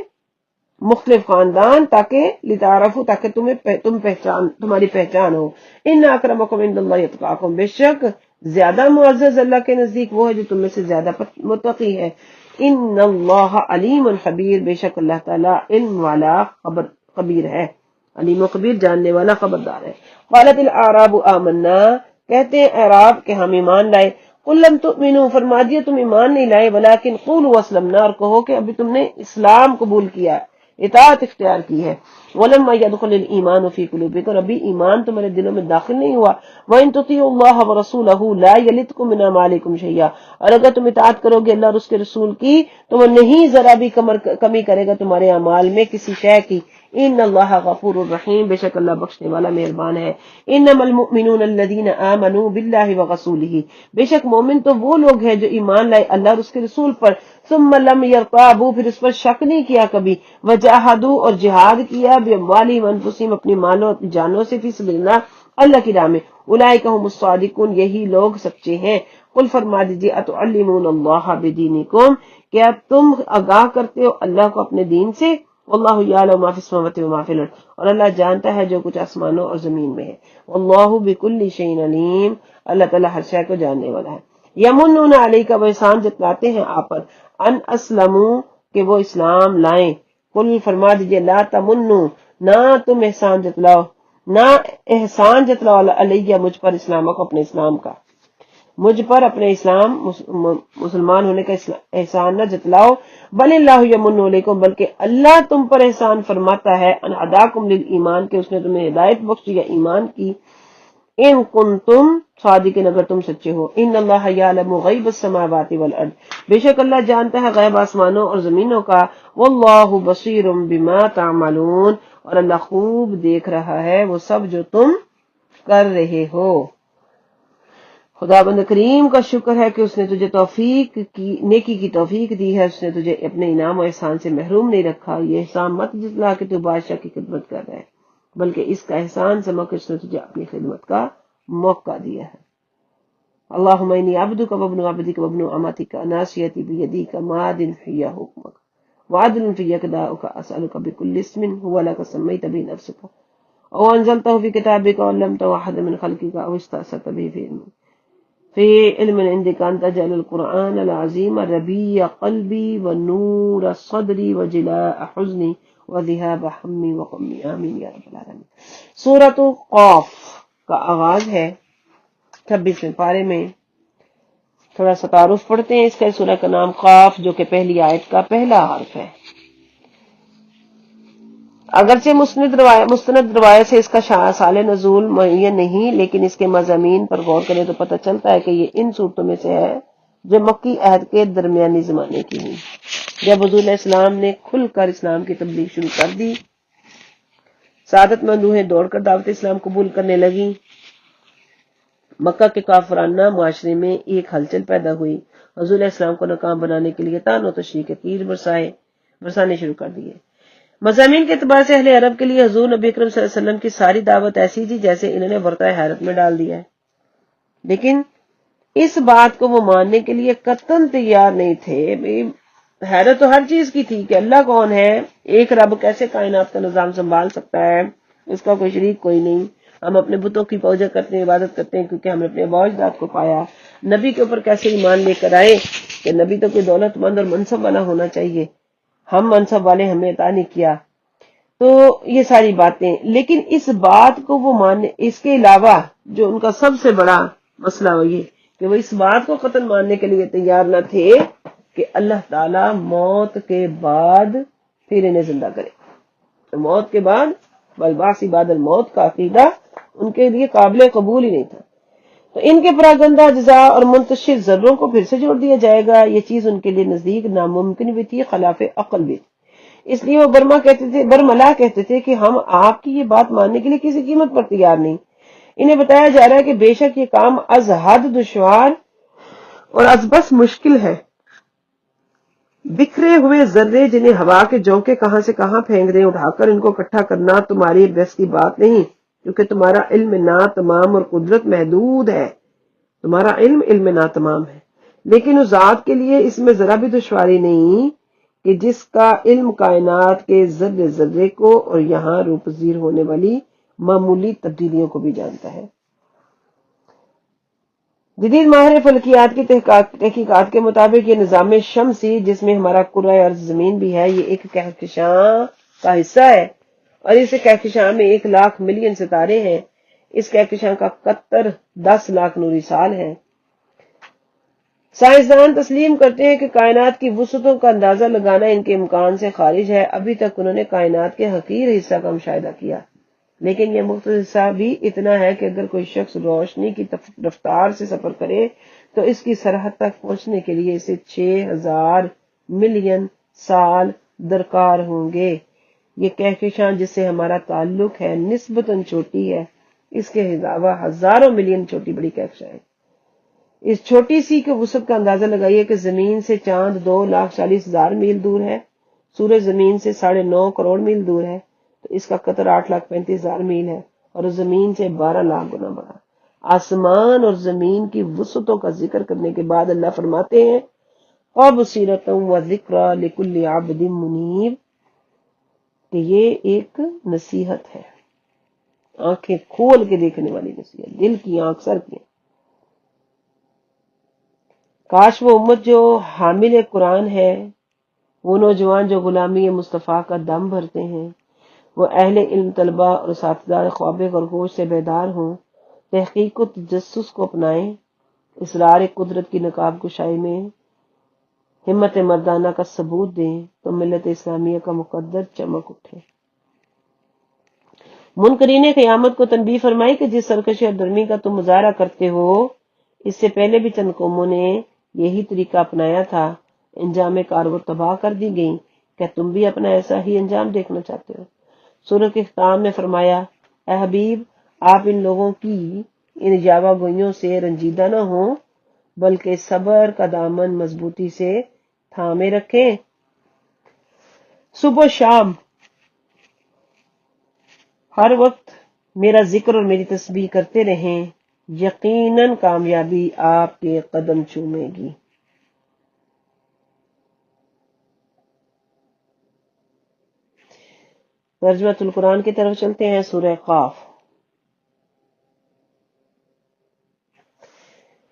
مختلف خاندان، تاکہ لتعارفوا، تاکہ تمہاری پہچان ہو، ان اکرمکم عند اللہ اتقاکم، بے شک زیادہ معزز اللہ کے نزدیک وہ ہے جو تم میں سے زیادہ متقی ہے، ان اللہ علیم خبیر، بے شک اللہ تعالیٰ علم والا خبیر ہے، علیم و خبیر جاننے والا خبردار ہے۔ قالت الاعراب آمنا، کہتے ہیں اعراب کہ ہم ایمان لائے، قل لم تؤمنوا، فرما دیا تم ایمان نہیں لائے، ولکن قولوا اسلمنا، اور کہو کہ ابھی تم نے اسلام قبول کیا، اطاعت اختیار کی ہے، ولما يدخل الايمان في قلوبكم، ابھی ایمان تمہارے دلوں میں داخل نہیں ہوا، وان تطيعوا الله ورسوله لا يلدكم من اعمالكم شيئا، اور اگر تم اطاعت کرو گے اللہ اور اس کے رسول کی تو وہ نہیں ذرا بھی کمی کرے گا تمہارے اعمال میں کسی شے کی، ان اللہ غفور الرحیم، بے شک اللہ بخشنے والا مہربان ہے۔ انما المؤمنون الذين آمنوا بالله ورسوله، بے شک مومن تو وہ لوگ ہیں جو ایمان لائے اللہ اور اس کے رسول پر، ثم لم يرتابوا، پھر اس پر شک نہیں کیا کبھی، وجاہدوا، اور جہاد کیا، باموالہم وانفسہم، اپنی مالوں اپنی جانوں سے، فی سبیل اللہ کی راہ میں، اولئک هم الصادقون، یہی لوگ سچے ہیں۔ قل فرما دیجیے اتعلمون اللہ بدینکم، کیا تم آگاہ کرتے ہو اللہ کو اپنے دین سے، واللہ یعلم ما فی السماوات وما فی الارض، اور اللہ جانتا ہے جو کچھ آسمانوں اور زمین میں ہے، واللہ بکل شیء علیم، اللہ تعالیٰ ہر شے کو جاننے والا ہے۔ یمنون علیک، وہ احسان جتلاتے ہیں آپ پر، ان اسلموا، کہ وہ اسلام لائیں، قل فرما دیجیے لا تمنوا، نہ تم احسان جتلاؤ، نہ احسان جتلاؤ علیہ، مجھ پر اسلام کو، اپنے اسلام کا، مجھ پر اپنے اسلام مسلمان ہونے کا احسان نہ جتلاؤ، بل اللہ یمن علیکم، بلکہ اللہ تم پر احسان فرماتا ہے، ان ہداکم للایمان، کہ اس نے تمہیں ہدایت بخشی ہے ایمان کی، ان کنتم صادقین، اگر تم سچے ہو، ان اللہ یعلم غیب السماوات والارض، بے شک اللہ جانتا ہے غیب آسمانوں اور زمینوں کا، واللہ بصیر بما تعملون، اور اللہ خوب دیکھ رہا ہے وہ سب جو تم کر رہے ہو۔ خدا بند کریم کا شکر ہے کہ اس نے تجھے نیکی کی توفیق دی ہے، اس نے تجھے اپنے انعام و احسان سے محروم نہیں رکھا، یہ احسان مت جتلا کہ تو بادشاہ کی خدمت کر رہا ہے، بلکہ اس کا احسان سمجھ کہ اس نے تجھے اپنی خدمت کا موقع دیا ہے۔ اللہم انی عبدک وابن عبدک وابن امتک ناصیتی بیدیک ماض فی حکمک وعدل فی قضاؤک، اسألک بکل اسم هو لک سمیت بہ نفسک او انزلتہ فی کتابک او علمتہ احدا من خلقک او استأثرت بہ فی علم عندک ان تجعل القرآن العظیم ربیع قلبی ونور صدری وجلاء حزنی وذہاب ہمی وغمی، آمین یا رب العالمین۔ سورۃ قاف کا آغاز ہے 26ویں پارے میں، تھوڑا سا تعارف پڑھتے ہیں اس کا۔ سورہ کا نام قاف، جو کہ پہلی آیت کا پہلا حرف ہے۔ اگرچہ مستند روایت سے اس کا سال نزول معین نہیں، لیکن اس کے مضامین پر غور کریں تو پتہ چلتا ہے کہ یہ ان صورتوں میں سے ہے جو مکی عہد کے درمیانی زمانے کی ہوئی۔ جب حضور علیہ السلام نے کھل کر اسلام کی تبلیغ شروع کر دی، سعادت مند روحیں دوڑ کر دعوت اسلام قبول کرنے لگیں، مکہ کے کافرانہ معاشرے میں ایک ہلچل پیدا ہوئی۔ حضور علیہ السلام کو ناکام بنانے کے لیے طعن و تشریح کے تیر برسانے شروع کر دیے۔ مضامین کے اعتبار سے اہل عرب کے لیے حضور نبی اکرم صلی اللہ علیہ وسلم کی ساری دعوت ایسی تھی جیسے انہوں نے ورطہ حیرت میں ڈال دیا ہے، لیکن اس بات کو وہ ماننے کے لیے قطعاً تیار نہیں تھے۔ حیرت تو ہر چیز کی تھی کہ اللہ کون ہے، ایک رب کیسے کائنات کا نظام سنبھال سکتا ہے، اس کا کوئی شریک کوئی نہیں۔ ہم اپنے بتوں کی پوجا کرتے ہیں، عبادت کرتے ہیں کیونکہ ہم نے اپنے آباء و اجداد کو پایا۔ نبی کے اوپر کیسے ایمان لے کر آئے کہ نبی تو کوئی دولت مند اور منصب والا ہونا چاہیے، ہم منصب والے ہمیں عطا نہیں کیا۔ تو یہ ساری باتیں، لیکن اس بات کو وہ ماننے، اس کے علاوہ جو ان کا سب سے بڑا مسئلہ وہ یہ کہ وہ اس بات کو قطعاً ماننے کے لیے تیار نہ تھے کہ اللہ تعالی موت کے بعد پھر انہیں زندہ کرے۔ موت کے بعد والبعث بعد الموت کا عقیدہ ان کے لیے قابل قبول ہی نہیں تھا۔ تو ان کے پراگندہ اجزاء اور منتشر ذروں کو پھر سے جوڑ دیا جائے گا، یہ چیز ان کے لیے نزدیک ناممکن بھی تھی، خلاف عقل بھی تھی۔ اس لیے وہ برملا کہتے تھے کہ ہم آپ کی یہ بات ماننے کے لیے کسی قیمت پر تیار نہیں۔ انہیں بتایا جا رہا ہے کہ بے شک یہ کام از حد دشوار اور از بس مشکل ہے۔ بکھرے ہوئے ذرے جنہیں ہوا کے جھونکے کہاں سے کہاں پھینک دیں، اٹھا کر ان کو اکٹھا کرنا تمہاری بس کی بات نہیں، کیونکہ تمہارا علم ناتمام اور قدرت محدود ہے۔ تمہارا علم ناتمام ہے، لیکن اس ذات کے لیے اس میں ذرا بھی دشواری نہیں کہ جس کا علم کائنات کے ذرے ذرے کو اور یہاں روپذیر ہونے والی معمولی تبدیلیوں کو بھی جانتا ہے۔ جدید ماہر فلکیات کی تحقیقات کے مطابق یہ نظام شمسی جس میں ہمارا کرۂ ارض زمین بھی ہے، یہ ایک کہکشاں کا حصہ ہے، اور اس کہکشاں میں 1,00,000 ملین ستارے ہیں۔ اس کہکشاں کا قطر 10 لاکھ نوری سال ہے۔ سائنسدان تسلیم کرتے ہیں کہ کائنات کی وسعتوں کا اندازہ لگانا ان کے امکان سے خارج ہے۔ ابھی تک انہوں نے کائنات کے حقیر حصہ کا مشاہدہ کیا، لیکن یہ مختصر حصہ بھی اتنا ہے کہ اگر کوئی شخص روشنی کی رفتار سے سفر کرے تو اس کی سرحد تک پہنچنے کے لیے اسے 6,000 ملین سال درکار ہوں گے۔ یہ کہکشاں جس سے ہمارا تعلق ہے نسبتاً چھوٹی ہے، اس کے علاوہ ہزاروں ملین چھوٹی بڑی کہکشائیں۔ اس چھوٹی سی کے وسعت کا اندازہ لگائیے کہ زمین سے چاند 2,40,000 میل دور ہے، سورج زمین سے 9.5 کروڑ میل دور ہے، تو اس کا قطر 8,35,000 میل ہے، اور زمین سے 12 لاکھ گنا بڑا۔ آسمان اور زمین کی وسعتوں کا ذکر کرنے کے بعد اللہ فرماتے ہیں وَبَصِیرَةً وَذِکْرَىٰ لِكُلِّ عَبْدٍ مُنِیبٍ، کہ یہ ایک نصیحت ہے، آنکھیں کھول کے دیکھنے والی نصیحت، دل کی آنکھ سر کی۔ کاش وہ امت جو حامل قرآن ہے، وہ نوجوان جو غلامی مصطفیٰ کا دم بھرتے ہیں، وہ اہل علم طلبہ اور اساتذہ خواب خرگوش سے بیدار ہوں، تحقیق و تجسس کو اپنائیں، اسرار قدرت کی نقاب کشائی میں ہمت مردانہ کا ثبوت دیں، تو ملت اسلامیہ کا مقدر چمک اٹھے۔ منکرین قیامت کو تنبیہ فرمائی کہ جس سرکشی اور نرمی کا تم مظاہرہ کرتے ہو، اس سے پہلے بھی چند قوموں نے یہی طریقہ اپنایا تھا، انجام کار وہ تباہ کر دی گئی۔ کیا تم بھی اپنا ایسا ہی انجام دیکھنا چاہتے ہو؟ سورۃ کے اختتام میں فرمایا، اے حبیب، آپ ان لوگوں کی ان یاوہ گوئیوں سے رنجیدہ نہ ہوں، بلکہ صبر کا دامن مضبوطی سے تھامے رکھیں۔ صبح و شام ہر وقت میرا ذکر اور میری تسبیح کرتے رہیں، یقیناً کامیابی آپ کے قدم چومے گی۔ ترجمۃ القرآن کی طرف چلتے ہیں۔ سورہ قاف۔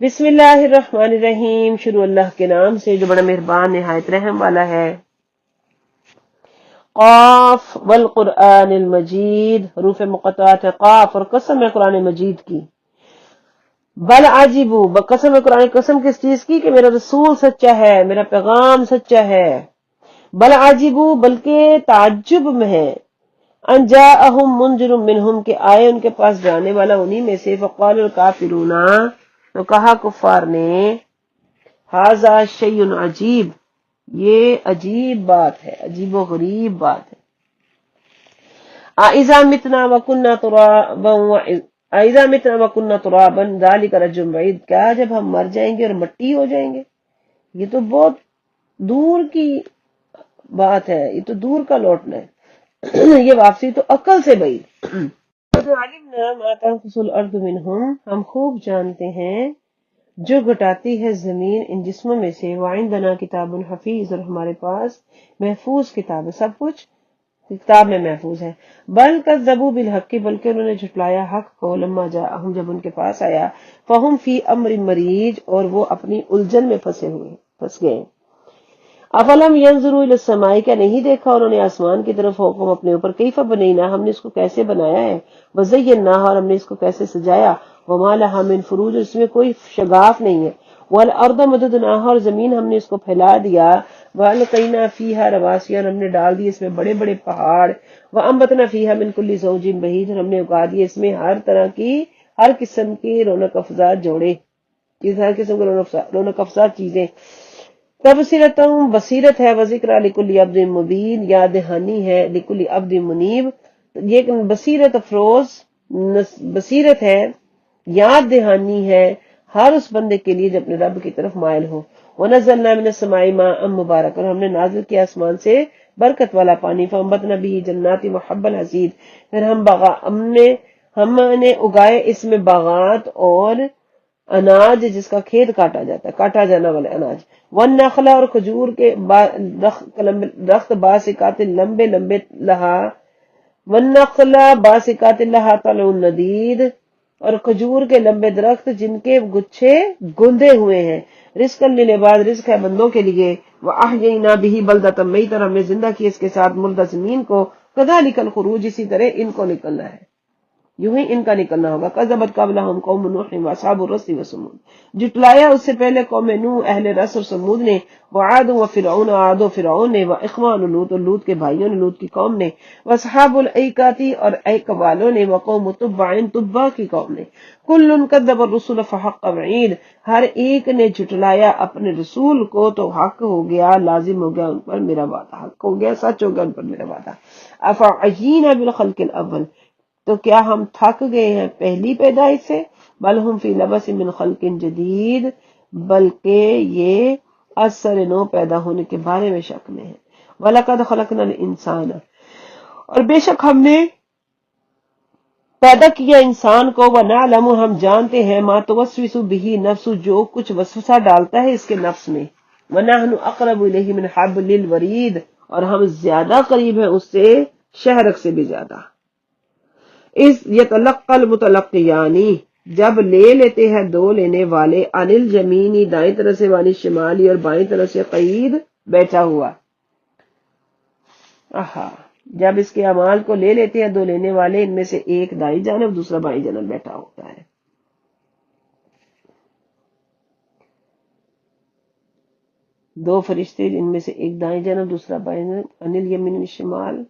بسم اللہ الرحمن الرحیم، شروع اللہ کے نام سے جو بڑا مہربان نہایت رحم والا ہے۔ قاف والقرآن المجید، حروف مقطعات ہے قاف، اور قسم ہے قرآن مجید کی۔ بل عجیبو، قسم ہے قرآن، قسم کس چیز کی؟ کہ میرا رسول سچا ہے، میرا پیغام سچا ہے۔ بل عجیبو، بلکہ تعجب میں ہے، ان جاءہم منذر منہم، کہ آئے ان کے پاس جانے والا انہی میں سے، فقال الکافرون، تو کہا کفار نے، ھذا شیء عجیب، یہ عجیب بات ہے، عجیب و غریب بات ہے۔ اذا متنا وكنا ترابا اذا متنا وكنا ترابا ذلك رجل بعید، کیا جب ہم مر جائیں گے اور مٹی ہو جائیں گے؟ یہ تو بہت دور کی بات ہے، یہ تو دور کا لوٹنا ہے، یہ واپسی تو عقل سے بعید۔ علمنا ما تنقص الارض منهم، ہم خوب جانتے ہیں جو گھٹاتی ہے زمین ان جسموں میں سے، وعندنا کتاب حفیظ، اور ہمارے پاس محفوظ کتاب ہے، سب کچھ کتاب میں محفوظ ہے۔ بل کذبوا بالحق، بلکہ انہوں نے جھٹلایا حق کو، لما جاءہم، جب ان کے پاس آیا، فہم فی امر مریج، اور وہ اپنی الجھن میں پھنس گئے۔ افلم ینظروا الی السماء، کیا نہیں دیکھا انہوں نے آسمان کی طرف، حکم اپنے اوپر، کیف بنینا، ہم نے اس کو کیسے بنایا ہے، وزیناھا، اور ہم نے اس کو کیسے سجایا، وما لھا من فروج، اس میں کوئی شگاف نہیں ہے، والارض مددناھا، اور زمین ہم نے اس کو پھیلا دیا، والقینا فیھا رواسیا، اور ہم نے ڈال دی اس میں بڑے بڑے پہاڑ، وانبتنا فیھا من کل زوج بہیج، اور ہم نے اگا دیے اس میں ہر قسم کی رونق افزا جوڑے، ہر قسم کی رونق افزا چیزیں، تبصرتم، بصیرت ہے، وذکر لکل عبد مبین، یاد دہانی ہے، لکل عبد منیب، یہ بصیرت افروز بصیرت ہے، یاد دہانی ہے ہر اس بندے کے لیے جو اپنے رب کی طرف مائل ہو۔ وَنَزَّلْنَا مِنَ السَّمَاءِ مَاءً مُبَارَكًا، اور ہم نے نازل کیا آسمان سے برکت والا پانی، فَأَنبَتْنَا بِهِ جَنَّاتٍ وَحَبَّ الْحَصِيدِ، پھر ہم نے اگائے اس میں باغات اور اناج جس کا کھیت کاٹا جاتا ہے، کاٹا جانا والے اناج، والنخل، اور کھجور کے درخت، باسقات، لمبے لمبے، لہا والنخل باسقات لہا طلع ندید، اور کھجور کے لمبے درخت جن کے گچھے گندے ہوئے ہیں، رزقا للعباد، رزق ہے بندوں کے لیے، واحیینا به بلدۃ میتا، ہم نے زندہ کی اس کے ساتھ مردہ زمین کو، کذالک الخروج، اسی طرح ان کو نکلنا ہے، یوں ہی ان کا نکلنا ہوگا۔ کذبت قبلہم قوم نوح واصحاب الرس وثمود، جٹلایا اس سے پہلے قوم نوح، اہل رس اور ثمود نے، وعاد وفرعون، عاد و فرعون نے، واخوان لوط، اور لوط کے بھائیوں نے، لوط کی قوم نے، واصحاب الایکۃ، اور ایک والوں نے، وقوم تبع، تبع کی قوم نے، کل کذب الرسل فحق وعید، ہر ایک نے جھٹلایا اپنے رسول کو تو حق ہو گیا، لازم ہو گیا ان پر میرا وعدہ، حق ہو گیا، سچ ہو گیا ان پر میرا وعدہ۔ افعینا بالخلق الاول، تو کیا ہم تھک گئے ہیں پہلی پیدائش سے، بل ہم فی لبس من خلق جدید، بلکہ یہ اثر نو پیدا ہونے کے بارے میں شک میں ہے۔ وَلَقَدْ خَلَقْنَا الْإِنسَانَ، اور بے شک ہم نے پیدا کیا انسان کو، وَنَعْلَمُ، ہم جانتے ہیں، مَا تُوَسْوِسُ بِهِ نَفْسُ، جو کچھ وسوسہ ڈالتا ہے اس کے نفس میں، وَنَحْنُ أَقْرَبُ إِلَيْهِ مِنْ حَبْلِ الْوَرِيدِ، اور ہم زیادہ قریب ہیں اس سے شہرک سے بھی زیادہ۔ اس یتلقى المتلقیانی، جب لے لیتے ہیں دو لینے والے، عن الجمینی، دائیں طرف سے، وعن الشمالی، اور بائیں طرف سے، قعید، بیٹھا ہوا۔ جب اس کے اعمال کو لے لیتے ہیں دو لینے والے، ان میں سے ایک دائیں جانب دوسرا بائیں جانب بیٹھا ہوتا ہے۔ دو فرشتے ان میں سے ایک دائیں جانب دوسرا بائیں جانب، عن الیمین الشمال،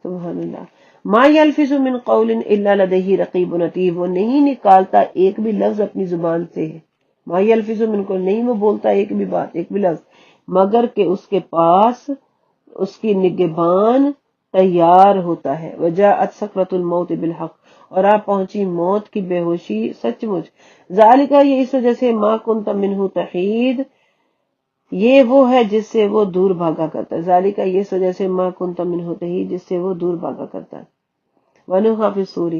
سبحان اللہ۔ ما یلفظ من قول الا لدیہ رقیب عتید، وہ نہیں نکالتا ایک بھی لفظ اپنی زبان سے، ما یلفظ من قول، نہیں وہ بولتا ایک بھی بات، ایک بھی لفظ، مگر کہ اس کے پاس اس کی نگہبان تیار ہوتا ہے۔ وجاءت سکرۃ الموت بالحق، اور آپ پہنچی موت کی بے ہوشی سچ مچ، ذالک، یہ اس وجہ سے، ما کنت منہ تحید، یہ وہ ہے جس سے وہ دور بھاگا کرتا ہے، ذالک، یہ اس وجہ سے، ما کنت منہ تحید، جس سے وہ دور بھاگا کرتا ہے۔ ونفخ فی الصور،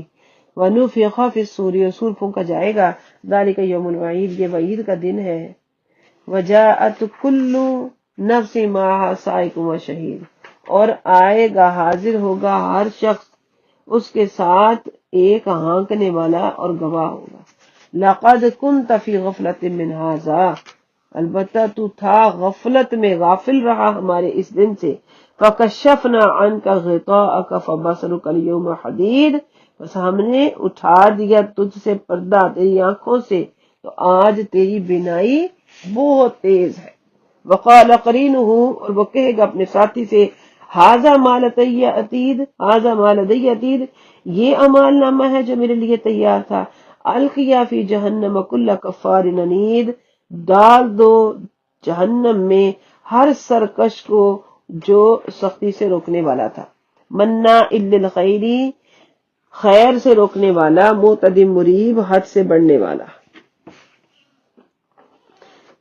ونفخ فی الصور، اور سور پھونکا جائے گا، ذالک یوم الوعید، یہ وعید کا دن ہے۔ وجاءت کل نفس معها سائق و شہید، اور آئے گا، حاضر ہوگا ہر شخص، اس کے ساتھ ایک ہانکنے والا اور گواہ ہوگا۔ لقد كنت فی غفلۃ من ھذا، البتہ تو تھا غفلت میں، غافل رہا ہمارے اس دن سے، فکشفنا عنک غطاءک فبصرک اليوم حدید، بس ہم نے اٹھا دیا تجھ سے پردہ تیری آنکھوں سے، تو آج تیری بینائی بہت تیز ہے۔ وقال قرینہ، اور وہ کہے گا اپنے ساتھی سے، ھذا ما لدی عتید، ھذا ما لدی عتید، یہ اعمال نامہ ہے جو میرے لیے تیار تھا۔ القیا فی جہنم کل کفار عنید، ڈال دو جہنم میں ہر سرکش کو جو سختی سے روکنے والا تھا، مناع للخیر، خیر سے روکنے والا، معتد مریب، حد سے بڑھنے والا،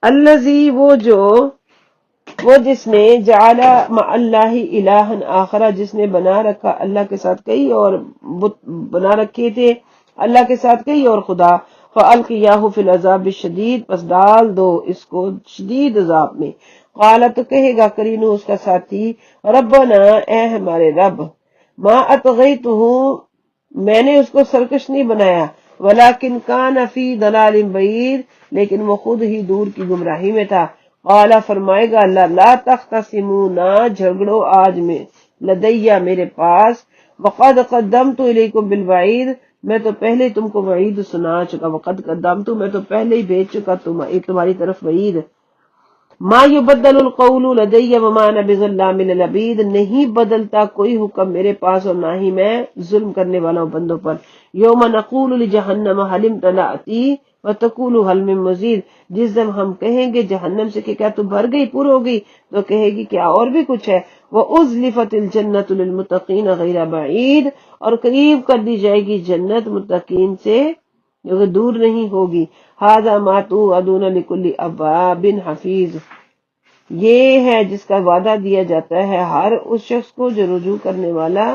الذی وہ جس نے جعل مع اللہ الہا آخر، جس نے بنا رکھا اللہ کے ساتھ کئی اور بنا رکھے تھے اللہ کے ساتھ کئی اور خدا، فالقیاہ فی العذاب الشدید، پس ڈال دو اس کو شدید عذاب میں، قال تو کہے گا کرینو اس کا ساتھی، ربنا اے ہمارے رب، ما اطغیتہ میں نے اس کو سرکش نہیں بنایا، ولیکن کان فی ضلال بعید لیکن وہ خود ہی دور کی گمراہی میں تھا، قال فرمائے گا اللہ لا تختصموا نہ جھگڑو آج میں، لدیا میرے پاس، وقد قدمت الیکم بالوعید میں تو پہلے تم کو وعید سنا چکا، وقد قدمت میں تو پہلے ہی بھیج چکا تمہاری طرف وعید، ما یبدل القول لدی وما انا بظلام للعبید، نہیں بدلتا کوئی حکم میرے پاس اور نہ ہی میں ظلم کرنے والا ہوں بندوں پر، یوم نقول لجہنم حل امتلأتی وتقول حل من مزید، جس دن ہم کہیں گے جہنم سے کہ کیا تو بھر گئی، پر ہو گئی، تو کہے گی کیا اور بھی کچھ ہے، وَأُزْلِفَتِ الْجَنَّةُ لِلْمُتَّقِينَ غَيْرَ بَعِيدٍ، اور قریب کر دی جائے گی جنت متقین سے جو دور نہیں ہوگی، هَذَا مَا تُوعَدُونَ لِكُلِّ أَوَّابٍ حَفِيظٍ، یہ ہے جس کا وعدہ دیا جاتا ہے ہر اس شخص کو جو رجوع کرنے والا،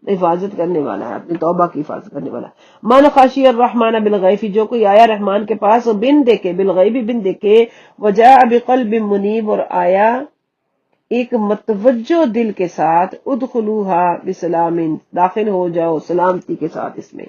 حفاظت کرنے والا ہے، اپنی توبہ کی حفاظت کرنے والا، من خشی الرحمن بالغیب، جو کوئی آیا رحمان کے پاس بن دیکھے، بالغیب بن دیکھے، وجاء بقلب منیب اور آیا ایک متوجہ دل کے ساتھ، ادخلوہا بسلام داخل ہو جاؤ سلامتی کے ساتھ اس میں،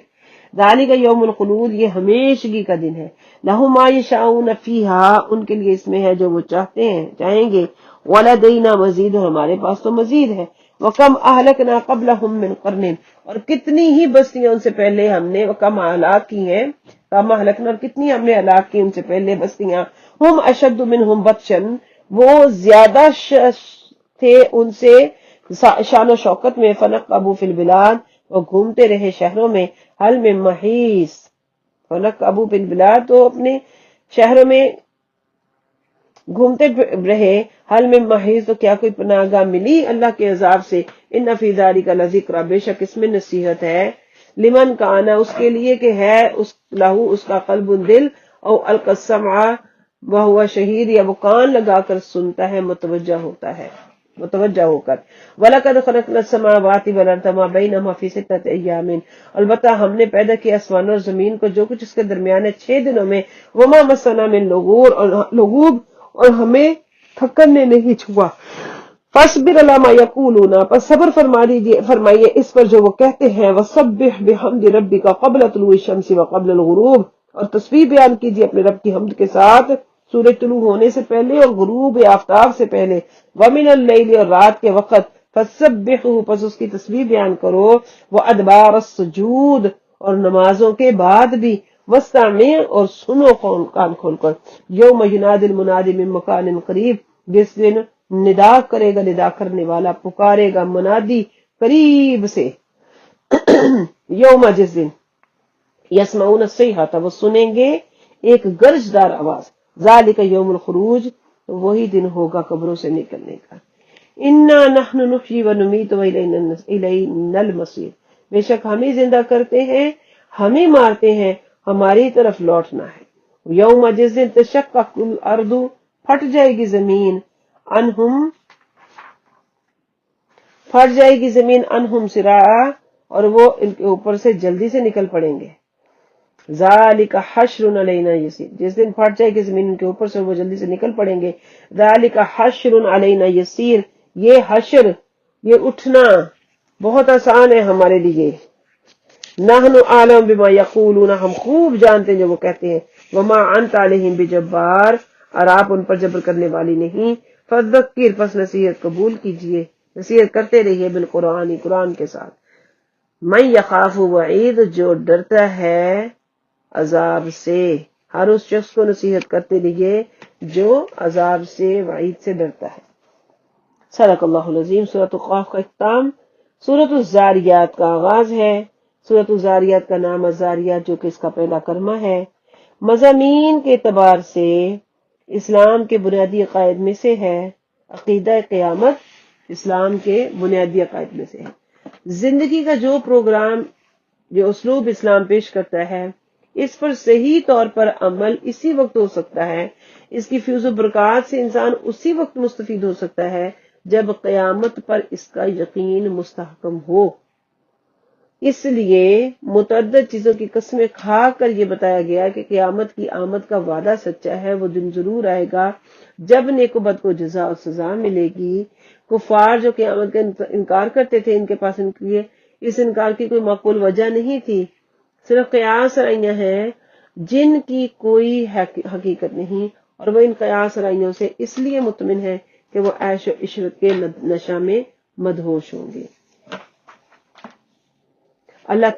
ذالک یوم الخلود یہ ہمیشگی کا دن ہے، لہم ما یشاؤون فیہا ان کے لیے اس میں ہے جو وہ چاہیں گے، ولدینا مزید اور ہمارے پاس تو مزید ہے، وکم اہلکنا قبلہم من قرن اور کتنی ہی بستیاں ان سے پہلے ہم نے کم ہلاک کی ہیں، کم اہلکنا اور کتنی ہم نے ہلاک کی ان سے پہلے بستیاں، ہم اشد منہم بطشن وہ زیادہ تھے ان سے شان و شوکت میں، فنقبوا فی البلاد وہ گھومتے رہے شہروں میں، حل من محیص، فنقبوا فی البلاد تو اپنے شہروں میں گھومتے رہے، حل من محیص تو کیا کوئی پناہ گاہ ملی اللہ کے عذاب سے، ان فی ذلک لذکر بے شک اس میں نصیحت ہے، لمن کانا اس کے لیے کہ ہے اس لہو اس کا قلب دل، او القى السمع وہو شہید یا وہ کان لگا کر سنتا ہے متوجہ ہو کر، وَلَقَدْ خَلَقْنَا السَّمَاوَاتِ وَالْأَرْضَ وَمَا بَيْنَهُمَا فِي سِتَّةِ أَيَّامٍ البتہ ہم نے پیدا کیا آسمان اور زمین کو جو کچھ اس کے درمیان ہے 6 دنوں میں، وَمَا مَسَّنَا مِن لغوب اور ہمیں تھکن نے نہیں چھوا، فَاصْبِرْ عَلَىٰ مَا يَقُولُونَ پس صبر فرمائیے اس پر جو وہ کہتے ہیں، وَسَبِّحْ بِحَمْدِ رَبِّكَ قَبْلَ طُلُوعِ الشَّمْسِ وَقَبْلَ الْغُرُوبِ اور تسبیح بیان کیجیے اپنے رب کی حمد کے ساتھ سورج طلوع ہونے سے پہلے اور غروب آفتاب سے پہلے، وَمِنَ اللَّيْلِ اور رات کے وقت، فَسَبِّحُوا پس اس کی تسبیح بیان کرو، وَأَدْبَارَ السُّجُودِ اور نمازوں کے بعد بھی، وَاسْتَمِعْ اور سنو کان کھول کر، یوم ینادی المنادی من مکان قریب جس دن ندا کرے گا ندا کرنے والا، پکارے گا منادی قریب سے، یوم جس دن یسمعون الصیحۃ وہ سنیں گے ایک گرجدار آواز، ذالک یوم الخروج وہی دن ہوگا قبروں سے نکلنے کا، انا نحن نحیی و نمیت و الینا المصیر بے شک ہم ہی زندہ کرتے ہیں ہمیں مارتے ہیں ہماری طرف لوٹنا ہے، یوم جس دن تشقق الارض پھٹ جائے گی زمین، انہم سراعا اور وہ ان کے اوپر سے جلدی سے نکل پڑیں گے، ذالک حشر علینا یسیر جس دن پھٹ جائے گی زمین ان کے اوپر سے وہ جلدی سے نکل پڑیں گے، ذالک حشر علینا یسیر یہ حشر یہ اٹھنا بہت آسان ہے ہمارے لیے، نحن اعلم بما یقولون ہم خوب جانتے ہیں جو وہ کہتے ہیں، وما انت علیہم بجبار اور آپ ان پر جبر کرنے والی نہیں، فذکر پس نصیحت قبول کیجئے نصیحت کرتے رہیے بالقرآن قرآن کے ساتھ، من یخاف وعید جو ڈرتا ہے عذاب سے، ہر اس شخص کو نصیحت کرتے رہیے جو عذاب سے وعید سے ڈرتا ہے۔ صدق اللہ العظیم۔ سورۃ القاف کا اختتام، سورۃ الذاریات کا آغاز ہے، سورۃ الزاریات کا نام الزاریات جو کہ اس کا پہلا کلمہ ہے، مضامین کے اعتبار سے اسلام کے بنیادی عقائد میں سے ہے۔ عقیدہ قیامت اسلام کے بنیادی عقائد میں سے ہے۔ زندگی کا جو پروگرام، جو اسلوب اسلام پیش کرتا ہے، اس پر صحیح طور پر عمل اسی وقت ہو سکتا ہے، اس کی فیوز و برکات سے انسان اسی وقت مستفید ہو سکتا ہے جب قیامت پر اس کا یقین مستحکم ہو۔ اس لیے متعدد چیزوں کی قسمیں کھا کر یہ بتایا گیا کہ قیامت کی آمد کا وعدہ سچا ہے، وہ دن ضرور آئے گا جب نیک و بد کو جزا اور سزا ملے گی۔ کفار جو قیامت کا انکار کرتے تھے، ان کے پاس ان کے اس انکار کی کوئی معقول وجہ نہیں تھی، صرف قیاس رائیاں ہیں جن کی کوئی حقیقت نہیں، اور وہ ان قیاس رائیوں سے اس لیے مطمئن ہے کہ وہ عیش و عشرت کے نشہ میں مدہوش ہوں گے۔ اللہ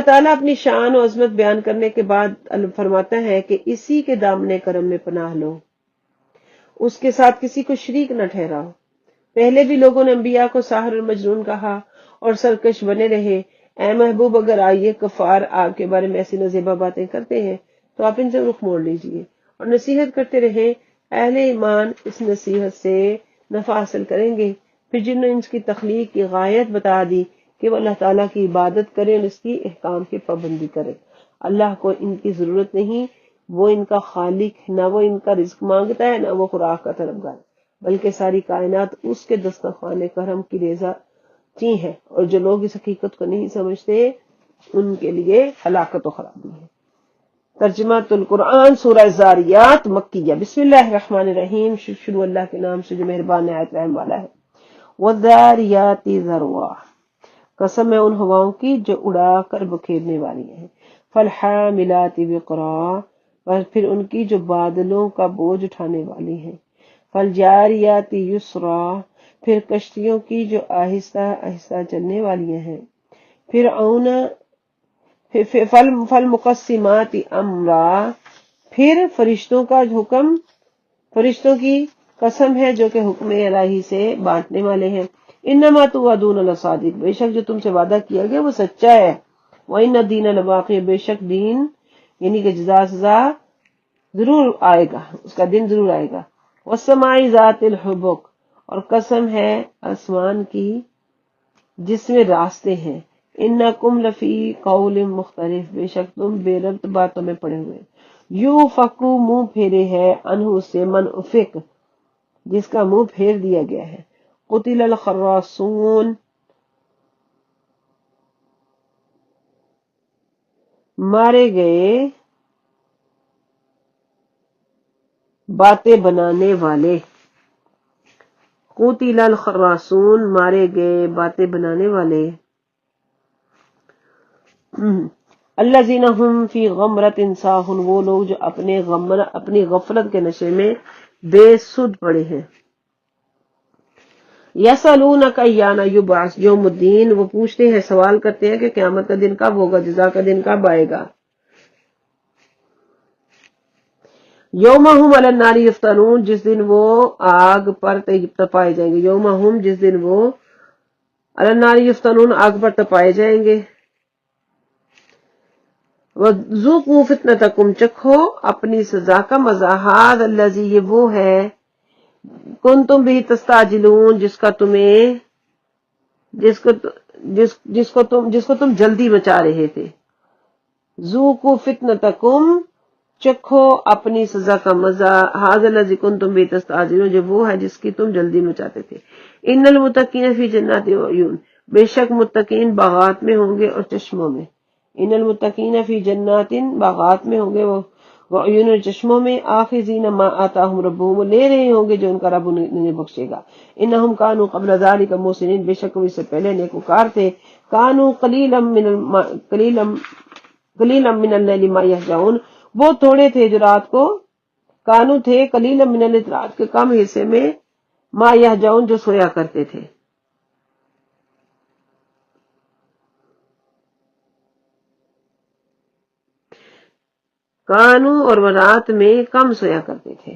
تعالیٰ اپنی شان و عظمت بیان کرنے کے بعد فرماتا ہے کہ اسی کے دامن کرم میں پناہ لو، اس کے ساتھ کسی کو شریک نہ ٹھہراؤ۔ پہلے بھی لوگوں نے انبیاء کو ساحر اور مجنون کہا اور سرکش بنے رہے۔ اے محبوب، اگر آئیے کفار آپ کے بارے میں ایسی نازیبا باتیں کرتے ہیں تو آپ ان سے رخ موڑ لیجئے اور نصیحت کرتے رہیں۔ اہل ایمان اس نصیحت سے نفع حاصل کریں گے۔ پھر جنہوں نے اس کی تخلیق کی غایت بتا دی کہ وہ اللہ تعالیٰ کی عبادت کریں اور اس کی احکام کی پابندی کریں۔ اللہ کو ان کی ضرورت نہیں، وہ ان کا خالق، نہ وہ ان کا رزق مانگتا ہے، نہ وہ خوراک کا طلبگار، بلکہ ساری کائنات اس کے دسترخوان کرم کی ریزہ چی ہے، اور جو لوگ اس حقیقت کو نہیں سمجھتے ان کے لیے ہلاکت و خرابی ہے۔ ترجمہ القرآن سورہ زاریات مکیہ۔ بسم اللہ الرحمن الرحیم، شروع اللہ کے نام سے جو مہربان نہایت رحم والا ہے۔ والذاریات ذروا، قسم ہے ان ہواؤں کی جو اڑا کر بکھیرنے والی ہیں۔ فالحاملات وقرا، اور پھر ان کی جو بادلوں کا بوجھ اٹھانے والی ہیں۔ فالجاریات یسرا، پھر کشتیوں کی جو آہستہ آہستہ چلنے والی ہیں۔ فالمقسمات امرا، پھر فرشتوں فرشتوں کی قسم ہے جو کہ حکم الہی سے بانٹنے والے ہیں۔ انما توعدون لصادق، بے شک جو تم سے وعدہ کیا گیا وہ سچا ہے۔ وان الدین لواقع، بے شک دین یعنی کہ جزا سزا ضرور آئے گا، اس کا دن ضرور آئے گا۔ والسماء ذات الحبک، اور قسم ہے آسمان کی جس میں راستے ہیں۔ انکم لفی قول مختلف، بے شک تم بے ربط باتوں میں پڑے ہوئے۔ یوفکو، منہ پھیرے ہے، انہو سے، من افک، جس کا منہ پھیر دیا گیا ہے۔ قتل الخراصون، مارے گئے باتیں بنانے والے۔ قتل الخراصون، مارے گئے باتیں بنانے والے۔ الذین هم فی غمرۃ ساہون، وہ لوگ جو اپنی غفلت کے نشے میں بے سدھ پڑے ہیں۔ یسألونک ایان یبعث یوم الدین، وہ پوچھتے ہیں، سوال کرتے ہیں کہ قیامت کا دن کب ہوگا، جزا کا دن کب آئے گا۔ یوم ہم علی النار یفتنون، جس دن وہ آگ پر تپائے جائیں گے۔ یوم ہم، جس دن وہ علی النار یفتنون، آگ پر تپائے جائیں گے۔ وذوقوا فتنتکم، چکھو اپنی سزا کا مزہ۔ ھذا الذی، یہ وہ ہے، کنتم بہ تستعجلون، جس کو تم جلدی مچا رہے تھے۔ ذوقوا فتنتکم، چکھو اپنی سزا کا مزہ۔ ھذا الذی کنتم بہ تستعجلون، جو وہ ہے جس کی تم جلدی مچاتے تھے۔ ان المتقین فی جنات وعیون، بے شک متقین باغات میں ہوں گے اور چشموں میں۔ ان المتقین فی جنات، باغات میں ہوں گے، وعیون، چشموں میں۔ آخذین ما آتاہم ربہم، وہ لے رہے ہوں گے جو ان کا رب انہیں بخشے گا۔ انہم کانوا قبل ذلک محسنین، بے شک وہ اس سے پہلے نیکوکار تھے۔ کانوا قلیلا من اللیل ما یہجعون، وہ تھوڑے تھے جو رات کو، کانو تھے قلیلا من اللیل، رات کے کم حصے میں، ما یہجعون، جو سویا کرتے تھے۔ کانو، اور وہ رات میں کم سویا کرتے تھے۔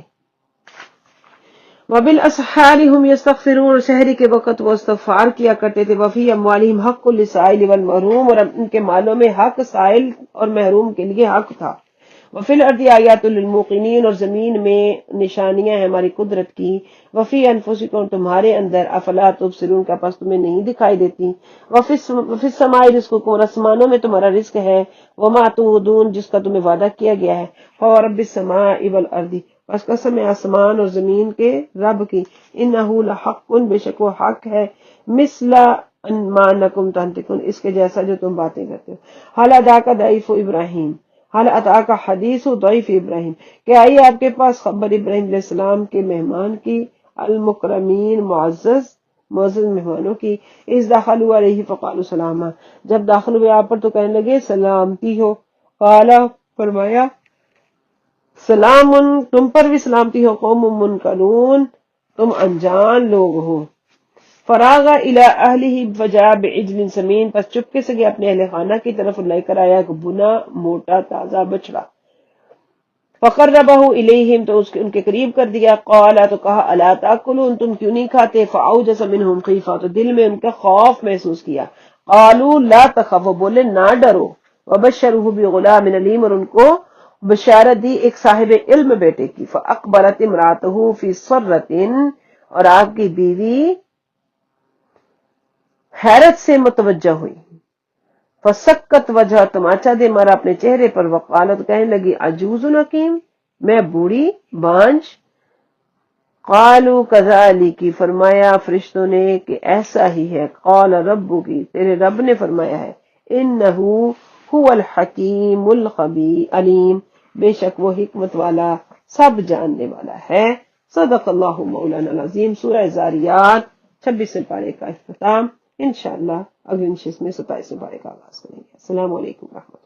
وبالاسحار هم یستغفرون، شہری کے وقت وہ استغفار کیا کرتے تھے. وفی اموالہم حق للسائل والمحروم، اور ان کے مالوں میں حق سائل اور محروم کے لیے حق تھا. وفی الارض آیات للموقنین، اور زمین میں نشانیاں ہیں ہماری قدرت کی. وفی انفسکم، تمہارے اندر. افلا تبصرون، کا پس تمہیں نہیں دکھائی دیتی. وفی السماء رزقکم، اور آسمانوں میں تمہارا رزق ہے. وما توعدون، جس کا تمہیں وعدہ کیا گیا ہے. فورب السماء والارض، بس قسم ہے آسمان اور زمین کے رب کی. انہ لحق، بے شک وہ حق ہے. مثل ما انکم تنطقون، اس کے جیسا جو تم باتیں کرتے ہو. حال اتاک ضعیف ابراہیم، حال اتاک حدیث ضعیف ابراہیم، کہ آئی آپ کے پاس خبر ابراہیم علیہ السلام کے مہمان کی. المکرمین، معزز مہمانوں کی. اس داخلوا علیہ فقالوا سلاما، جب داخل ہوئے آپ پر تو کہنے لگے سلامتی ہو. قالا، فرمایا سلام، تم پر بھی سلامتی ہو. قوم منکرون، تم انجان لوگ ہو. فراغ الی اہلہ فجاء بعجل سمین، پس چپکے سے گیا اپنے اہل خانہ کی طرف، لے کر آیا ایک بنا موٹا تازہ بچڑا. فقربہ الیہم، تو ان کے قریب کر دیا. قال، تو کہا الا تاکلون، تم کیوں نہیں کھاتے. فاوجس منہم خیفہ، تو دل میں ان کا خوف محسوس کیا. قالوا لا تخف، بولے نہ ڈرو. وبشروہ بغلام علیم، اور ان کو بشارت دی ایک صاحب علم بیٹے کی. فاقبلت امراتہ فی صرۃ، اور آپ کی بیوی حیرت سے متوجہ ہوئی. فسکت وجہ، تماچا دے مارا اپنے چہرے پر. وقالت، کہنے لگی عجوز حکیم، میں بوڑھی بانج. قالوا کذالک، فرمایا فرشتوں نے کہ ایسا ہی ہے. قال ربک، تیرے رب نے فرمایا ہے. انہ هو الحکیم العلیم، بے شک وہ حکمت والا سب جاننے والا ہے. صدق اللہ مولانا العظیم. سورہ زاریات 26 پارے کا اختتام. انشاءاللہ اگلی نشست میں 27 پارے کا آغاز کریں گے. السلام علیکم ورحمۃ اللہ.